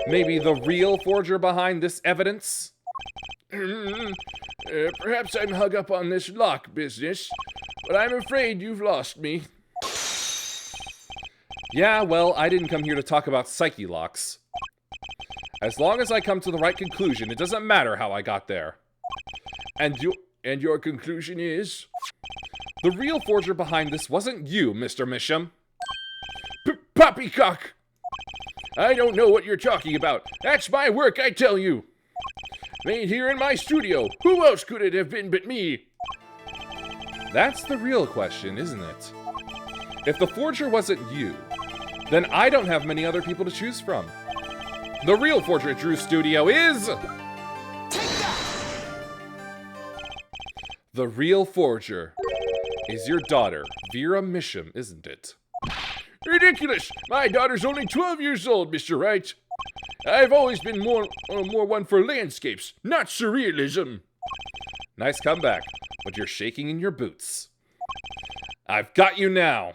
Maybe the real forger behind this evidence? Perhaps I'm hung up on this lock business, but I'm afraid you've lost me. Yeah, well, I didn't come here to talk about psyche locks. As long as I come to the right conclusion, it doesn't matter how I got there. And your conclusion is? The real forger behind this wasn't you, Mr. Misham. Poppycock! I don't know what you're talking about. That's my work, I tell you. Made here in my studio. Who else could it have been but me? That's the real question, isn't it? If the forger wasn't you, then I don't have many other people to choose from. The real forger at Drew's studio is... The real forger is your daughter, Vera Misham, isn't it? Ridiculous! My daughter's only 12 years old, Mr. Wright. I've always been more one for landscapes, not surrealism. Nice comeback, but you're shaking in your boots. I've got you now.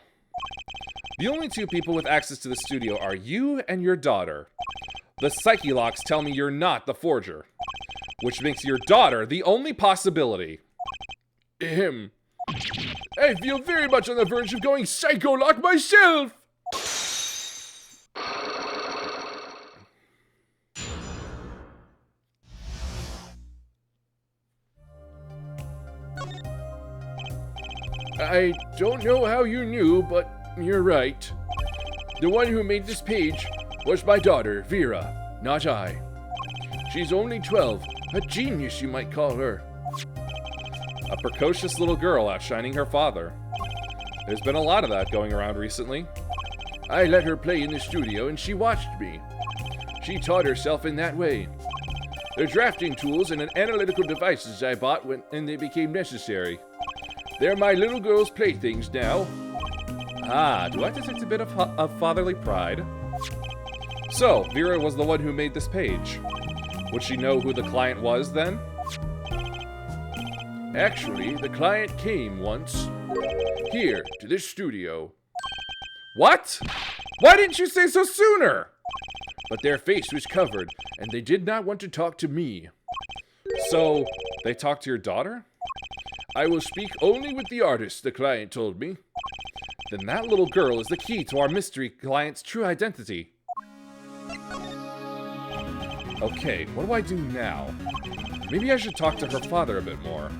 The only two people with access to the studio are you and your daughter. The psyche locks tell me you're not the forger, which makes your daughter the only possibility. I feel very much on the verge of going psycho-lock myself! I don't know how you knew, but you're right. The one who made this page was my daughter, Vera, not I. She's only 12, a genius you might call her. A precocious little girl outshining her father. There's been a lot of that going around recently. I let her play in the studio and she watched me. She taught herself in that way. The drafting tools and analytical devices I bought when they became necessary. They're my little girl's playthings now. Ah, do I detect a bit of fatherly pride? So, Vera was the one who made this page. Would she know who the client was then? Actually, the client came once. Here, to this studio. What? Why didn't you say so sooner? But their face was covered, and they did not want to talk to me. So, they talked to your daughter? I will speak only with the artist, the client told me. Then that little girl is the key to our mystery client's true identity. Okay, what do I do now? Maybe I should talk to her father a bit more.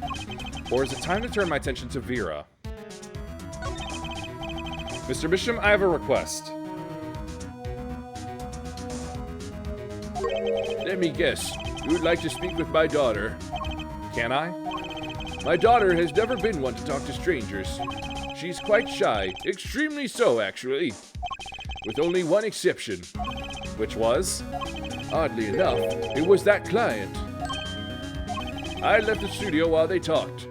Or is it time to turn my attention to Vera? Mr. Bisham, I have a request. Let me guess. You would like to speak with my daughter. Can I? My daughter has never been one to talk to strangers. She's quite shy, extremely so, actually. With only one exception. Which was? Oddly enough, it was that client. I left the studio while they talked.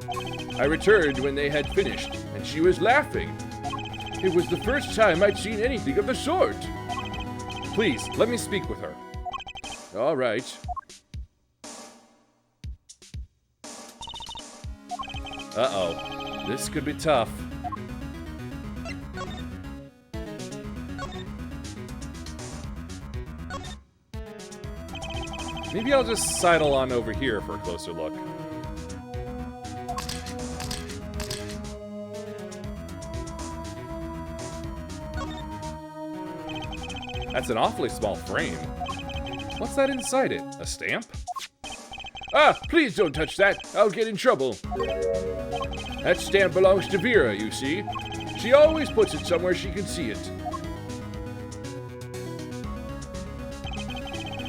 I returned when they had finished, and she was laughing. It was the first time I'd seen anything of the sort. Please, let me speak with her. All right. Uh-oh. This could be tough. Maybe I'll just sidle on over here for a closer look. That's an awfully small frame. What's that inside it? A stamp? Ah, please don't touch that. I'll get in trouble. That stamp belongs to Vera, you see. She always puts it somewhere she can see it.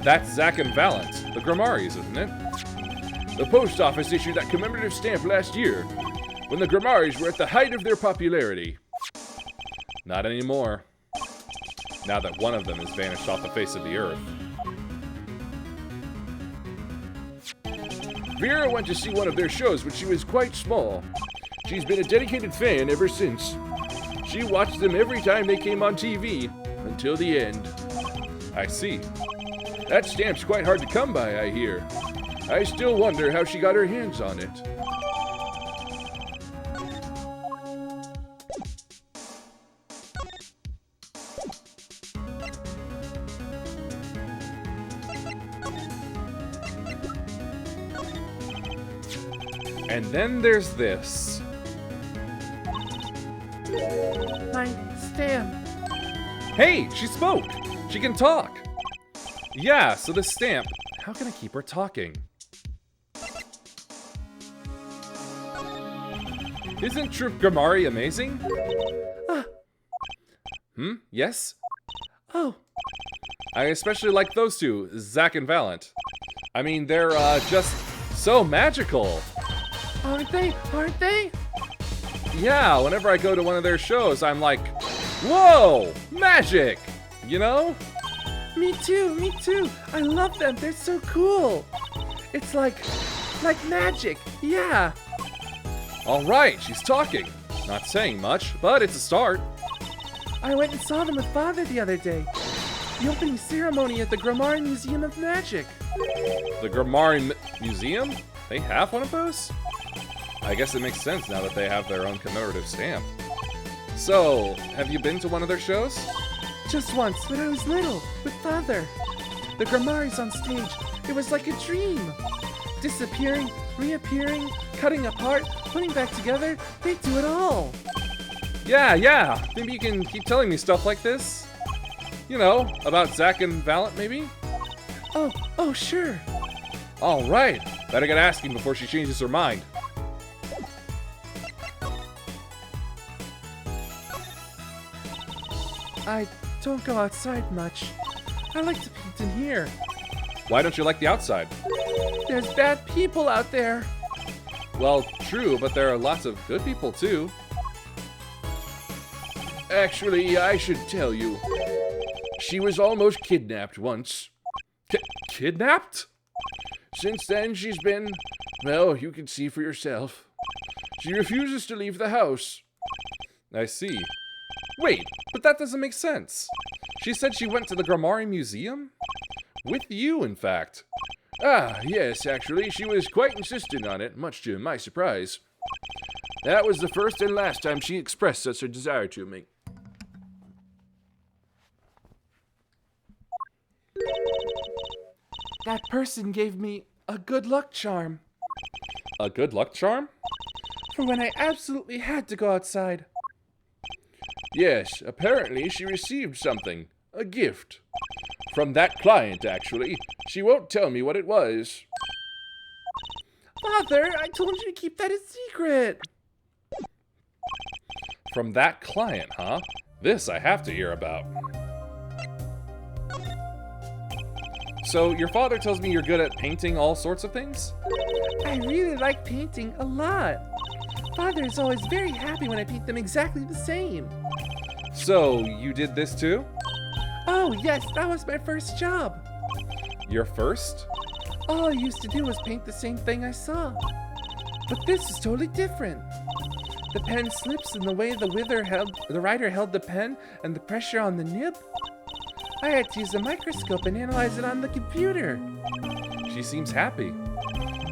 That's Zack and Valent, the Grimaris, isn't it? The post office issued that commemorative stamp last year, when the Grimaris were at the height of their popularity. Not anymore. Now that one of them has vanished off the face of the earth. Vera went to see one of their shows when she was quite small. She's been a dedicated fan ever since. She watched them every time they came on TV, until the end. I see. That stamp's quite hard to come by, I hear. I still wonder how she got her hands on it. And then there's this. My stamp. Hey, she spoke! She can talk! Yeah, so this stamp, how can I keep her talking? Isn't Troop Grimari amazing? Yes? Oh, I especially like those two, Zack and Valent. I mean, they're, just so magical. aren't they? Aren't they? Yeah, whenever I go to one of their shows, I'm like, whoa, magic! You know? Me too, me too. I love them. They're so cool. It's like magic. Yeah. All right, she's talking. Not saying much, but it's a start. I went and saw them with Father the other day. The opening ceremony at the Grimari Museum of Magic. The Grimari Museum? They have one of those? I guess it makes sense now that they have their own commemorative stamp. So, have you been to one of their shows? Just once, when I was little, with Father. The Grimaris on stage. It was like a dream. Disappearing, reappearing, cutting apart, putting back together. They do it all. Yeah. Maybe you can keep telling me stuff like this. You know, about Zack and Valent, maybe? Oh, sure. All right. Better get asking before she changes her mind. I don't go outside much. I like to paint in here. Why don't you like the outside? There's bad people out there. Well, true, but there are lots of good people too. Actually, I should tell you. She was almost kidnapped once. Kidnapped? Since then, she's been, well, you can see for yourself. She refuses to leave the house. I see. Wait, but that doesn't make sense. She said she went to the Grimari Museum? With you, in fact. Ah, yes, actually, she was quite insistent on it, much to my surprise. That was the first and last time she expressed such a desire to me. That person gave me a good luck charm A good luck charm? for when I absolutely had to go outside. Yes, apparently she received something. A gift. From that client, actually. She won't tell me what it was. Father, I told you to keep that a secret. From that client, huh? This I have to hear about. So, your father tells me you're good at painting all sorts of things? I really like painting a lot. Father is always very happy when I paint them exactly the same. So, you did this too? Oh, yes, that was my first job. Your first? All I used to do was paint the same thing I saw. But this is totally different. The pen slips in the way the writer held the pen and the pressure on the nib. I had to use a microscope and analyze it on the computer. She seems happy.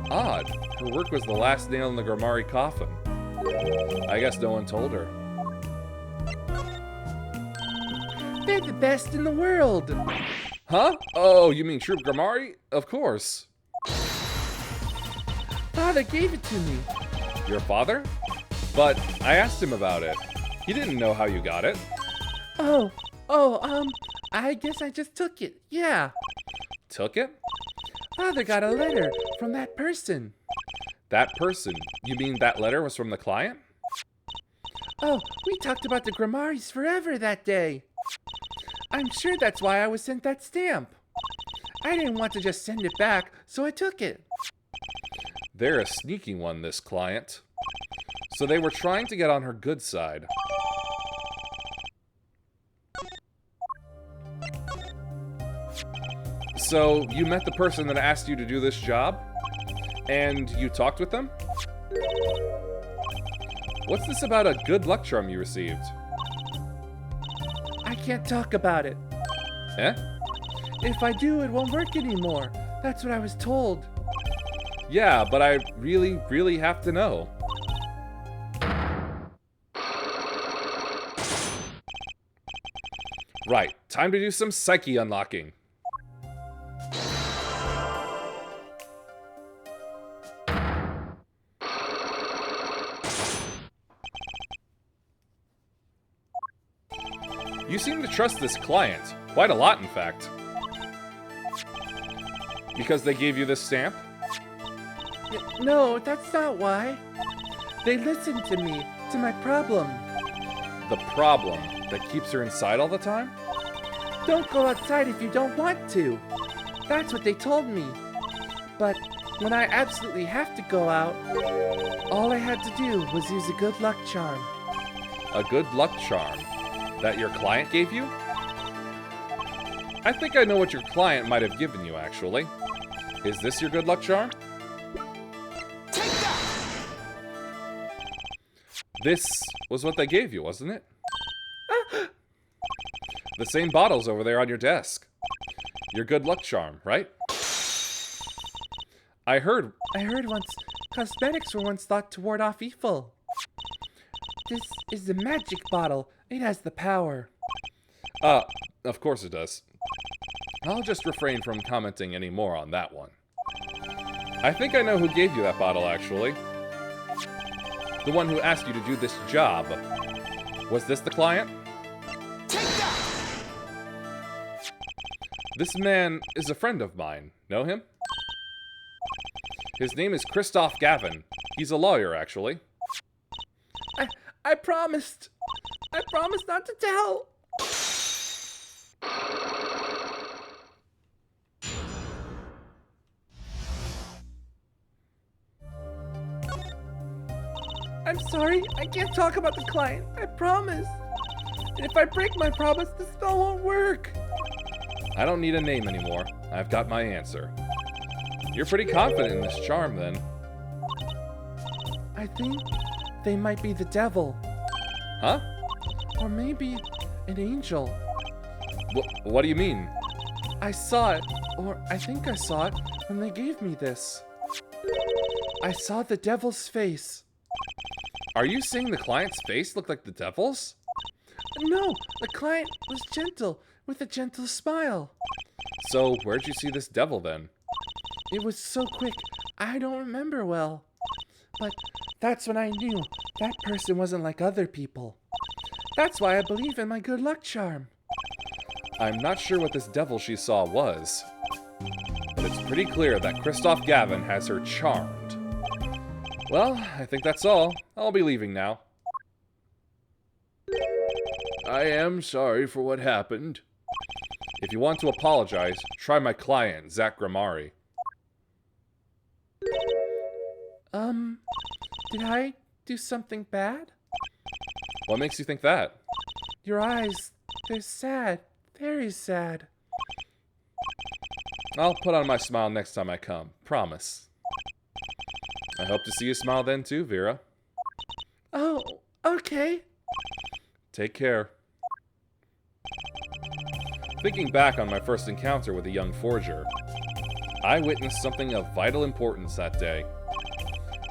Odd. Her work was the last nail in the Grimari coffin. I guess no one told her. They're the best in the world. Huh? Oh, you mean Troop Grimari? Of course. Father gave it to me. Your father? But I asked him about it. He didn't know how you got it. I guess I just took it. Yeah. Took it? Father got a letter from that person. That person? You mean that letter was from the client? Oh, we talked about the Grimaris forever that day. I'm sure that's why I was sent that stamp. I didn't want to just send it back, so I took it. They're a sneaky one, this client. So they were trying to get on her good side. So, you met the person that asked you to do this job? And you talked with them? What's this about a good luck charm you received? I can't talk about it. Eh? If I do, it won't work anymore. That's what I was told. Yeah, but I really have to know. Right, time to do some psyche unlocking. You seem to trust this client. Quite a lot, in fact. Because they gave you this stamp? No, that's not why. They listened to me, to my problem. The problem that keeps her inside all the time? Don't go outside if you don't want to. That's what they told me. But when I absolutely have to go out, all I had to do was use a good luck charm. A good luck charm that your client gave you? I think I know what your client might have given you, actually. Is this your good luck charm? Take that! This was what they gave you, wasn't it? The same bottle's over there on your desk. Your good luck charm, right? I heard once cosmetics were once thought to ward off evil. This is the magic bottle. It has the power. Of course it does. I'll just refrain from commenting any more on that one. I think I know who gave you that bottle, actually. The one who asked you to do this job. Was this the client? Take that! This man is a friend of mine. Know him? His name is Christoph Gavin. He's a lawyer, actually. I promised. I promised not to tell. I'm sorry. I can't talk about the client. I promise. And if I break my promise, the spell won't work. I don't need a name anymore. I've got my answer. You're pretty confident in this charm, then. I think they might be the devil. Huh? Or maybe an angel. What do you mean? I saw it, or I think I saw it, when they gave me this. I saw the devil's face. Are you saying the client's face looked like the devil's? No, the client was gentle, with a gentle smile. So, where'd you see this devil, then? It was so quick, I don't remember well. But that's when I knew that person wasn't like other people. That's why I believe in my good luck charm. I'm not sure what this devil she saw was, but it's pretty clear that Christoph Gavin has her charmed. Well, I think that's all. I'll be leaving now. I am sorry for what happened. If you want to apologize, try my client, Zach Gramari. Did I do something bad? What makes you think that? Your eyes, they're sad. Very sad. I'll put on my smile next time I come. Promise. I hope to see you smile then too, Vera. Oh, okay. Take care. Thinking back on my first encounter with a young forger, I witnessed something of vital importance that day.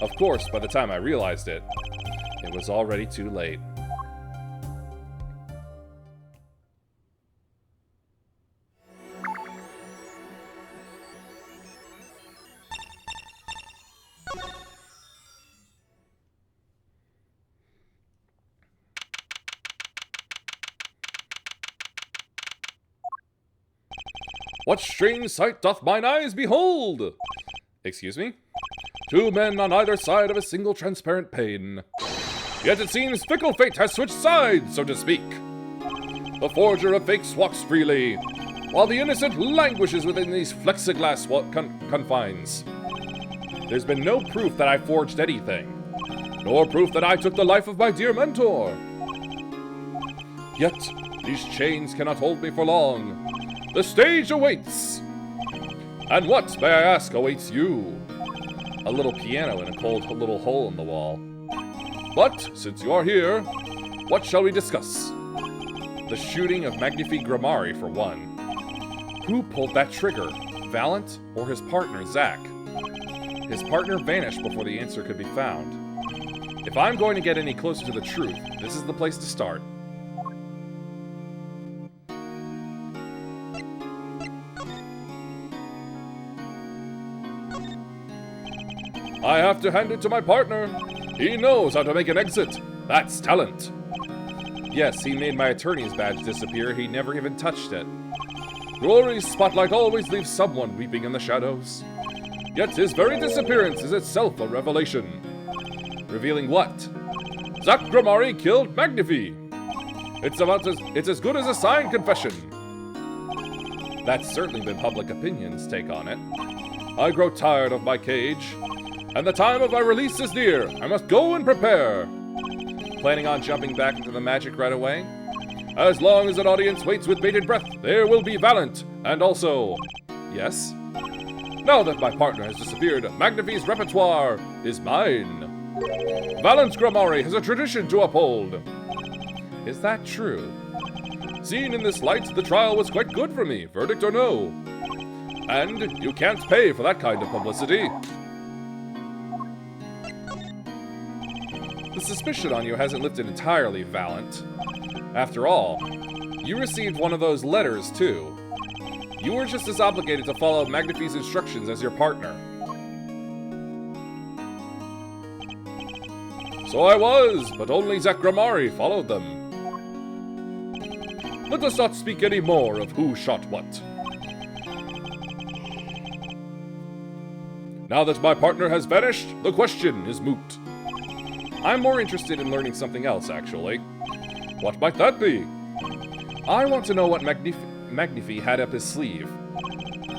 Of course, by the time I realized it, it was already too late. What strange sight doth mine eyes behold? Excuse me? Two men on either side of a single transparent pane. Yet it seems fickle fate has switched sides, so to speak. The forger of fakes walks freely, while the innocent languishes within these plexiglass confines. There's been no proof that I forged anything, nor proof that I took the life of my dear mentor. Yet, these chains cannot hold me for long. The stage awaits! And what, may I ask, awaits you? A little piano in a cold little hole in the wall. But, since you are here, what shall we discuss? The shooting of Magnifi Gramari, for one. Who pulled that trigger? Valent or his partner, Zach? His partner vanished before the answer could be found. If I'm going to get any closer to the truth, this is the place to start. I have to hand it to my partner. He knows how to make an exit. That's talent. Yes, he made my attorney's badge disappear. He never even touched it. Glory's spotlight always leaves someone weeping in the shadows. Yet his very disappearance is itself a revelation. Revealing what? Zach Gramari killed Magnifi. It's as good as a signed confession. That's certainly been public opinion's take on it. I grow tired of my cage, and the time of my release is near. I must go and prepare. Planning on jumping back into the magic right away? As long as an audience waits with bated breath, there will be Valent, and also... Yes? Now that my partner has disappeared, Magnifi's repertoire is mine. Valent Gramari has a tradition to uphold. Is that true? Seen in this light, the trial was quite good for me, verdict or no. And you can't pay for that kind of publicity. The suspicion on you hasn't lifted entirely, Valent. After all, you received one of those letters, too. You were just as obligated to follow Magnifi's instructions as your partner. So I was, but only Zach Gramari followed them. Let us not speak any more of who shot what. Now that my partner has vanished, the question is moot. I'm more interested in learning something else, actually. What might that be? I want to know what Magnifi had up his sleeve.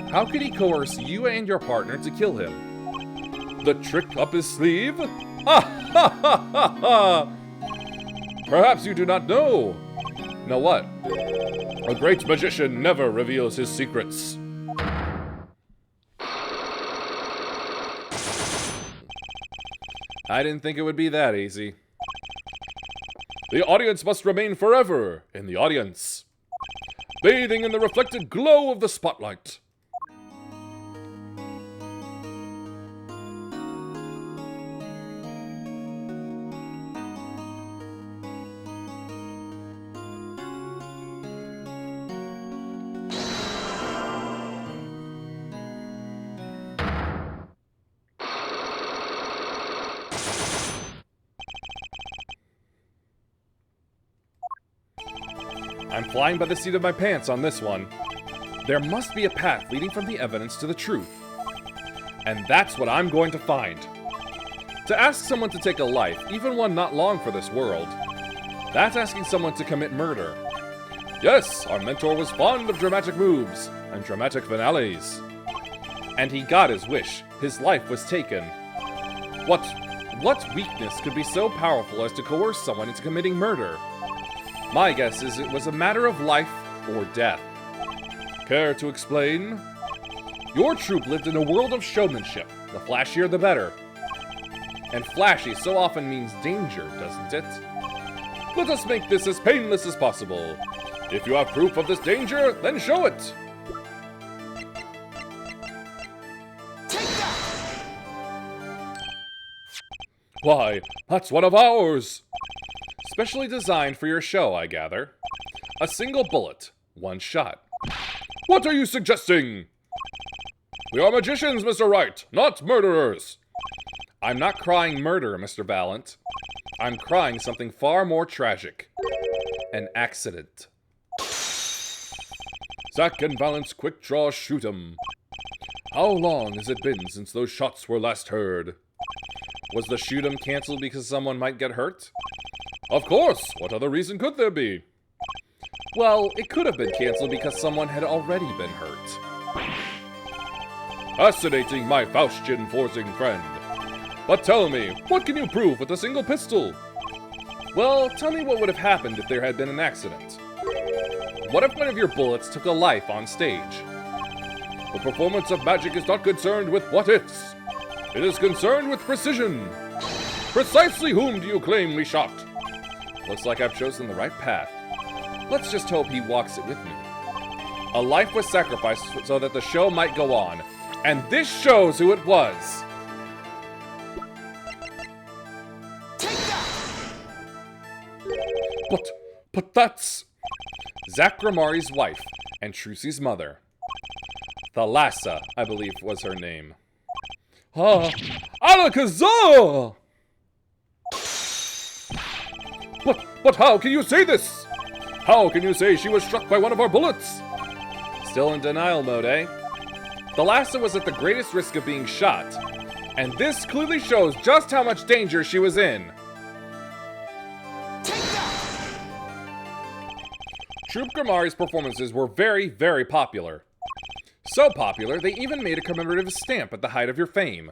How could he coerce you and your partner to kill him? The trick up his sleeve? Ha ha ha ha ha! Perhaps you do not know. Know what? A great magician never reveals his secrets. I didn't think it would be that easy. The audience must remain forever in the audience, bathing in the reflected glow of the spotlight. I'm flying by the seat of my pants on this one. There must be a path leading from the evidence to the truth. And that's what I'm going to find. To ask someone to take a life, even one not long for this world, that's asking someone to commit murder. Yes, our mentor was fond of dramatic moves and dramatic finales. And he got his wish. His life was taken. What weakness could be so powerful as to coerce someone into committing murder? My guess is it was a matter of life or death. Care to explain? Your troupe lived in a world of showmanship. The flashier the better. And flashy so often means danger, doesn't it? Let us make this as painless as possible. If you have proof of this danger, then show it! Take that! Why, that's one of ours! Specially designed for your show, I gather. A single bullet, one shot. What are you suggesting? We are magicians, Mr. Wright, not murderers! I'm not crying murder, Mr. Valent. I'm crying something far more tragic. An accident. Zack and Valent's quick draw shoot 'em. How long has it been since those shots were last heard? Was the shoot 'em canceled because someone might get hurt? Of course! What other reason could there be? Well, it could have been canceled because someone had already been hurt. Fascinating, my Faustian-forcing friend. But tell me, what can you prove with a single pistol? Well, tell me what would have happened if there had been an accident. What if one of your bullets took a life on stage? The performance of magic is not concerned with what-ifs. It is concerned with precision. Precisely whom do you claim we shot? Looks like I've chosen the right path. Let's just hope he walks it with me. A life was sacrificed so that the show might go on. And this shows who it was. Take that! But that's... Zack Grimari's wife and Trucy's mother. Thalassa, I believe was her name. Alakazam! But how can you say this? How can you say she was struck by one of our bullets? Still in denial mode, eh? Thalassa was at the greatest risk of being shot, and this clearly shows just how much danger she was in. Take that! Troupe Grimari's performances were very, very popular. So popular, they even made a commemorative stamp at the height of your fame.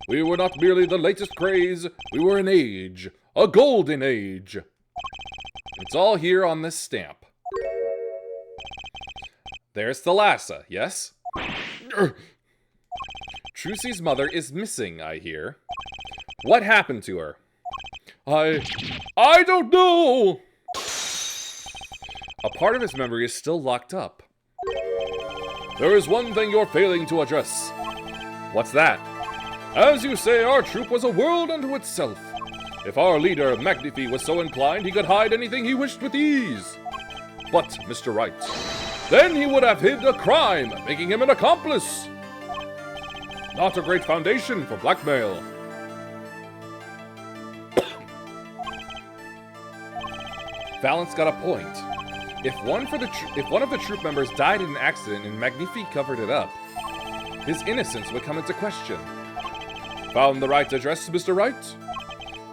We were not merely the latest craze, we were an age, a golden age. It's all here on this stamp. There's Thalassa, yes? Trucy's mother is missing, I hear. What happened to her? I don't know! A part of his memory is still locked up. There is one thing you're failing to address. What's that? As you say, our troupe was a world unto itself. If our leader, Magnifi, was so inclined, he could hide anything he wished with ease. But, Mr. Wright, then he would have hid a crime, making him an accomplice. Not a great foundation for blackmail. Valent's got a point. If one of the troop members died in an accident and Magnifi covered it up, his innocence would come into question. Found the right address, Mr. Wright?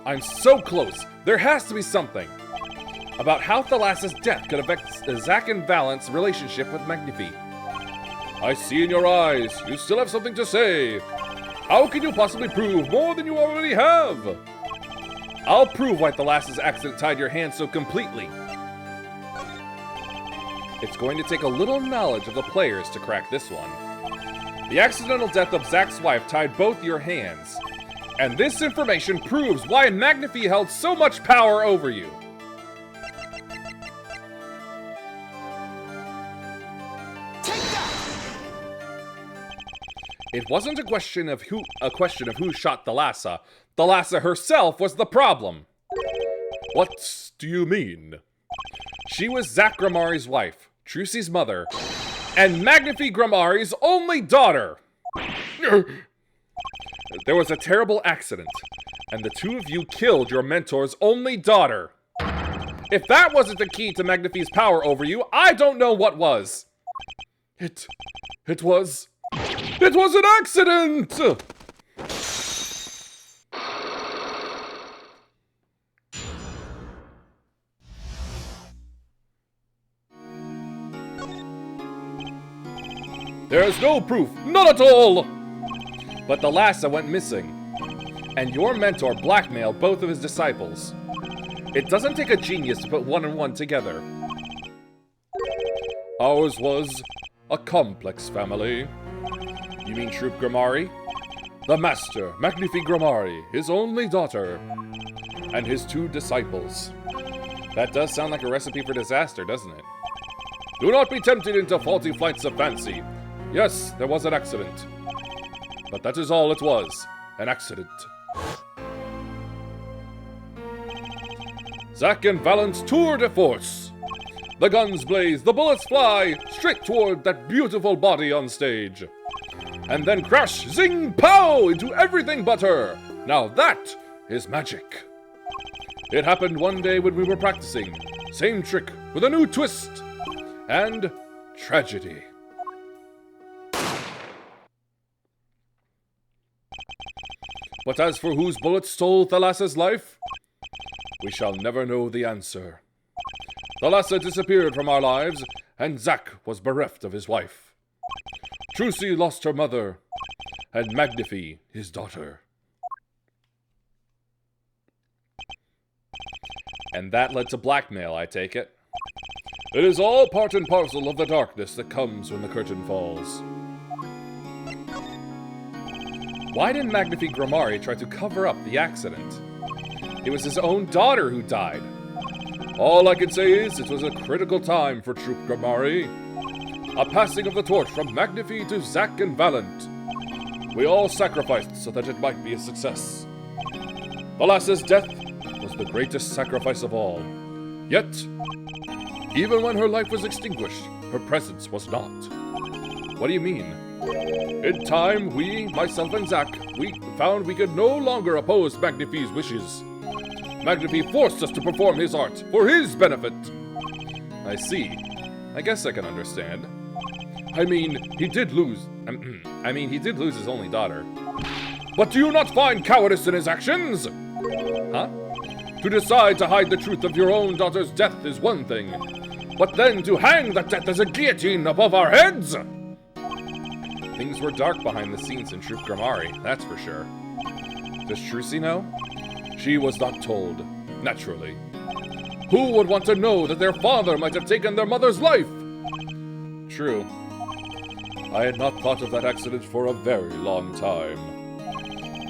I'm so close. There has to be something about how Thalassa's death could affect Zack and Valent's relationship with Magnifi. I see in your eyes, you still have something to say. How can you possibly prove more than you already have? I'll prove why Thalassa's accident tied your hands so completely. It's going to take a little knowledge of the players to crack this one. The accidental death of Zack's wife tied both your hands. And this information proves why Magnifi held so much power over you. Take that! It wasn't a question of who shot Thalassa. Thalassa herself was the problem. What do you mean? She was Zack Grimari's wife, Trucy's mother, and Magnifi Grimari's only daughter. There was a terrible accident, and the two of you killed your mentor's only daughter. If that wasn't the key to Magnifi's power over you, I don't know what was. It was an accident! There's no proof, none at all! But the Lhasa went missing, and your mentor blackmailed both of his disciples. It doesn't take a genius to put one and one together. Ours was a complex family. You mean Troop Grimari? The Master, Magnifique Grimari, his only daughter, and his 2 disciples. That does sound like a recipe for disaster, doesn't it? Do not be tempted into faulty flights of fancy. Yes, there was an accident. But that is all it was, an accident. Zack and Valent's tour de force. The guns blaze, the bullets fly, straight toward that beautiful body on stage. And then crash, zing, pow, into everything but her. Now that is magic. It happened one day when we were practicing. Same trick, with a new twist. And tragedy. But as for whose bullet stole Thalassa's life, we shall never know the answer. Thalassa disappeared from our lives, and Zack was bereft of his wife. Trucy lost her mother, and Magnifi his daughter. And that led to blackmail, I take it. It is all part and parcel of the darkness that comes when the curtain falls. Why didn't Magnifique Grimari try to cover up the accident? It was his own daughter who died. All I can say is it was a critical time for Troop Grimari. A passing of the torch from Magnifi to Zack and Valent. We all sacrificed so that it might be a success. Thalassa's death was the greatest sacrifice of all. Yet, even when her life was extinguished, her presence was not. What do you mean? In time, we, myself and Zack, we found we could no longer oppose Magnifi's wishes. Magnifi forced us to perform his art for his benefit. I see. I guess I can understand. I mean, he did lose his only daughter. But do you not find cowardice in his actions? Huh? To decide to hide the truth of your own daughter's death is one thing, but then to hang that death as a guillotine above our heads? Things were dark behind the scenes in Troop Grimari, that's for sure. Does Trucy know? She was not told, naturally. Who would want to know that their father might have taken their mother's life? True. I had not thought of that accident for a very long time.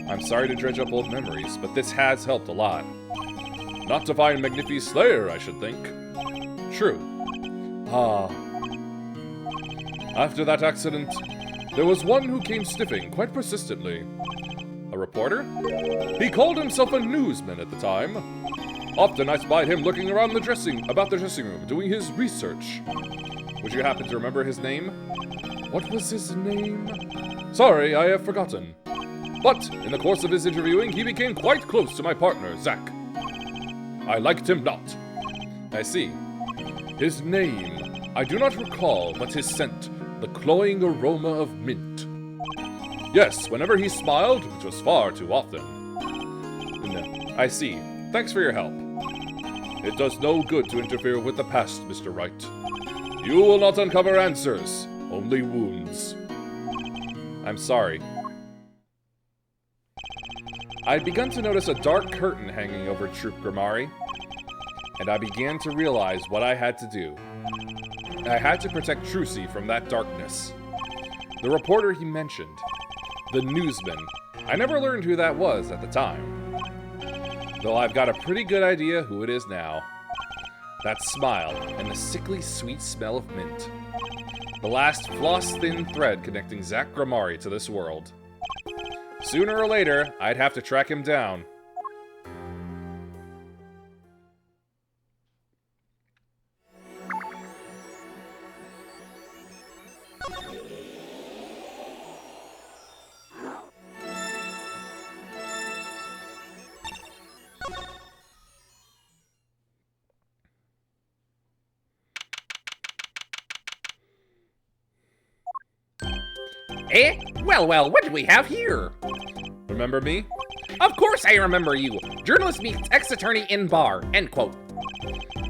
I'm sorry to dredge up old memories, but this has helped a lot. Not to find Magnifi's slayer, I should think. True. After that accident, there was one who came sniffing quite persistently. A reporter? He called himself a newsman at the time. Often I spied him looking around the dressing room, doing his research. Would you happen to remember his name? What was his name? Sorry, I have forgotten. But in the course of his interviewing, he became quite close to my partner, Zack. I liked him not. I see. His name, I do not recall, but his scent, the cloying aroma of mint. Yes, whenever he smiled, which was far too often. No, I see. Thanks for your help. It does no good to interfere with the past, Mr. Wright. You will not uncover answers, only wounds. I'm sorry. I'd begun to notice a dark curtain hanging over Troop Grimari, and I began to realize what I had to do. I had to protect Trucy from that darkness. The reporter he mentioned, the newsman, I never learned who that was at the time. Though I've got a pretty good idea who it is now. That smile and the sickly sweet smell of mint. The last floss-thin thread connecting Zack Grimari to this world. Sooner or later, I'd have to track him down. Eh? Well, what do we have here? Remember me? Of course I remember you. Journalist meets ex-attorney in bar. End quote.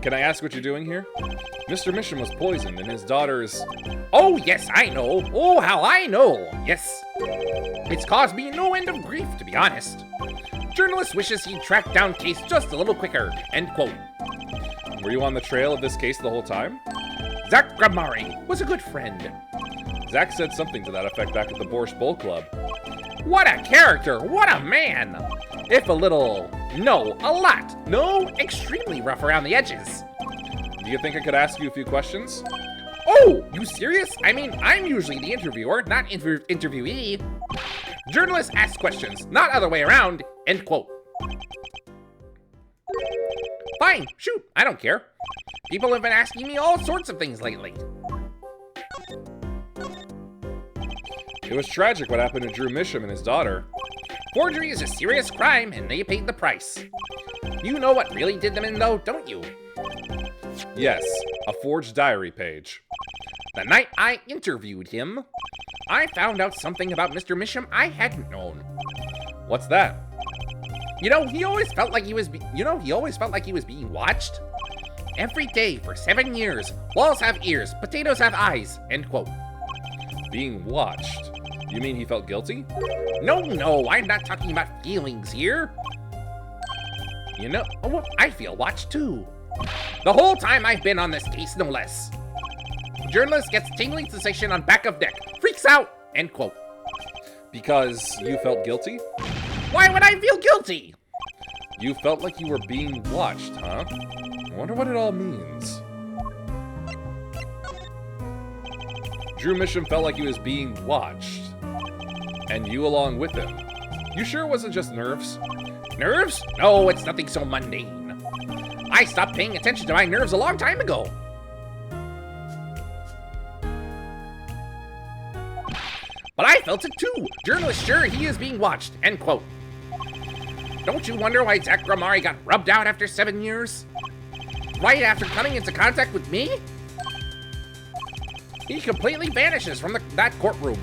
Can I ask what you're doing here? Mr. Mission was poisoned and his daughter's... Oh, yes, I know. Oh, how I know. Yes. It's caused me no end of grief, to be honest. Journalist wishes he'd tracked down case just a little quicker. End quote. Were you on the trail of this case the whole time? Zach Gramari was a good friend. Zach said something to that effect back at the Borscht Bowl Club. What a character! What a man! If a little, no, a lot, no, extremely rough around the edges. Do you think I could ask you a few questions? Oh, you serious? I mean, I'm usually the interviewer, not interviewee. Journalists ask questions, not other way around. End quote. Fine, shoot, I don't care. People have been asking me all sorts of things lately. It was tragic what happened to Drew Misham and his daughter. Forgery is a serious crime, and they paid the price. You know what really did them in, though, don't you? Yes, a forged diary page. The night I interviewed him, I found out something about Mr. Misham I hadn't known. What's that? He always felt like he was being watched. Every day for 7 years. Walls have ears, potatoes have eyes. End quote. Being watched? You mean he felt guilty? No, I'm not talking about feelings here. I feel watched too. The whole time I've been on this case, no less. Journalist gets tingling sensation on back of neck. Freaks out. End quote. Because you felt guilty? Why would I feel guilty? You felt like you were being watched, huh? I wonder what it all means. Drew Misham felt like he was being watched. And you along with him. You sure it wasn't just nerves? Nerves? No, it's nothing so mundane. I stopped paying attention to my nerves a long time ago. But I felt it too. Journalist sure he is being watched. End quote. Don't you wonder why Zach Gramari got rubbed out after 7 years? Right after coming into contact with me? He completely vanishes from that courtroom.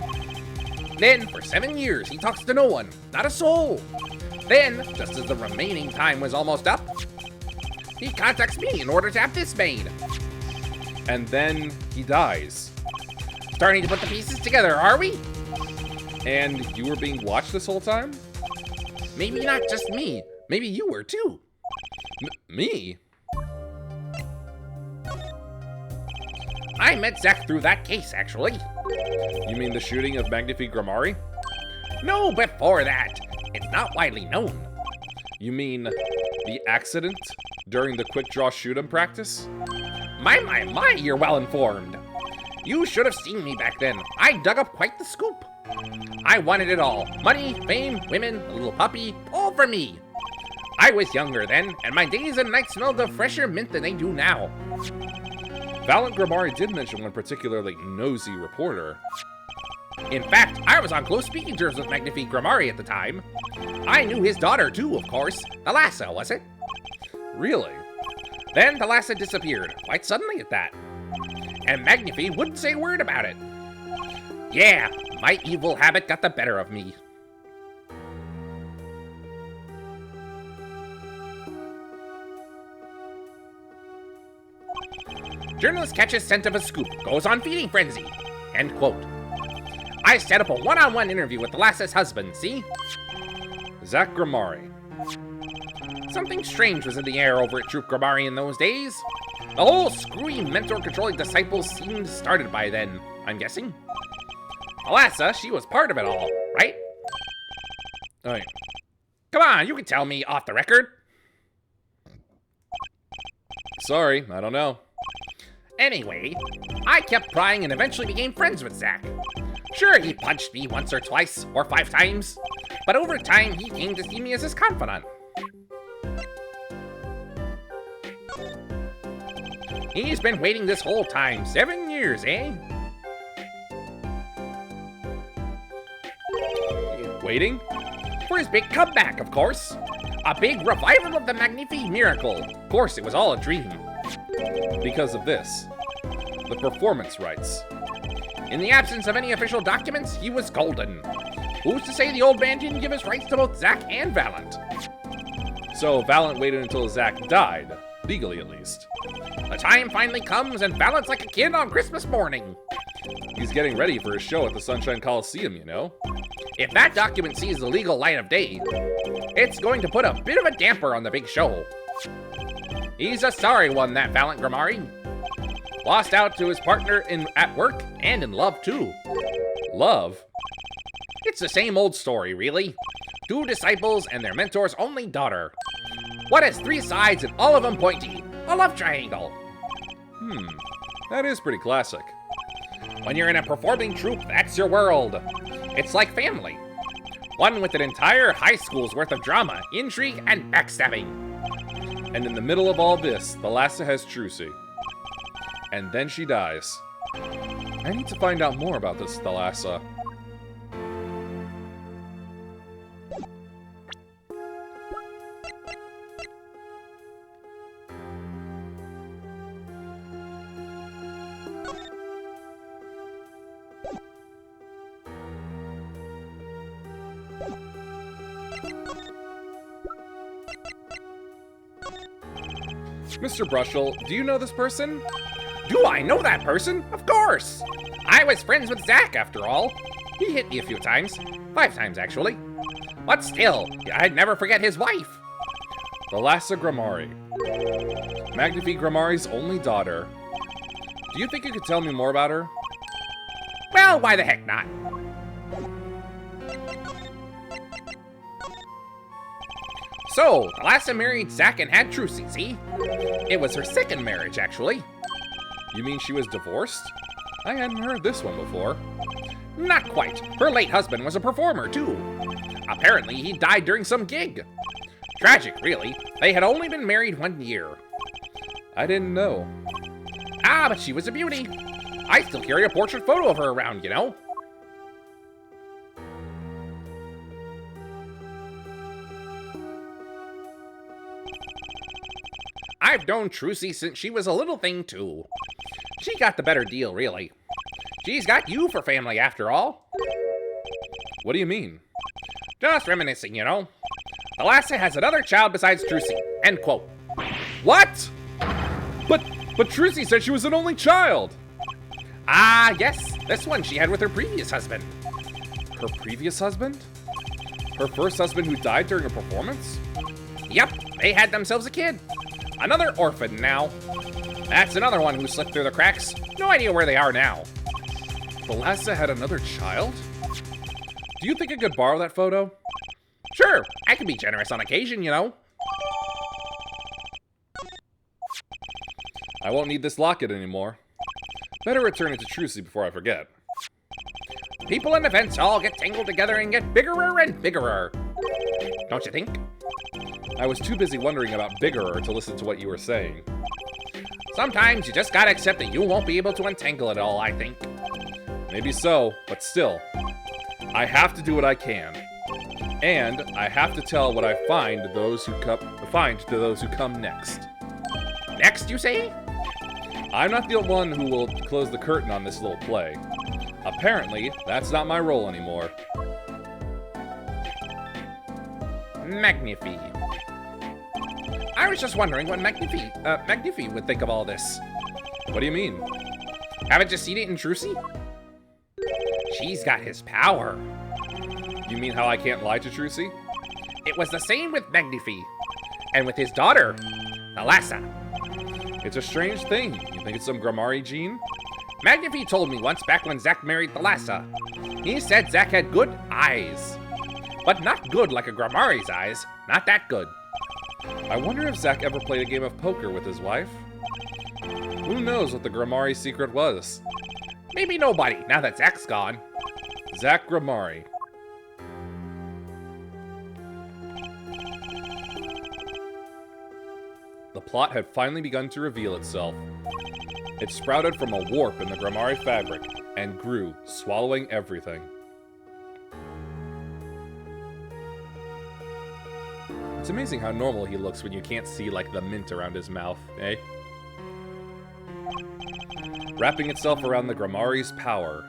Then, for 7 years, he talks to no one, not a soul. Then, just as the remaining time was almost up, he contacts me in order to have this made. And then he dies. Starting to put the pieces together, are we? And you were being watched this whole time? Maybe not just me. Maybe you were too. Me? I met Zach through that case, actually. You mean the shooting of Magnifique Gramari? No, before that. It's not widely known. You mean the accident during the quick draw shoot 'em practice? My, you're well informed. You should have seen me back then. I dug up quite the scoop. I wanted it all. Money, fame, women, a little puppy, all for me. I was younger then, and my days and nights smelled of fresher mint than they do now. Valent Gramari did mention one particularly nosy reporter. In fact, I was on close speaking terms with Magnifique Gramari at the time. I knew his daughter too, of course. Thalassa, was it? Really? Then Thalassa disappeared, quite suddenly at that. And Magnifique wouldn't say a word about it. Yeah, my evil habit got the better of me. Journalist catches scent of a scoop, goes on feeding frenzy. End quote. I set up a one-on-one interview with Thalassa's husband, see? Zach Gramari. Something strange was in the air over at Troop Gramari in those days. The whole screwy mentor-controlling disciples seemed started by then, I'm guessing. Thalassa, she was part of it all, right? Right. Come on, you can tell me off the record. Sorry, I don't know. Anyway, I kept prying and eventually became friends with Zach. Sure, he punched me once or twice, or 5 times, but over time he came to see me as his confidant. He's been waiting this whole time, 7 years, eh? Waiting? For his big comeback, of course. A big revival of the Magnifique miracle. Of course, it was all a dream. Because of this. The performance rights. In the absence of any official documents, he was golden. Who's to say the old man didn't give his rights to both Zach and Valent? So Valent waited until Zach died, legally at least. The time finally comes and Valent's like a kid on Christmas morning. He's getting ready for his show at the Sunshine Coliseum, you know? If that document sees the legal light of day, it's going to put a bit of a damper on the big show. He's a sorry one, that Valiant Grimari. Lost out to his partner at work and in love, too. Love? It's the same old story, really. 2 disciples and their mentor's only daughter. What has 3 sides and all of them pointy? A love triangle. That is pretty classic. When you're in a performing troupe, that's your world. It's like family. One with an entire high school's worth of drama, intrigue, and backstabbing. And in the middle of all this, Thalassa has Trucy. And then she dies. I need to find out more about this Thalassa. Mr. Brushel, do you know this person? Do I know that person? Of course! I was friends with Zack, after all. He hit me a few times. 5 times, actually. But still, I'd never forget his wife. Thalassa Grimari. Magnifi Grimari's only daughter. Do you think you could tell me more about her? Well, why the heck not? So, Thalassa married Zack and had Trucy, see? It was her 2nd marriage, actually. You mean she was divorced? I hadn't heard this one before. Not quite. Her late husband was a performer, too. Apparently, he died during some gig. Tragic, really. They had only been married 1 year. I didn't know. Ah, but she was a beauty. I still carry a portrait photo of her around, you know? I've known Trucy since she was a little thing, too. She got the better deal, really. She's got you for family, after all. What do you mean? Just reminiscing, you know? Thalassa has another child besides Trucy. End quote. What? But Trucy said she was an only child. Ah, yes. This one she had with her previous husband. Her previous husband? Her first husband who died during a performance? Yep, they had themselves a kid. Another orphan now. That's another one who slipped through the cracks. No idea where they are now. Thalassa had another child? Do you think I could borrow that photo? Sure, I can be generous on occasion, you know. I won't need this locket anymore. Better return it to Trucy before I forget. People and events all get tangled together and get biggerer and biggerer. Don't you think? I was too busy wondering about biggerer to listen to what you were saying. Sometimes you just gotta accept that you won't be able to untangle it all, I think. Maybe so, but still. I have to do what I can. And I have to tell what I find to those who come next. Next, you say? I'm not the one who will close the curtain on this little play. Apparently, that's not my role anymore. Magnifi. I was just wondering what Magnifi would think of all this. What do you mean? Haven't you seen it in Trucy? She's got his power. You mean how I can't lie to Trucy? It was the same with Magnifi. And with his daughter, Thalassa. It's a strange thing. You think it's some Grimari gene? Magnifi told me once back when Zack married Thalassa. He said Zack had good eyes. But not good like a Grimari's eyes. Not that good. I wonder if Zack ever played a game of poker with his wife? Who knows what the Grimari secret was? Maybe nobody, now that Zack's gone. Zack Grimari. The plot had finally begun to reveal itself. It sprouted from a warp in the Grimari fabric and grew, swallowing everything. It's amazing how normal he looks when you can't see, like, the mint around his mouth, eh? Wrapping itself around the Grimari's power.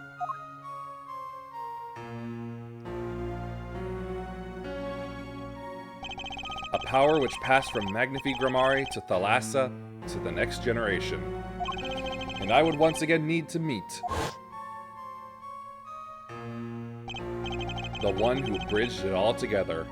A power which passed from Magnifi Grimari to Thalassa to the next generation. And I would once again need to meet The one who bridged it all together.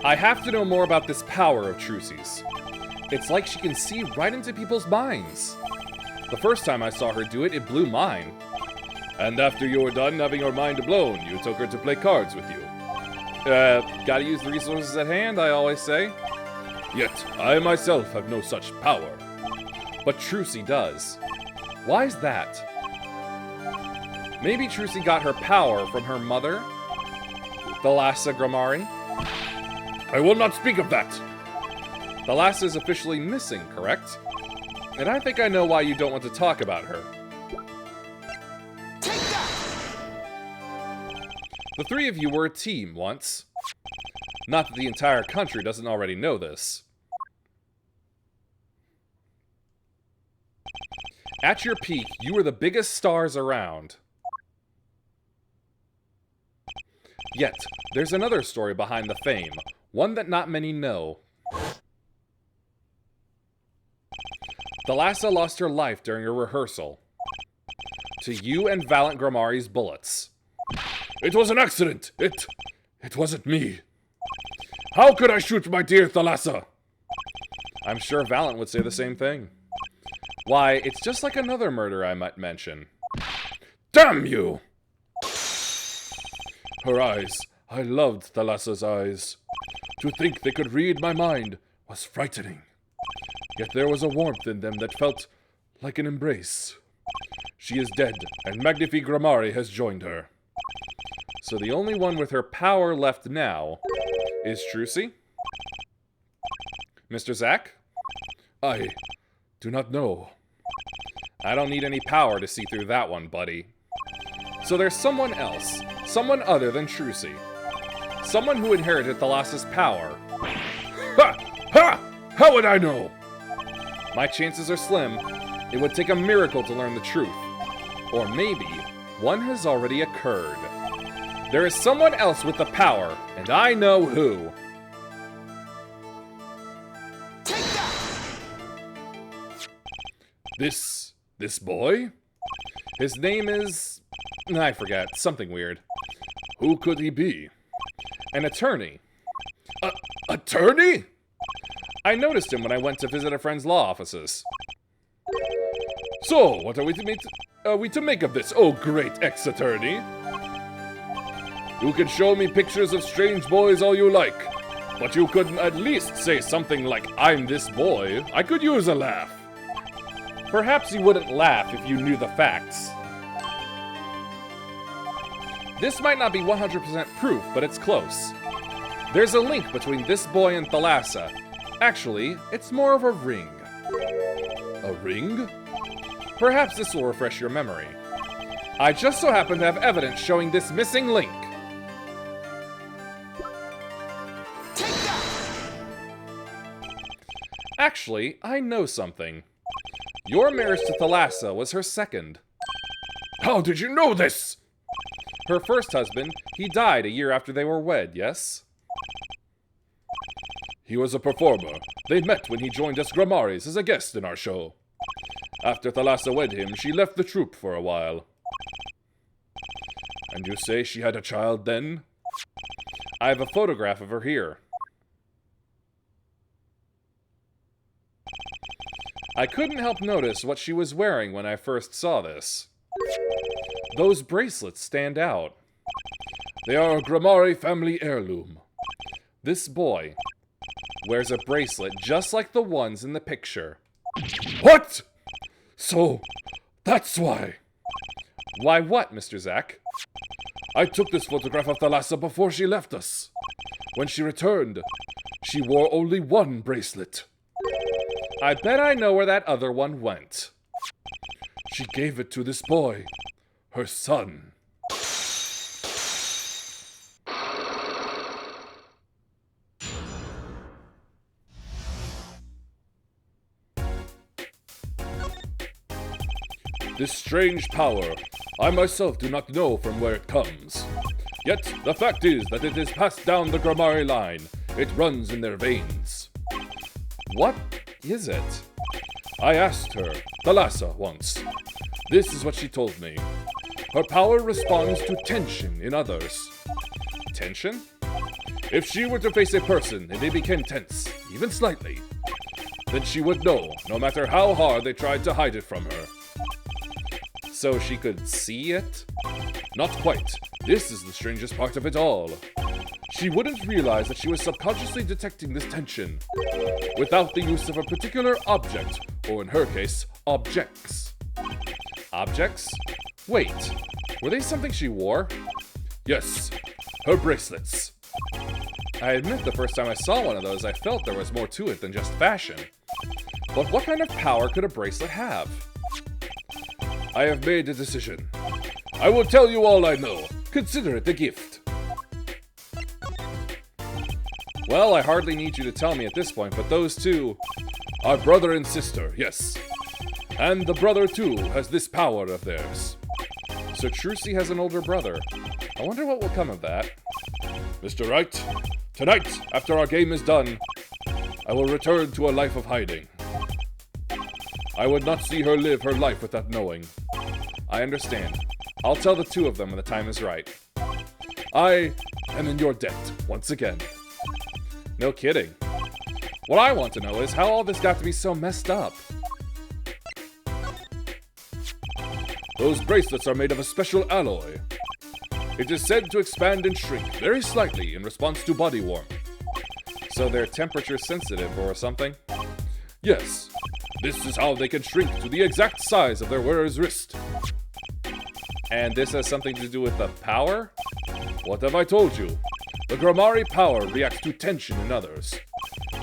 I have to know more about this power of Trucy's. It's like she can see right into people's minds. The first time I saw her do it, it blew mine. And after you were done having her mind blown, you took her to play cards with you. Gotta use the resources at hand, I always say. Yet, I myself have no such power. But Trucy does. Why's that? Maybe Trucy got her power from her mother? Thalassa Grammari? I will not speak of that! Thalassa is officially missing, correct? And I think I know why you don't want to talk about her. Take that! The three of you were a team once. Not that the entire country doesn't already know this. At your peak, you were the biggest stars around. Yet, there's another story behind the fame, one that not many know. Thalassa lost her life during a rehearsal. To you and Valiant Grammari's bullets. It was an accident! It wasn't me. How could I shoot my dear Thalassa? I'm sure Valiant would say the same thing. Why, it's just like another murder I might mention. Damn you! Her eyes. I loved Thalassa's eyes. To think they could read my mind was frightening. Yet there was a warmth in them that felt like an embrace. She is dead, and Magnifique Grammari has joined her. So the only one with her power left now is Trucy? Mr. Zack? I do not know. I don't need any power to see through that one, buddy. So there's someone else, someone other than Trucy. Someone who inherited Thalassa's power. Ha! Ha! How would I know? My chances are slim. It would take a miracle to learn the truth. Or maybe one has already occurred. There is someone else with the power, and I know who. Take that! This boy? His name is... I forget, something weird. Who could he be? An attorney. Attorney? I noticed him when I went to visit a friend's law offices. So, what are we to make of this, oh great ex-attorney? You can show me pictures of strange boys all you like, but you could at least say something like, I'm this boy. I could use a laugh. Perhaps you wouldn't laugh if you knew the facts. This might not be 100% proof, but it's close. There's a link between this boy and Thalassa. Actually, it's more of a ring. A ring? Perhaps this will refresh your memory. I just so happen to have evidence showing this missing link. Take that! Actually, I know something. Your marriage to Thalassa was her second. How did you know this? Her first husband, he died a year after they were wed, yes? He was a performer. They met when he joined us Grammari's as a guest in our show. After Thalassa wed him, she left the troupe for a while. And you say she had a child then? I have a photograph of her here. I couldn't help notice what she was wearing when I first saw this. Those bracelets stand out. They are a Grammari family heirloom. This boy wears a bracelet just like the ones in the picture. What? So, that's why. Why what, Mr. Zack? I took this photograph of Thalassa before she left us. When she returned, she wore only one bracelet. I bet I know where that other one went. She gave it to this boy, her son. This strange power, I myself do not know from where it comes. Yet, the fact is that it is passed down the Grammari line. It runs in their veins. What is it? I asked her, Thalassa, once. This is what she told me. Her power responds to tension in others. Tension? If she were to face a person and they became tense, even slightly, then she would know, no matter how hard they tried to hide it from her. So she could see it? Not quite. This is the strangest part of it all. She wouldn't realize that she was subconsciously detecting this tension without the use of a particular object, or in her case, objects. Objects? Wait, were they something she wore? Yes, her bracelets. I admit the first time I saw one of those, I felt there was more to it than just fashion. But what kind of power could a bracelet have? I have made a decision. I will tell you all I know. Consider it a gift. Well, I hardly need you to tell me at this point, but those two are brother and sister, yes. And the brother, too, has this power of theirs. So Trucy has an older brother. I wonder what will come of that. Mr. Wright, tonight, after our game is done, I will return to a life of hiding. I would not see her live her life without knowing. I understand. I'll tell the two of them when the time is right. I am in your debt, once again. No kidding. What I want to know is how all this got to be so messed up. Those bracelets are made of a special alloy. It is said to expand and shrink very slightly in response to body warmth. So they're temperature sensitive or something? Yes. This is how they can shrink to the exact size of their wearer's wrist. And this has something to do with the power? What have I told you? The Grammari power reacts to tension in others.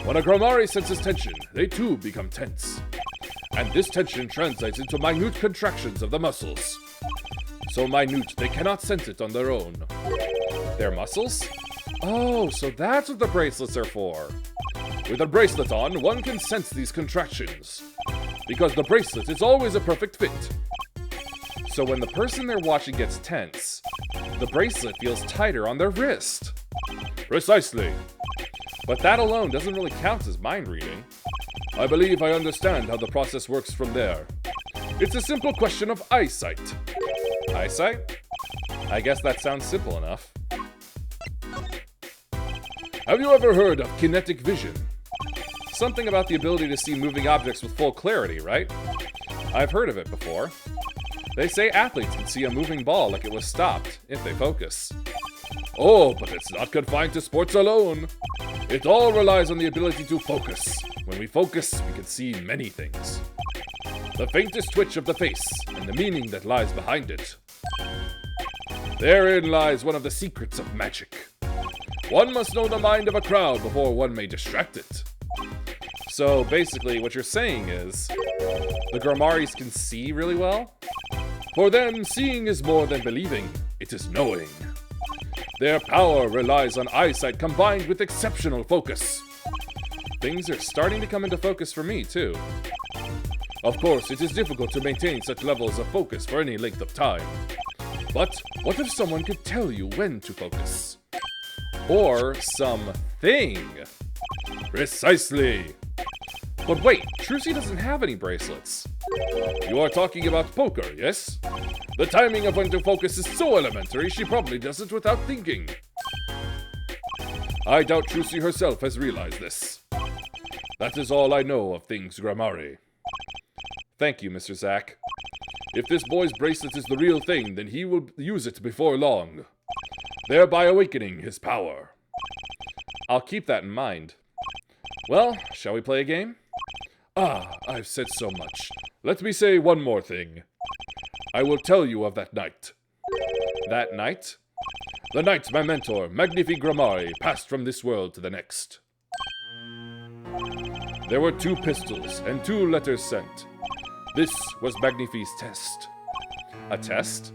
When a Grammari senses tension, they too become tense. And this tension translates into minute contractions of the muscles. So minute, they cannot sense it on their own. Their muscles? Oh, so that's what the bracelets are for. With a bracelet on, one can sense these contractions. Because the bracelet is always a perfect fit. So when the person they're watching gets tense, the bracelet feels tighter on their wrist. Precisely. But that alone doesn't really count as mind reading. I believe I understand how the process works from there. It's a simple question of eyesight. Eyesight? I guess that sounds simple enough. Have you ever heard of kinetic vision? Something about the ability to see moving objects with full clarity, right? I've heard of it before. They say athletes can see a moving ball like it was stopped, if they focus. Oh, but it's not confined to sports alone. It all relies on the ability to focus. When we focus, we can see many things. The faintest twitch of the face, and the meaning that lies behind it. Therein lies one of the secrets of magic. One must know the mind of a crowd before one may distract it. So basically, what you're saying is, the Grammaris can see really well? For them, seeing is more than believing, it is knowing. Their power relies on eyesight combined with exceptional focus. Things are starting to come into focus for me, too. Of course, it is difficult to maintain such levels of focus for any length of time. But what if someone could tell you when to focus? Or something. Precisely. But wait, Trucy doesn't have any bracelets. You are talking about poker, yes? The timing of when to focus is so elementary, she probably does it without thinking. I doubt Trucy herself has realized this. That is all I know of things Grammari. Thank you, Mr. Zack. If this boy's bracelet is the real thing, then he will use it before long, thereby awakening his power. I'll keep that in mind. Well, shall we play a game? I've said so much. Let me say one more thing. I will tell you of that night. That night? The night my mentor, Magnifi Grammari, passed from this world to the next. There were 2 pistols and 2 letters sent. This was Magnifi's test. A test?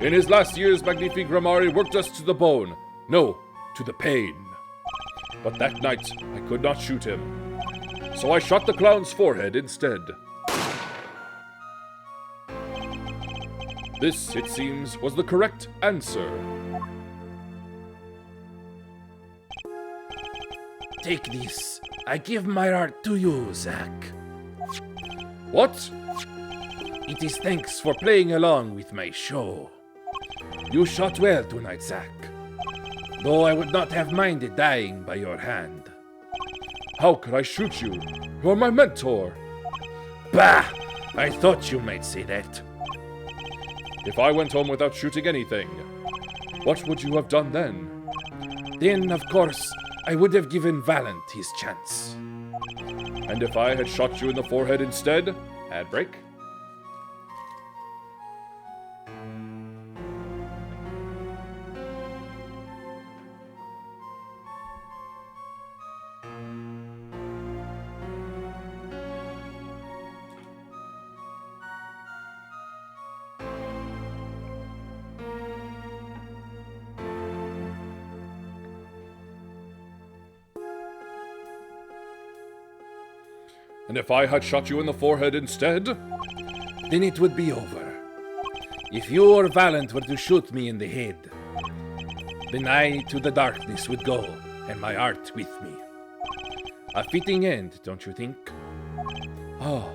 In his last years, Magnifi Grammari worked us to the bone. No, to the pain. But that night, I could not shoot him. So I shot the clown's forehead instead. This, it seems, was the correct answer. Take this. I give my art to you, Zack. What? It is thanks for playing along with my show. You shot well tonight, Zack. Though I would not have minded dying by your hand. How could I shoot you? You're my mentor. Bah! I thought you might say that. If I went home without shooting anything, what would you have done then? Then, of course, I would have given Valant his chance. And if I had shot you in the forehead instead? Ad break. And if I had shot you in the forehead instead? Then it would be over. If you or Valant were to shoot me in the head, then I to the darkness would go, and my art with me. A fitting end, don't you think? Oh.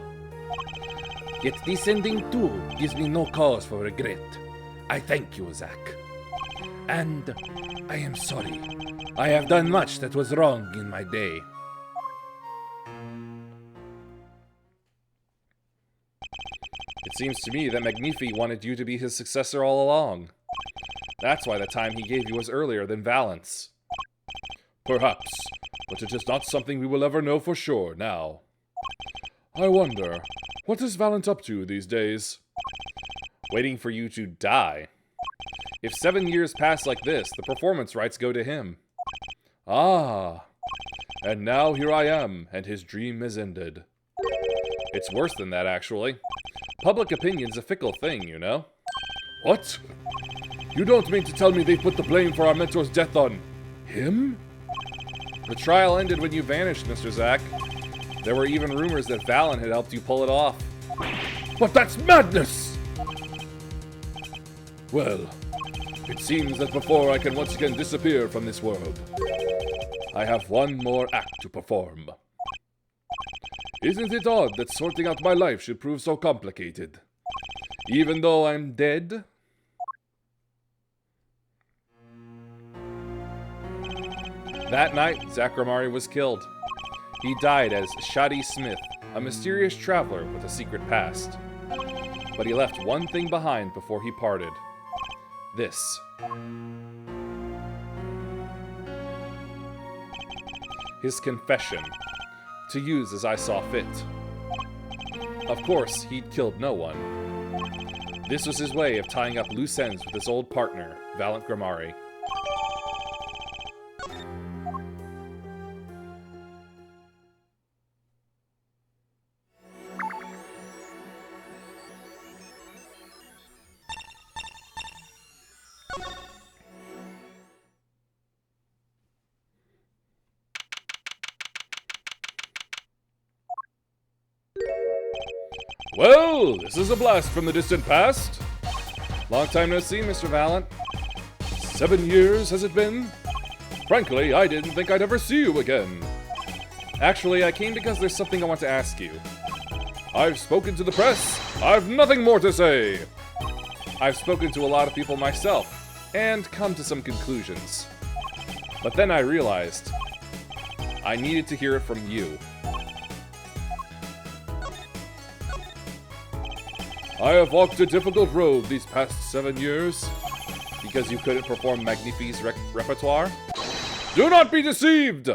Yet this ending too gives me no cause for regret. I thank you, Zack. And I am sorry. I have done much that was wrong in my day. It seems to me that Magnifi wanted you to be his successor all along. That's why the time he gave you was earlier than Valant's. Perhaps, but it is not something we will ever know for sure now. I wonder, what is Valant up to these days? Waiting for you to die. If 7 years pass like this, the performance rights go to him. Ah, and now here I am, and his dream is ended. It's worse than that, actually. Public opinion's a fickle thing, you know? What? You don't mean to tell me they put the blame for our mentor's death on him? The trial ended when you vanished, Mr. Zack. There were even rumors that Valant had helped you pull it off. But that's madness! Well, it seems that before I can once again disappear from this world, I have one more act to perform. Isn't it odd that sorting out my life should prove so complicated? Even though I'm dead? That night, Zakramari was killed. He died as Shadi Smith, a mysterious traveler with a secret past. But he left one thing behind before he parted. This. His confession, to use as I saw fit. Of course, he'd killed no one. This was his way of tying up loose ends with his old partner, Valant Grimari. Well, this is a blast from the distant past. Long time no see, Mr. Valant. 7 years, has it been? Frankly, I didn't think I'd ever see you again. Actually, I came because there's something I want to ask you. I've spoken to the press. I've nothing more to say. I've spoken to a lot of people myself, and come to some conclusions. But then I realized I needed to hear it from you. I have walked a difficult road these past 7 years. Because you couldn't perform Magnifi's repertoire? Do not be deceived!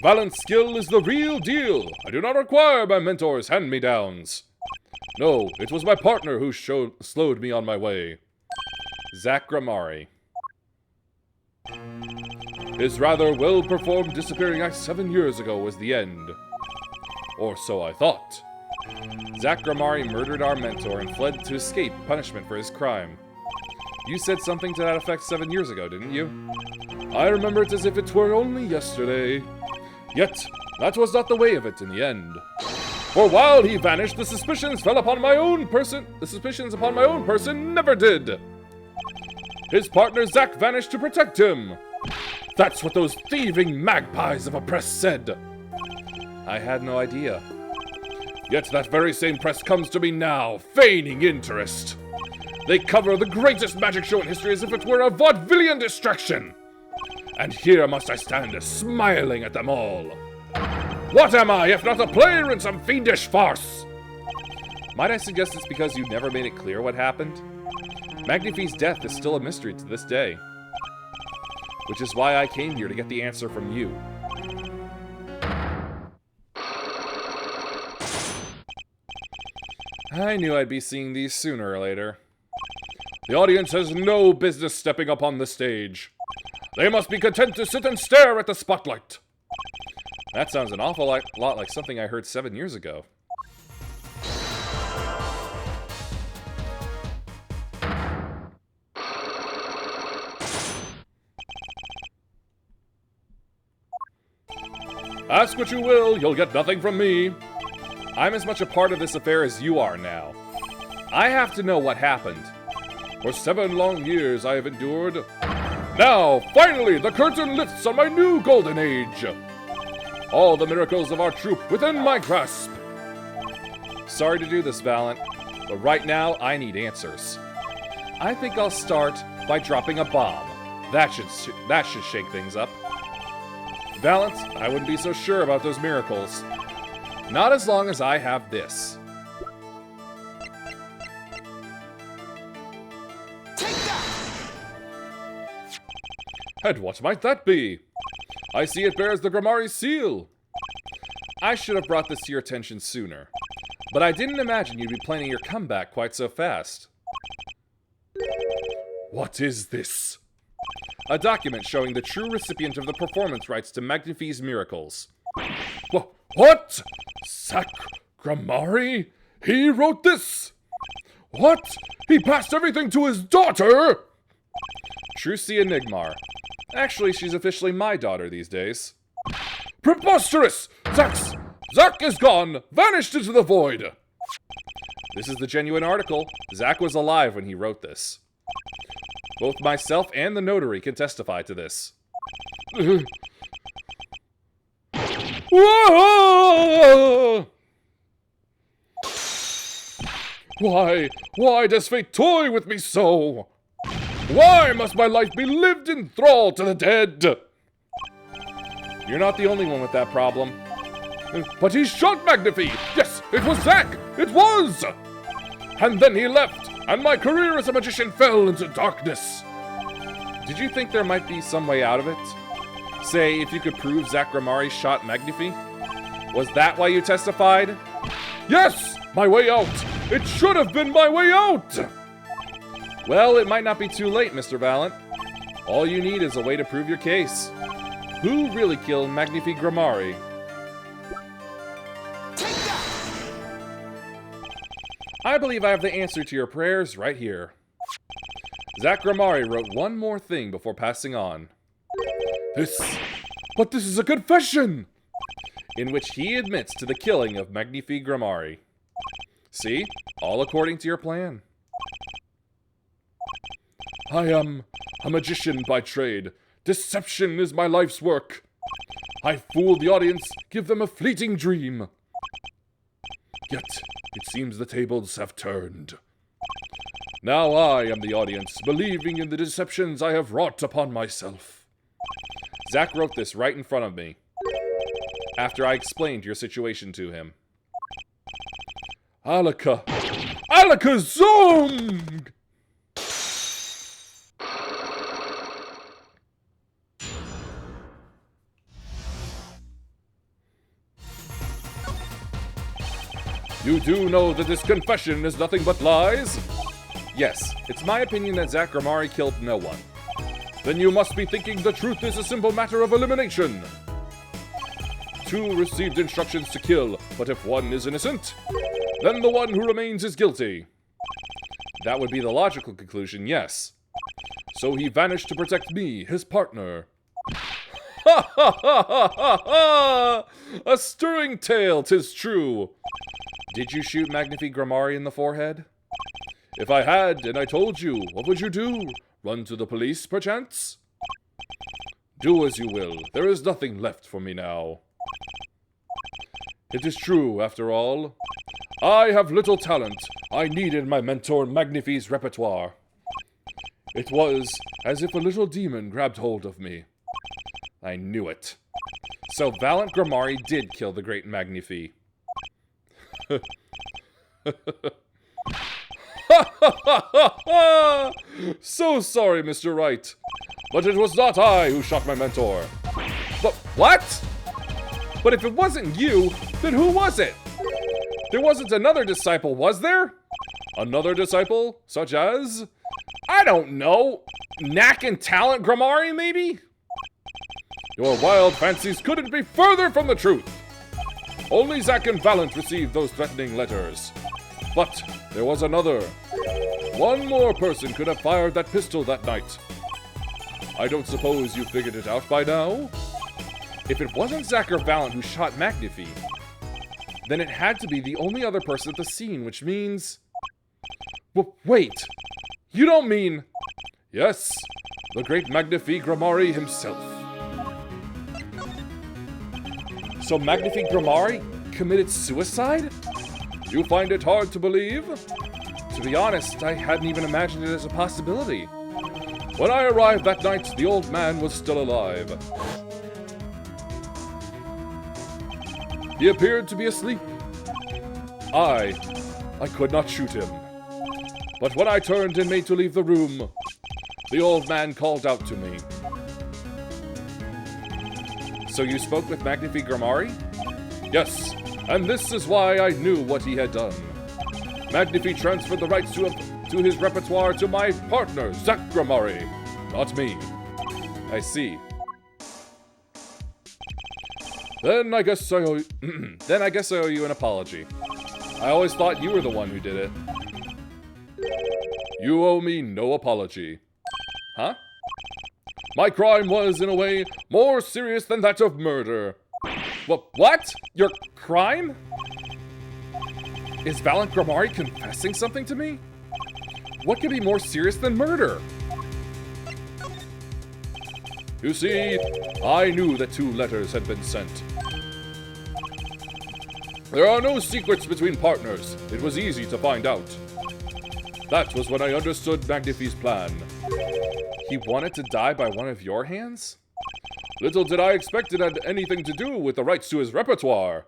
Valant's skill is the real deal. I do not require my mentor's hand-me-downs. No, it was my partner who slowed me on my way. Zack Grimari. His rather well-performed disappearing act 7 years ago was the end. Or so I thought. Zack Grimari murdered our mentor and fled to escape punishment for his crime. You said something to that effect 7 years ago, didn't you? I remember it as if it were only yesterday. Yet, that was not the way of it in the end. For while he vanished, the suspicions upon my own person never did. His partner Zack vanished to protect him. That's what those thieving magpies of a press said. I had no idea. Yet that very same press comes to me now, feigning interest. They cover the greatest magic show in history as if it were a vaudevillian distraction. And here must I stand, smiling at them all. What am I, if not a player in some fiendish farce? Might I suggest it's because you never made it clear what happened? Magnifique's death is still a mystery to this day. Which is why I came here to get the answer from you. I knew I'd be seeing these sooner or later. The audience has no business stepping up on the stage. They must be content to sit and stare at the spotlight. That sounds an awful lot like something I heard 7 years ago. Ask what you will, you'll get nothing from me. I'm as much a part of this affair as you are now. I have to know what happened. For 7 long years I have endured. Now, finally, the curtain lifts on my new golden age. All the miracles of our troupe within my grasp. Sorry to do this, Valiant, but right now I need answers. I think I'll start by dropping a bomb. That should shake things up. Valiant, I wouldn't be so sure about those miracles. Not as long as I have this. Take that! And what might that be? I see it bears the Grammari seal. I should have brought this to your attention sooner. But I didn't imagine you'd be planning your comeback quite so fast. What is this? A document showing the true recipient of the performance rights to Magnifique's miracles. What? Zack Grammari? He wrote this? What? He passed everything to his daughter? Trucia Nigmar. Actually, she's officially my daughter these days. Preposterous! Zack is gone, vanished into the void. This is the genuine article. Zack was alive when he wrote this. Both myself and the notary can testify to this. Why does fate toy with me so? Why must my life be lived in thrall to the dead? You're not the only one with that problem. But he shot Magnifique! Yes, it was Zack! It was! And then he left, and my career as a magician fell into darkness. Did you think there might be some way out of it? Say, if you could prove Zack Grammari shot Magnifique? Was that why you testified? Yes! My way out! It should have been my way out! Well, it might not be too late, Mr. Valiant. All you need is a way to prove your case. Who really killed Magnifique Grammari? Take that! I believe I have the answer to your prayers right here. Zack Grammari wrote one more thing before passing on. But this is a confession! In which he admits to the killing of Magnifique Grammari. See? All according to your plan. I am a magician by trade. Deception is my life's work. I fool the audience, give them a fleeting dream. Yet, it seems the tables have turned. Now I am the audience, believing in the deceptions I have wrought upon myself. Zack wrote this right in front of me, after I explained your situation to him. Alaka Zong! You do know that this confession is nothing but lies? Yes, it's my opinion that Zack Grammari killed no one. Then you must be thinking the truth is a simple matter of elimination. 2 received instructions to kill, but if one is innocent, then the one who remains is guilty. That would be the logical conclusion, yes. So he vanished to protect me, his partner. ha ha ha ha ha! A stirring tale, 'tis true. Did you shoot Magnifi Grimari in the forehead? If I had, and I told you, what would you do? Run to the police, perchance? Do as you will. There is nothing left for me now. It is true, after all. I have little talent. I needed my mentor Magnifi's repertoire. It was as if a little demon grabbed hold of me. I knew it. So Valiant Grimari did kill the great Magnifi. So sorry, Mr. Wright. But it was not I who shot my mentor. But what? But if it wasn't you, then who was it? There wasn't another disciple, was there? Another disciple, such as... I don't know. Knack and Talent Grimari, maybe? Your wild fancies couldn't be further from the truth. Only Zack and Valiant received those threatening letters. But there was another. One more person could have fired that pistol that night. I don't suppose you figured it out by now? If it wasn't Zack or Valiant who shot Magnifi, then it had to be the only other person at the scene, which means... Wait, you don't mean... Yes, the great Magnifi Grimari himself. So Magnifi Grimari committed suicide? You find it hard to believe? To be honest, I hadn't even imagined it as a possibility. When I arrived that night, the old man was still alive. He appeared to be asleep. I could not shoot him. But when I turned and made to leave the room, the old man called out to me. So you spoke with Magnifi Grimari? Yes, and this is why I knew what he had done. Magnifi transferred the rights to his repertoire to my partner, Zack Grimari, not me. I see. Then I guess I owe you an apology. I always thought you were the one who did it. You owe me no apology. Huh? My crime was, in a way, more serious than that of murder. What? Your crime? Is Valiant Grimari confessing something to me? What could be more serious than murder? You see, I knew that 2 letters had been sent. There are no secrets between partners. It was easy to find out. That was when I understood Magnifi's plan. He wanted to die by one of your hands? Little did I expect it had anything to do with the rights to his repertoire.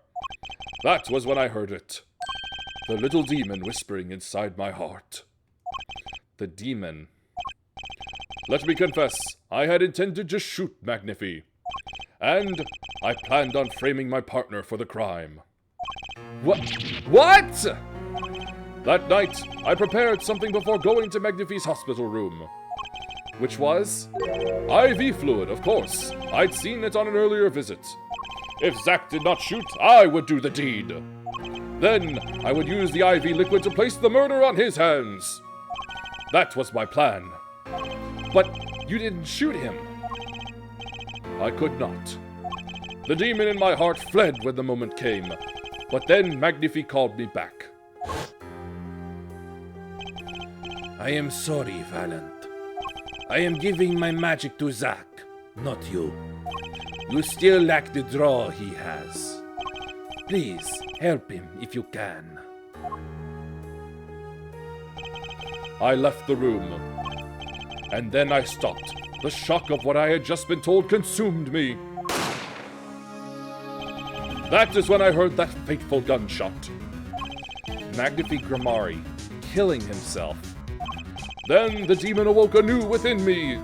That was when I heard it. The little demon whispering inside my heart. The demon. Let me confess, I had intended to shoot Magnifi. And I planned on framing my partner for the crime. What? That night, I prepared something before going to Magnifi's hospital room. Which was? IV fluid, of course. I'd seen it on an earlier visit. If Zack did not shoot, I would do the deed. Then, I would use the IV liquid to place the murder on his hands. That was my plan. But you didn't shoot him. I could not. The demon in my heart fled when the moment came. But then Magnifi called me back. I am sorry, Valiant. I am giving my magic to Zack, not you. You still lack the draw he has. Please, help him if you can. I left the room. And then I stopped. The shock of what I had just been told consumed me. That is when I heard that fateful gunshot. Magnifi Grimari killing himself. Then the demon awoke anew within me.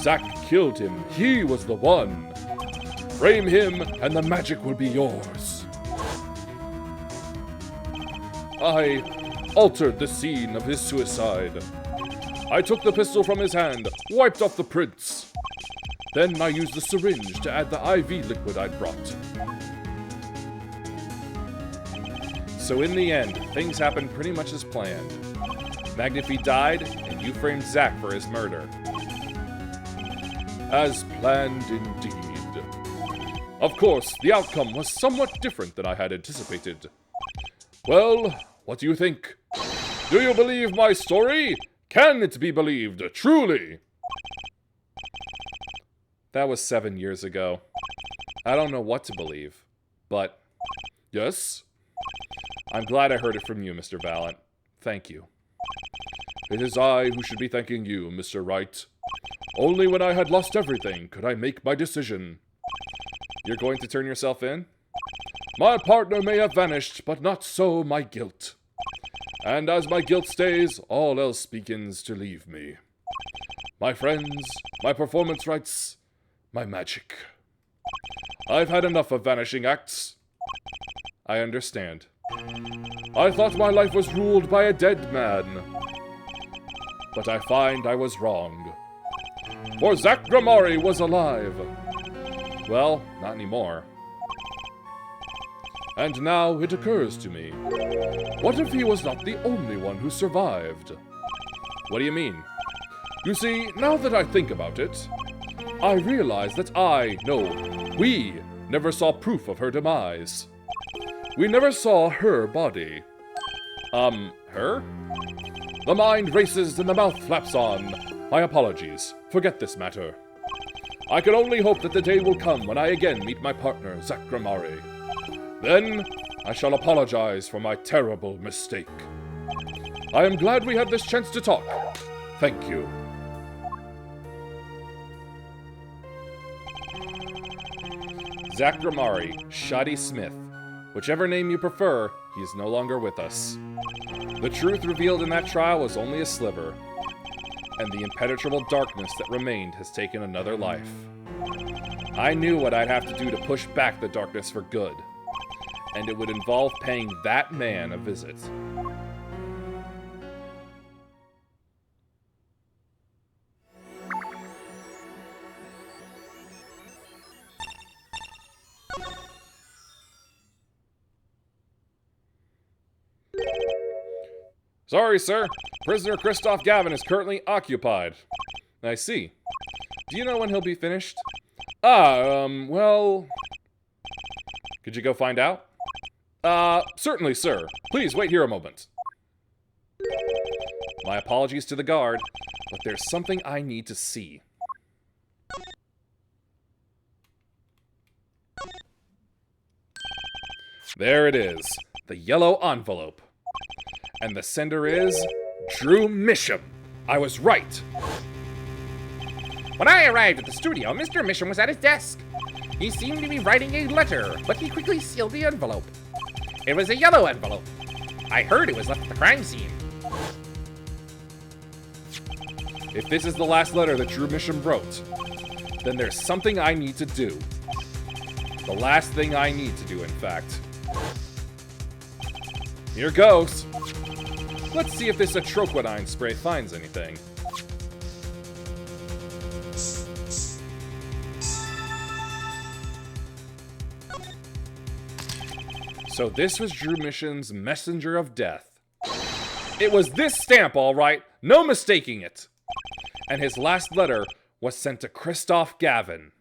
Zack killed him. He was the one. Frame him, and the magic will be yours. I altered the scene of his suicide. I took the pistol from his hand, wiped off the prints. Then I used the syringe to add the IV liquid I'd brought. So in the end, things happened pretty much as planned. Magnifi died, and you framed Zack for his murder. As planned indeed. Of course, the outcome was somewhat different than I had anticipated. Well, what do you think? Do you believe my story? Can it be believed, truly? That was 7 years ago. I don't know what to believe, but Yes? I'm glad I heard it from you, Mr. Valiant. Thank you. It is I who should be thanking you, Mr. Wright. Only when I had lost everything could I make my decision. You're going to turn yourself in? My partner may have vanished, but not so my guilt. And as my guilt stays, all else begins to leave me. My friends, my performance rights, my magic. I've had enough of vanishing acts. I understand. I thought my life was ruled by a dead man. But I find I was wrong. For Zach Gramari was alive. Well, not anymore. And now it occurs to me. What if he was not the only one who survived? What do you mean? You see, now that I think about it, I realize that we never saw proof of her demise. We never saw her body. Her? The mind races and the mouth flaps on. My apologies. Forget this matter. I can only hope that the day will come when I again meet my partner, Zach Gramari. Then, I shall apologize for my terrible mistake. I am glad we had this chance to talk. Thank you. Zach Gramari, Shoddy Smith. Whichever name you prefer, he is no longer with us. The truth revealed in that trial was only a sliver, and the impenetrable darkness that remained has taken another life. I knew what I'd have to do to push back the darkness for good, and it would involve paying that man a visit. Sorry, sir. Prisoner Christoph Gavin is currently occupied. I see. Do you know when he'll be finished? Well... Could you go find out? Certainly, sir. Please wait here a moment. My apologies to the guard, but there's something I need to see. There it is. The yellow envelope. And the sender is Drew Misham. I was right. When I arrived at the studio, Mr. Misham was at his desk. He seemed to be writing a letter, but he quickly sealed the envelope. It was a yellow envelope. I heard it was left at the crime scene. If this is the last letter that Drew Misham wrote, then there's something I need to do. The last thing I need to do, in fact. Here goes. Let's see if this atroquinine spray finds anything. So this was Drew Misham's messenger of death. It was this stamp, all right. No mistaking it. And his last letter was sent to Christoph Gavin.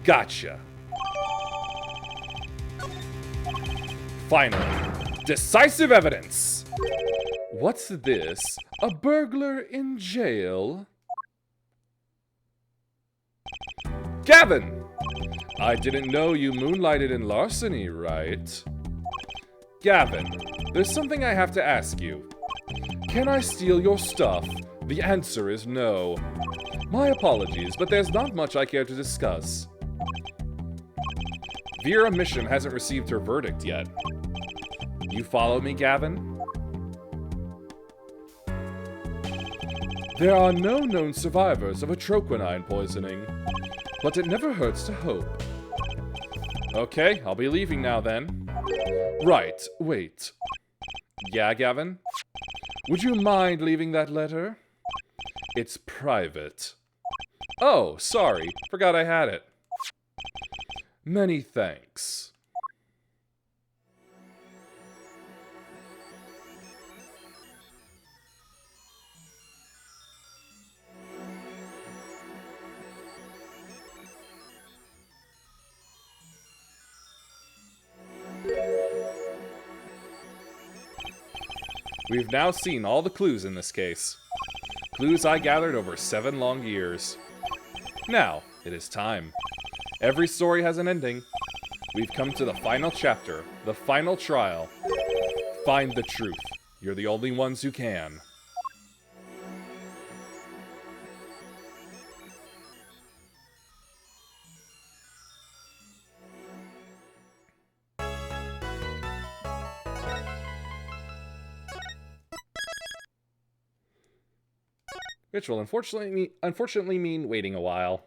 Gotcha. Finally, decisive evidence. What's this? A burglar in jail? Gavin! I didn't know you moonlighted in larceny, right? Gavin, there's something I have to ask you. Can I steal your stuff? The answer is no. My apologies, but there's not much I care to discuss. Vera Misham hasn't received her verdict yet. You follow me, Gavin? There are no known survivors of atroquinine poisoning, but it never hurts to hope. Okay, I'll be leaving now then. Right, wait. Yeah, Gavin? Would you mind leaving that letter? It's private. Oh, sorry. Forgot I had it. Many thanks. We've now seen all the clues in this case. Clues I gathered over 7 long years. Now, it is time. Every story has an ending. We've come to the final chapter, the final trial. Find the truth. You're the only ones who can. Which will unfortunately mean waiting a while.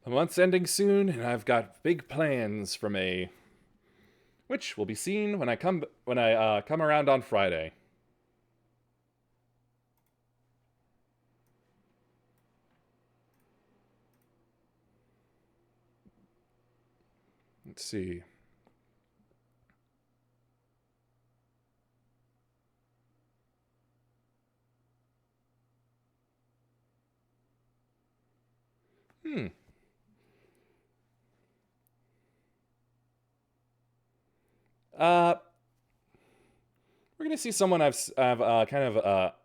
The month's ending soon, and I've got big plans for May, which will be seen when I come around on Friday. Let's see. We're gonna see someone I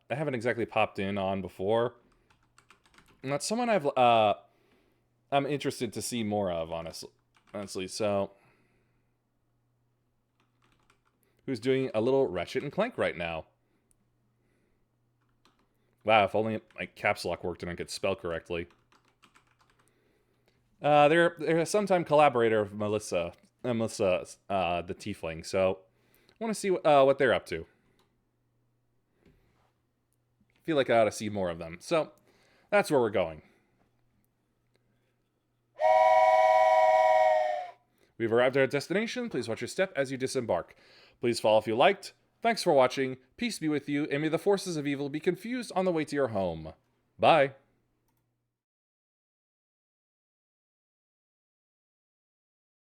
haven't exactly popped in on before. And that's someone I'm interested to see more of, honestly. So, who's doing a little Ratchet and Clank right now? Wow, if only my caps lock worked and I could spell correctly. They're a sometime collaborator of Melissa, the Tiefling. So, I want to see what they're up to. Feel like I ought to see more of them. So, that's where we're going. We've arrived at our destination. Please watch your step as you disembark. Please follow if you liked. Thanks for watching. Peace be with you, and may the forces of evil be confused on the way to your home. Bye.